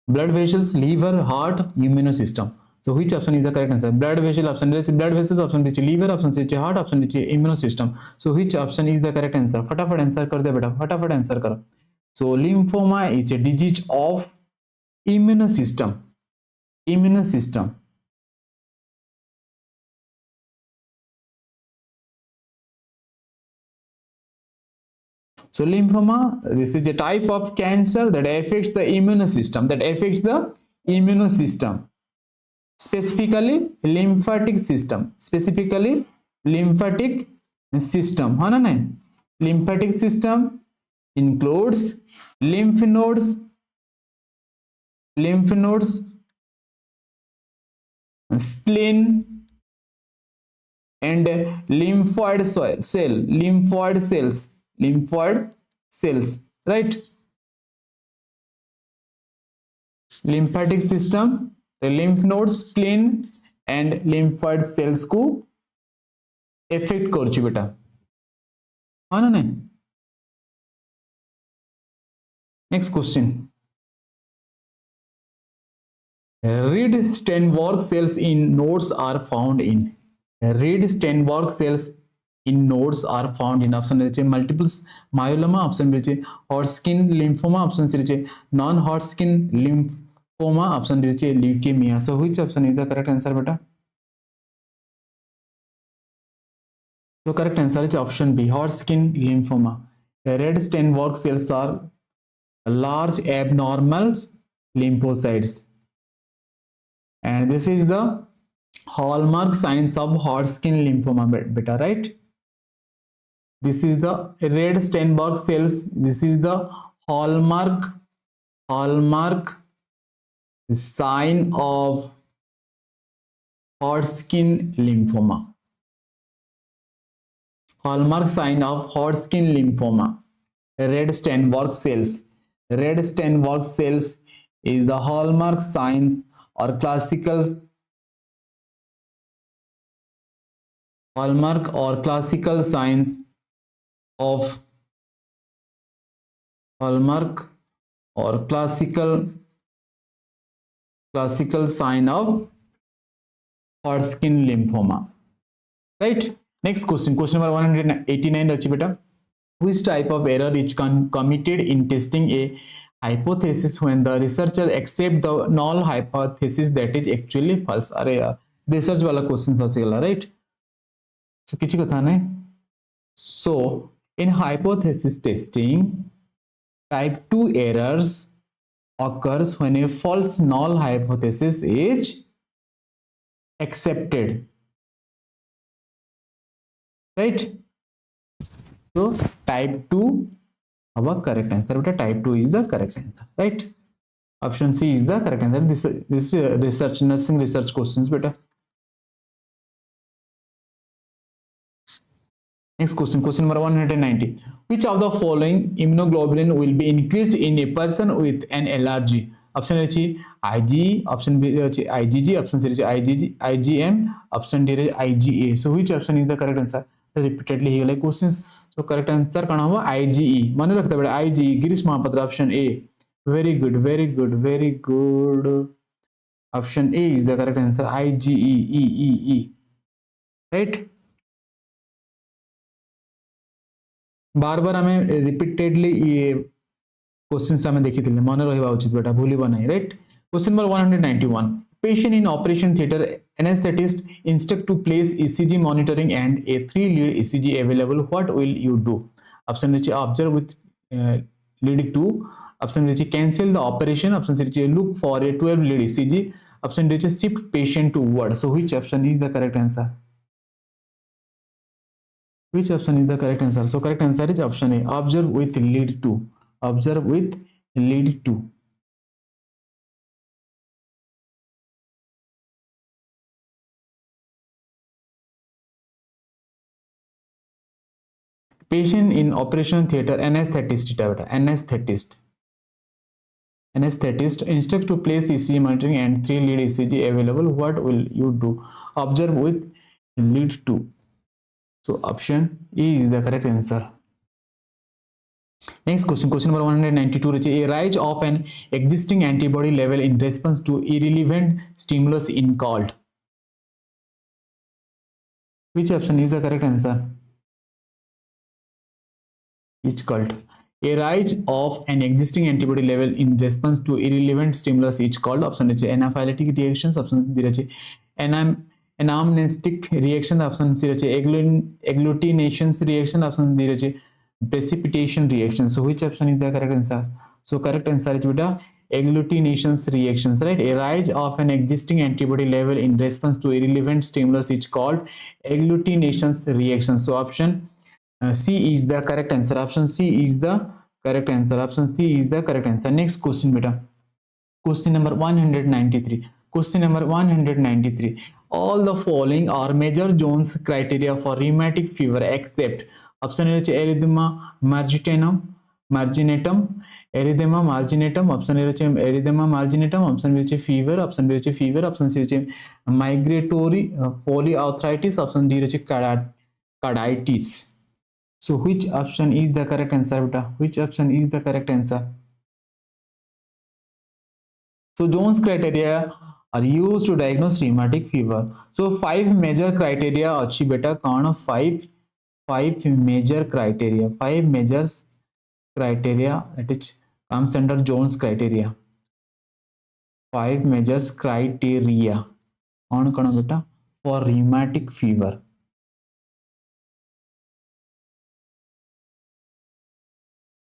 blood vessels, liver, heart, immune system. So which option is the correct answer? Blood vessel, option A blood vessels, option B liver, option C heart, option D immune system. So which option is the correct answer? फटाफट answer कर दे बेटा, फटाफट answer करो. So lymphoma is a disease of immune system. Immune system. So lymphoma, this is a type of cancer that affects the immune system. That affects the immune system. Specifically lymphatic system. Specifically lymphatic system. हाँ ना नहीं? Lymphatic system includes lymph nodes, spleen, and lymphoid cells, right? Lymphatic system, the lymph nodes, spleen and lymphoid cells को affect करची बेटा, हाँ ना नहीं? Next question. Reed-Steinberg cells in nodes are found in. Reed-Steinberg cells in nodes are found in option A multiple myeloma, option B Hodgkin lymphoma, option C non-Hodgkin lymphoma, option D leukemia. So which option is the correct answer beta? So correct answer is option B, Hodgkin lymphoma. Reed-Steinberg cells are large abnormal lymphocytes, and this is the hallmark signs of Hodgkin lymphoma beta, right? This is the Reed-Steinberg cells. This is the hallmark sign of Hodgkin lymphoma. Hallmark sign of Hodgkin lymphoma. Reed-Steinberg cells. Reed-Steinberg cells is the hallmark signs or classical signs of classical sign of Hodgkin lymphoma, right? Next question, question number 189 बटा. Which type of error is committed in testing a hypothesis when the researcher accept the null hypothesis that is actually false. अरे यार research वाला question फंसेगा, right? So किसी कथा नहीं. So in hypothesis testing, type 2 errors occurs when a false null hypothesis is accepted, right? So type 2 our correct answer, but type 2 is the correct answer, right? Option C is the correct answer. This research, nursing research questions beta. Next question, question number 190. Which of the following immunoglobulin will be increased in a person with an allergy? Option A IgE, option B IgG, option C IgM, option D IgA. So which option is the correct answer? Repeatedly here like questions. So correct answer कौन होगा? IgE. माने रखते बड़े IgE. Girish Mahapatra option A. Very good, very good, very good. Option A is the correct answer. IgE. Right? बार बार हमें repeatedly ये questions हमें देखी थिले मन रहिबा उचित बेटा भूलिबा नाही, right? Question number 191. Patient in operation theater, anesthetist instruct to place ECG monitoring and a 3-lead ECG available. What will you do? Option A observe with lead 2. Option B cancel the operation. Option C look for a 12-lead ECG. Option D shift patient to ward. So which option is the correct answer? Which option is the correct answer? So correct answer is option A. Observe with lead 2. Observe with lead 2. Patient in operation theater, anesthetist instruct to place ECG monitoring and 3-lead ECG available. What will you do? Observe with lead 2. So option E is the correct answer. Next question, question number 192. A rise of an existing antibody level in response to irrelevant stimulus in called. Which option is the correct answer? Each called. A rise of an existing antibody level in response to irrelevant stimulus is called. Option A anaphylactic reactions. Option B anamnestic reaction. Option C agglutinations reaction. Option D precipitation reaction. So which option is the correct answer? So correct answer is agglutinations reactions, right? A rise of an existing antibody level in response to irrelevant stimulus is called agglutinations reaction. So option C is the correct answer. Option C is the correct answer. Option C is the correct answer. Next question beta. Question number 193. Question number 193. All the following are major Jones criteria for rheumatic fever except option A erythema marginatum, erythema marginatum, option A erythema marginatum, option B fever, option B fever, option C migratory polyarthritis, option D carditis. So which option is the correct answer beta? Which option is the correct answer? So Jones criteria are used to diagnose rheumatic fever. So 5 major criteria achi beta kaun 5 major criteria. 5 measures criteria that is comes under Jones criteria. 5 measures criteria on beta for rheumatic fever.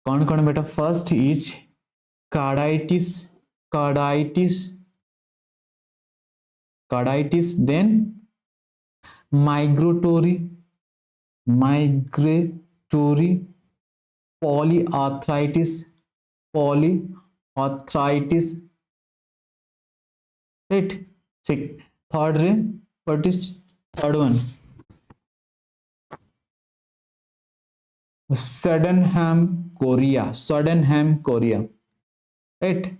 कौन बेटा? First is carditis, then migratory, polyarthritis, right? Third what is third one? Sydenham chorea, right?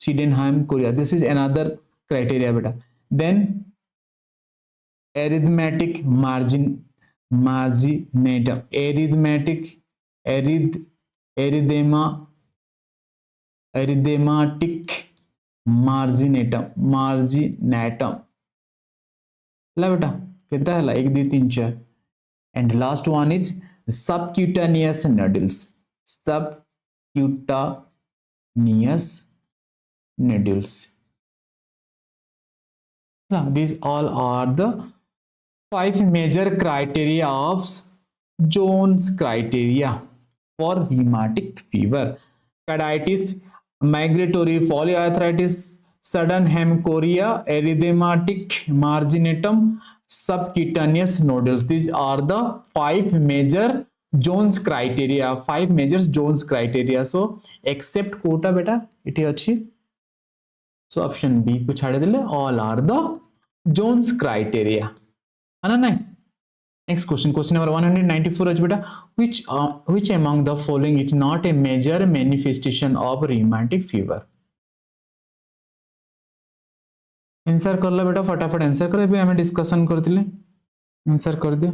Sydenham chorea. This is another criteria beta. Then arithmetic marginatum, erythematic marginatum. ला बेटा कितना है? 1 2 3 4. And last one is subcutaneous nodules. Subcutaneous nodules. Now, these all are the 5 major criteria of Jones criteria for rheumatic fever. Carditis, migratory polyarthritis, sudden hemorrhagia, erythematic marginatum, subcutaneous nodules. These are the 5 major Jones criteria. 5 major Jones criteria. So, except quota beta, it is. So, option B को छाड़ देले, all are the Jones criteria. है ना नहीं? Next question, question number 194 is beta, which among the following is not a major manifestation of rheumatic fever? Answer कर लो बेटा, फटाफट answer करो, अभी हमें डिस्कशन करते ले, आंसर कर दो।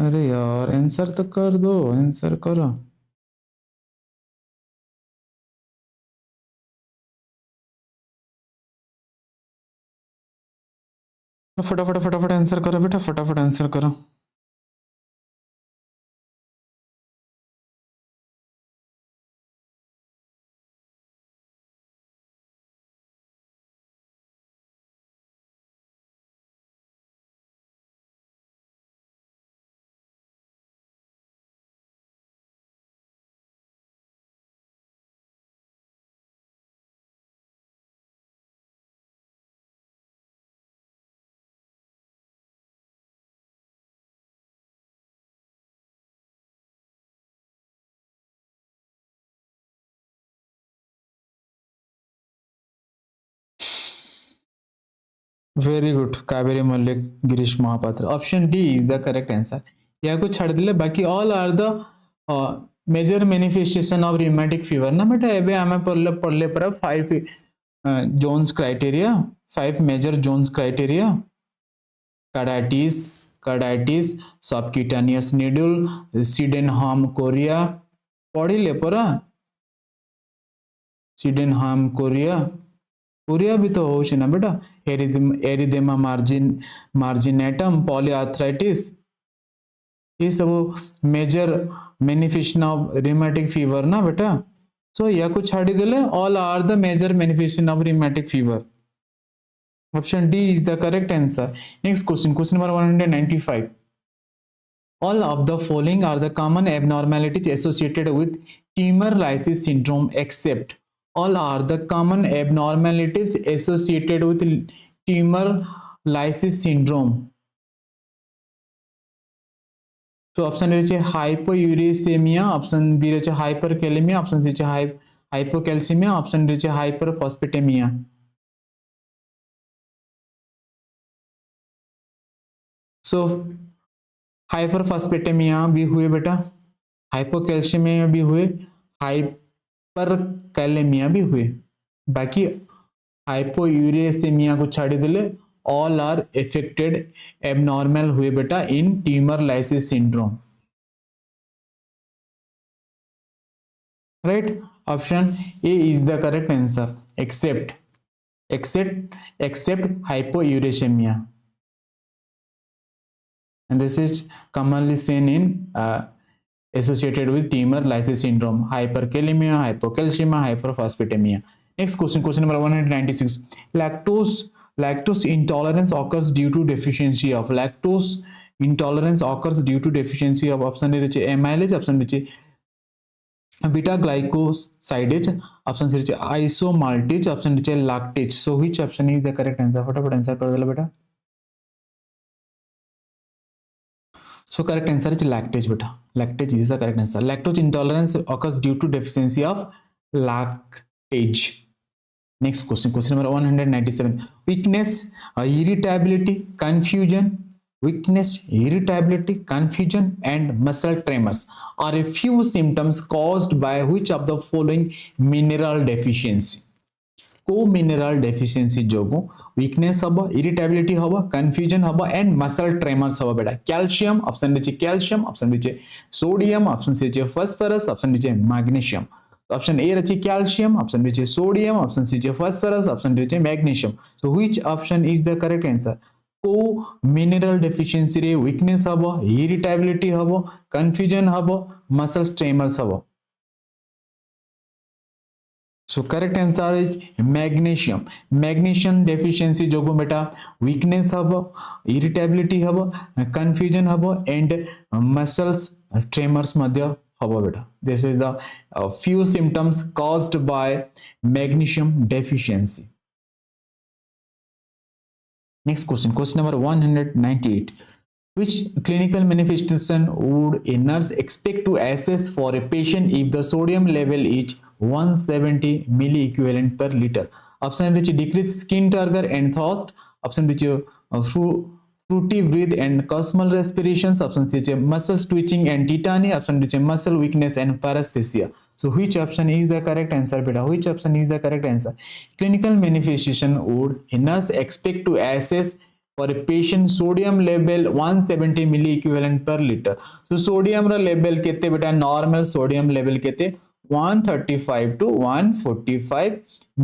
अरे यार आंसर तो कर दो, आंसर करो। फटाफट फटाफट आंसर करो बेटा, फटाफट आंसर करो। Very good, Kaveri Mallik, Girish Mahapatra. Option D is the correct answer. या को छाड़ दिले, बाकी all are the major manifestation of rheumatic fever ना बेटा। एबे हमें पढ़ले पर 5 Jones criteria, 5 major Jones criteria. Carditis, subcutaneous needle, Sydenham chorea पढ़िले पर। सिडेनहाम कोरिया भी तो हो ना बेटा। एरिदेमा मार्जिनेटम, पॉलीआर्थराइटिस, ये सब major manifestation of rheumatic fever ना बेटा। सो या को छाड़ी देले, all are the major manifestation of rheumatic fever। Option D is the correct answer. Next question, question number 195। All of the following are the common abnormalities associated with tumor lysis syndrome except. All are the common abnormalities associated with tumor lysis syndrome. So option A is hypouricemia, option B is hyperkalemia, option C is hypocalcemia, option D is hyperphosphatemia. So hyperphosphataemia भी हुए बेटा, hypocalcaemia भी हुए, hyperkalaemia भी हुए। बाकी हाइपोयूरेसेमिया को छाड़ी दिले, ऑल आर एफेक्टेड एबनॉर्मल हुए बेटा in tumour lysis syndrome. Right, option A is the correct answer, except hypouricemia, and this is commonly seen in associated with tumor lysis syndrome, hyperkalemia, hypocalcemia, hyperphosphatemia. Next question, question number 196. Lactose intolerance occurs due to deficiency of. Lactose intolerance occurs due to deficiency of. Option A is amylase, option B is beta glycosidase, option C is isomaltase, option D is lactase. So which option is the correct answer? फटाफट answer कर दो बेटा। So correct answer is lactase beta. Lactase is the correct answer. Lactose intolerance occurs due to deficiency of lactase. Next question, question number 197. Weakness, irritability, confusion and muscle tremors are a few symptoms caused by which of the following mineral deficiency? को mineral deficiency जोगो weakness हबो, irritability हबो, confusion हबो and muscle tremors हबो बेटा। Calcium, option D calcium, option D sodium, option C phosphorus, option D magnesium. Option A रची calcium, option B sodium, option C phosphorus, option D magnesium. So which option is the correct answer? को mineral deficiency रे weakness हबो, irritability हबो, confusion हबो, muscle tremors हबो. So correct answer is magnesium. Magnesium deficiency जोगु बेटा weakness हबो, irritability हबो, confusion हबो and muscles tremors मध्य हबो बेटा. This is the few symptoms caused by magnesium deficiency. Next question, question number 198. Which clinical manifestation would a nurse expect to assess for a patient if the sodium level is 170 milliequivalent per liter? Option which decrease skin turgor and thirst. Option which fruity breath and cosmal respirations. Option which muscle twitching and tetany. Option which muscle weakness and paresthesia. So which option is the correct answer, beta? Which option is the correct answer? Clinical manifestation would a nurse expect to assess for a patient sodium level 170 milliequivalent per liter. So sodium ra level kete beta? Normal sodium level kete 135 to 145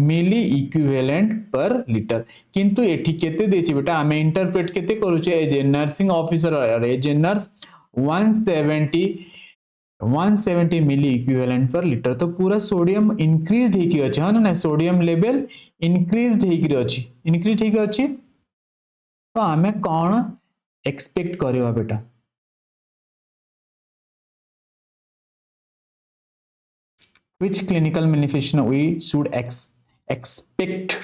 milliequivalent per liter. किंतु एठी केते देछि बेटा? आमे interpret केते करूचे as a nursing officer और as a nurse 170 milliequivalent per liter. तो पूरा सोडियम इंक्रीज हेकी अछि हां ना? सोडियम लेवल इंक्रीज हेकी अछि, इंक्रीज हेकी अछि. तो आमे कौन एक्सपेक्ट करिवा बेटा? Which clinical manifestation we should expect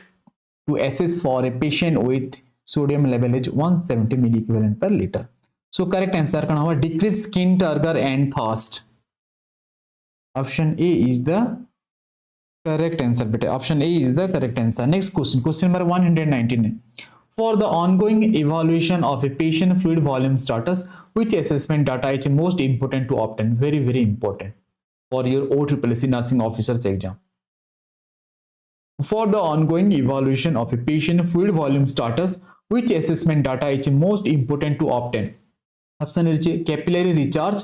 to assess for a patient with sodium level is 170 milliequivalent per liter? So correct answer कौन होगा? Decrease skin turgor and thirst. Option A is the correct answer बेटा. Option A is the correct answer. Next question, question number 199. For the ongoing evaluation of a patient fluid volume status, which assessment data is most important to obtain? Very, very important for your OSSC nursing officers exam. For the ongoing evaluation of a patient fluid volume status, which assessment data is most important to obtain? Option A is capillary recharge.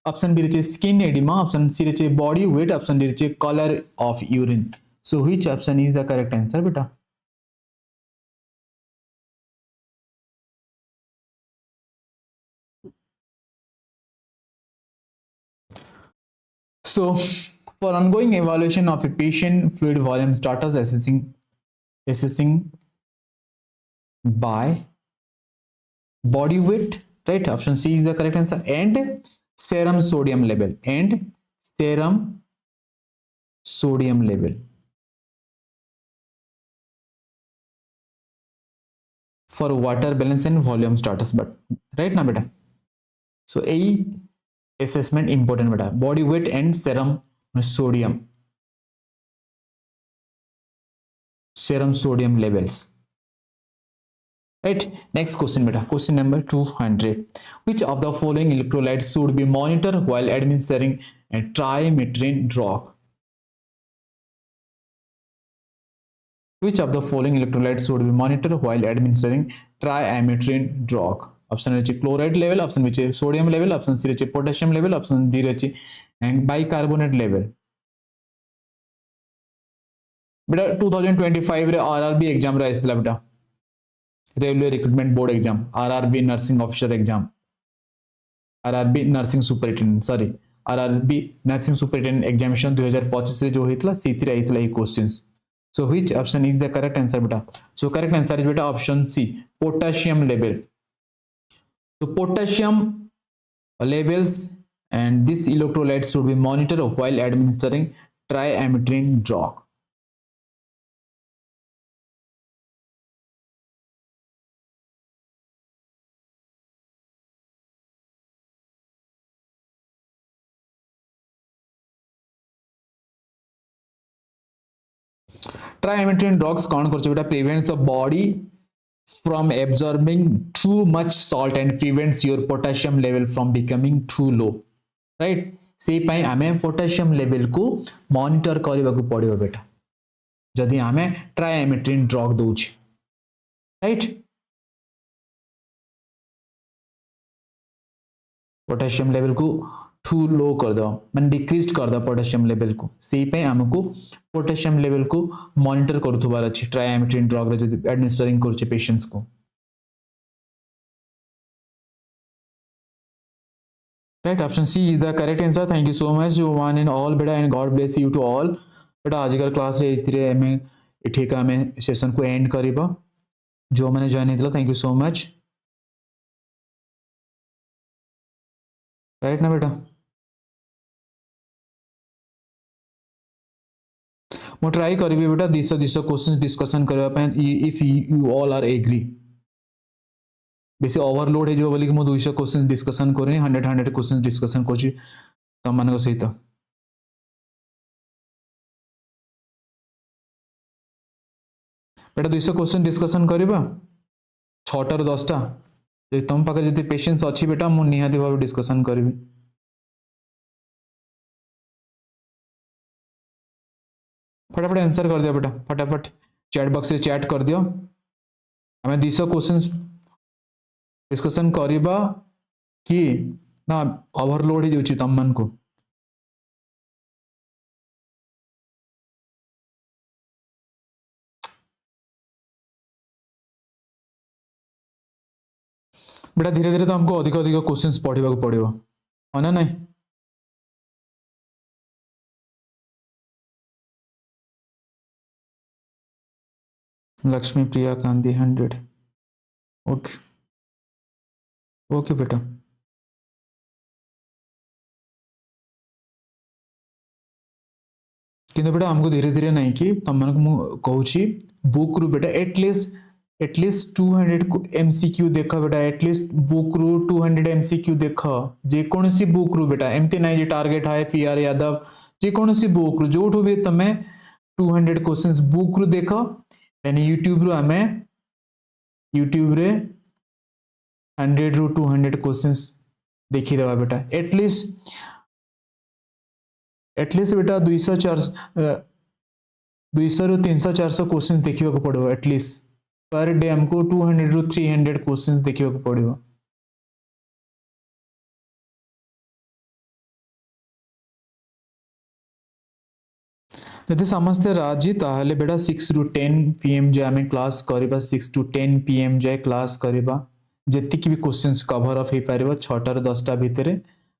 Option B is skin edema. Option C is body weight. Option D is color of urine. So which option is the correct answer, beta? So for ongoing evaluation of a patient fluid volume status, assessing by body weight, right? Option C is the correct answer. And serum sodium level, and serum sodium level. For water balance and volume status, but right now beta. So A assessment important beta, body weight and serum sodium levels, right? Next question beta, question number 200. Which of the following electrolytes should be monitored while administering a trimethoprim drug? Which of the following electrolytes should be monitored while administering trimethoprim drug? Option A chloride level, option B sodium level, option C potassium level, option D and bicarbonate level. बेटा 2025 रे RRB exam रे आइसला बेटा, railway recruitment board exam, RRB nursing officer exam, RRB nursing superintendent, sorry RRB nursing superintendent examination 2025 रे जो हेतला सीथि आइतला ई questions. So which option is the correct answer beta? So correct answer is beta option C, potassium level. So potassium levels and this electrolyte should be monitored while administering trimethoprim drug. Trimethoprim drugs कौन करछे बेटा? Prevents the body from absorbing too much salt and prevents your potassium level from becoming too low, right? से पाई आमे potassium level को monitor करबा को पड़िबो बेटा जदि आमे trimethoprim drug दोछि, right? potassium level को too low कर दो, माने डिक्रीज कर दो पोटेशियम लेवल को, से पे हमको पोटेशियम लेवल को मॉनिटर करथुबार अछि ट्राइमेथ्रिन ड्रग रे जदि एडमिनिस्टरिंग करछे पेशेंट्स को. Right, option C is the correct answer. Thank you so much, one and all beta, and God bless you to all. बेटा आजकल क्लास रे इथिरे हमें इठिका हमें सेशन को एंड करिबा जो मैंने जॉइन हेतला thank you so much right ना बेटा मो ट्राई करिबी बेटा 200 क्वेश्चन डिस्कशन करबा पय if you all are agree बेसी ओवरलोड हे जो बोली कि मो 200 क्वेश्चन डिस्कशन करनी 100 क्वेश्चन डिस्कशन कोची तम मानक सहित बेटा 200 क्वेश्चन डिस्कशन करबा 6 टा 10 टा जे तुम पाखे जति पेशेंस अछि बेटा मु निहाती भाव डिस्कशन करबी फटाफट आंसर कर दियो बेटा फटाफट चैट बॉक्स में चैट कर दियो हमें 200 क्वेश्चंस डिस्कशन करबा कि ना ओवरलोड हो जाउची तम मन को बेटा धीरे धीरे तो हमको अधिक अधिक क्वेश्चंस पढ़ा पड़ो है ना नहीं लक्ष्मी प्रिया गांधी 100 ओके ओके बेटा किंतु बेटा हमको धीरे धीरे नहीं कि तुम मन को कहूची बुक रु बेटा एटलीस्ट 200 MCQ देख बेटा एटलीस्ट बुक रु 200 MCQ देख जे कौन सी बुक रु बेटा एमती नहीं जे टारगेट है PR यादव जे कौन सी बुक रु जो भी तमें 200 क्वेश्चंस बुक रु देख देन यूट्यूब रु हमें यूट्यूब रे 100 रु 200 क्वेश्चंस देखी देवा बेटा एटलीस्ट बेटा 200 रु 300 400 क्वेश्चंस देखिबा को पड़ो एटलीस्ट पर डे हमको 200 रु 300 क्वेश्चंस देखिबा को पड़ो यदि समस्ते राजी ताहले बेटा 6 रु 10 PM जे हमें क्लास करबा 6 to 10 PM जे क्लास करबा जेतिक भी क्वेश्चंस कवर अप हे पारिबो 6 टा 10 टा भितरे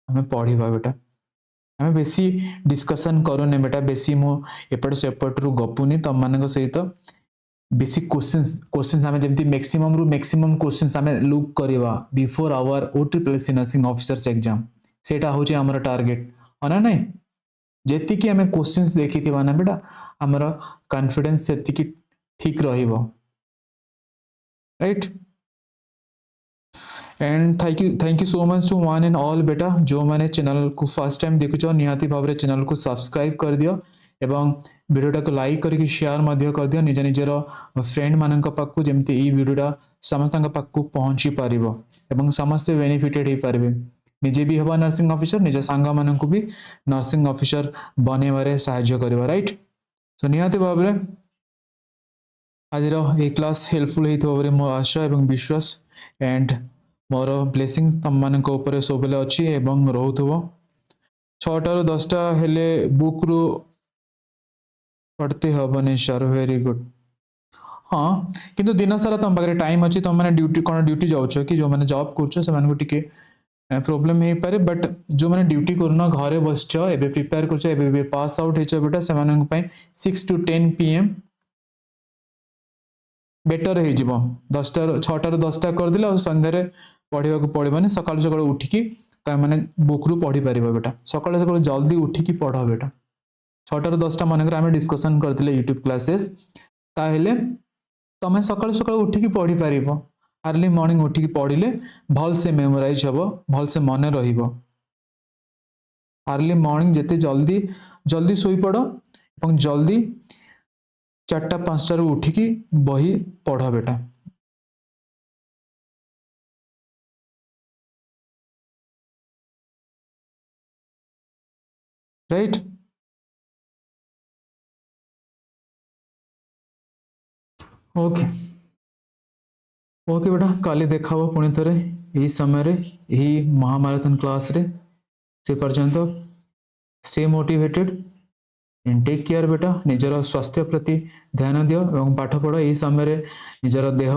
हमें पढ़िबा बेटा हमें बेसी डिस्कशन करूने बेटा बेसी मो एपट सेपट रु गपुनी तम मानक सहित बेसी क्वेश्चंस हमें जेमती मैक्सिमम क्वेश्चंस हमें लुक करबा before our OSSC nursing officers exam सेटा होची हमर टारगेट अना नहीं जेति कि हमें क्वेश्चंस देखि थिबा ना बेटा हमर कॉन्फिडेंस सेति कि ठीक रहिबो right and thank you so much to one and all बेटा जो माने चैनल को फर्स्ट टाइम देखुछ निहाती भाबरे चैनल को सब्सक्राइब कर दियो एवं वीडियोटा को लाइक करके शेयर मध्य कर दियो निज निजर फ्रेंड मानक पाखु जेमती ई वीडियोटा समस्त पाखु पहुंची पारिबो एवं समस्त बेनिफिटेड हे पारिबे निजे भी हवा नर्सिंग ऑफिसर निज सांग मान को भी नर्सिंग ऑफिसर बनेबारे साहाय्य करबा राइट सो निहाती भाबरे आज ए क्लास हेल्पफुल हेतो भाबरे मो आशा एवं विश्वास एंड मोर ब्लेसिंग तम मान को ऊपर सब बेले अछि एवं रहउथबो 6 टा 10 टा हेले बुक रु पढ़ते हबने सर वेरी गुड हाँ किंतु दिन सारा तुम पाखे टाइम अच्छी तुम मैंने ड्यूटी कौन ड्यूटी जाऊछ कि जो मैंने जॉब कर से टिके प्रोब्लेम हो पारे बट जो मैंने ड्यूटी करना घरे बस एबे प्रिपेयर कर पास आउट हो बेटा से 6 to 10 PM बेटर हो 10 टा 6 टा 10 टा करदे और संध्यारे पढ़ा पड़ोनी सकाल सकाल उठिकी मैंने बुक रु पढ़ी पार बेटा सकाल सकाल जल्दी उठिकी पढ़ बेटा 6 टा 10 टा मन आम डिस्कसन करते यूट्यूब क्लासेस ताहले तमें सकाल सकाल उठिकी पढ़ी पार अर्ली मॉर्निंग उठिकी पढ़िले भल से मेमोराइज हम भल से मन रहिबो अर्ली मॉर्निंग जेते जल्दी जल्दी सोई पड़ो एवं जल्दी 4टा 5टा रु उठिकी बही पढ़ बेटा राइट ओके ओके बेटा काली देखा पुणी थे यही समय यही महामाराथन क्लास रे से पर्यंत stay motivated and take care बेटा निजर स्वास्थ्य प्रति ध्यान दियो एवं पाठ पढ़ यही समय निजर देह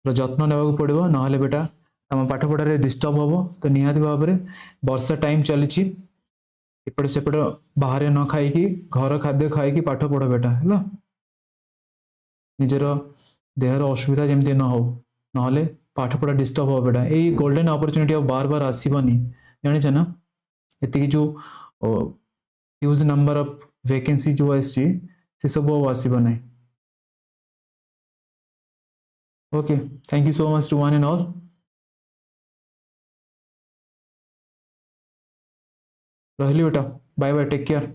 जत्न नेबाक पड़ो ना बेटा तुम पाठ पढ़ारे डिस्टर्ब हम तो निहाती भाव में वर्षा टाइम चली एपटे सेपट बाहर न खाई घर खाद्य खाई पाठ पढ़ बेटा है निजर देहर असुविधा जमती न हो ना पाठ पढ़ा डिस्टर्ब हो बेटा ये गोल्डन अपॉर्चुनिटी अब बार बार आसबनी जानी ना ये जो ह्यूज नंबर ऑफ वैकेंसी जो आसी से सब अब आसब ना okay thank you so much to one and all रही बेटा बाय बाय टेक केयर।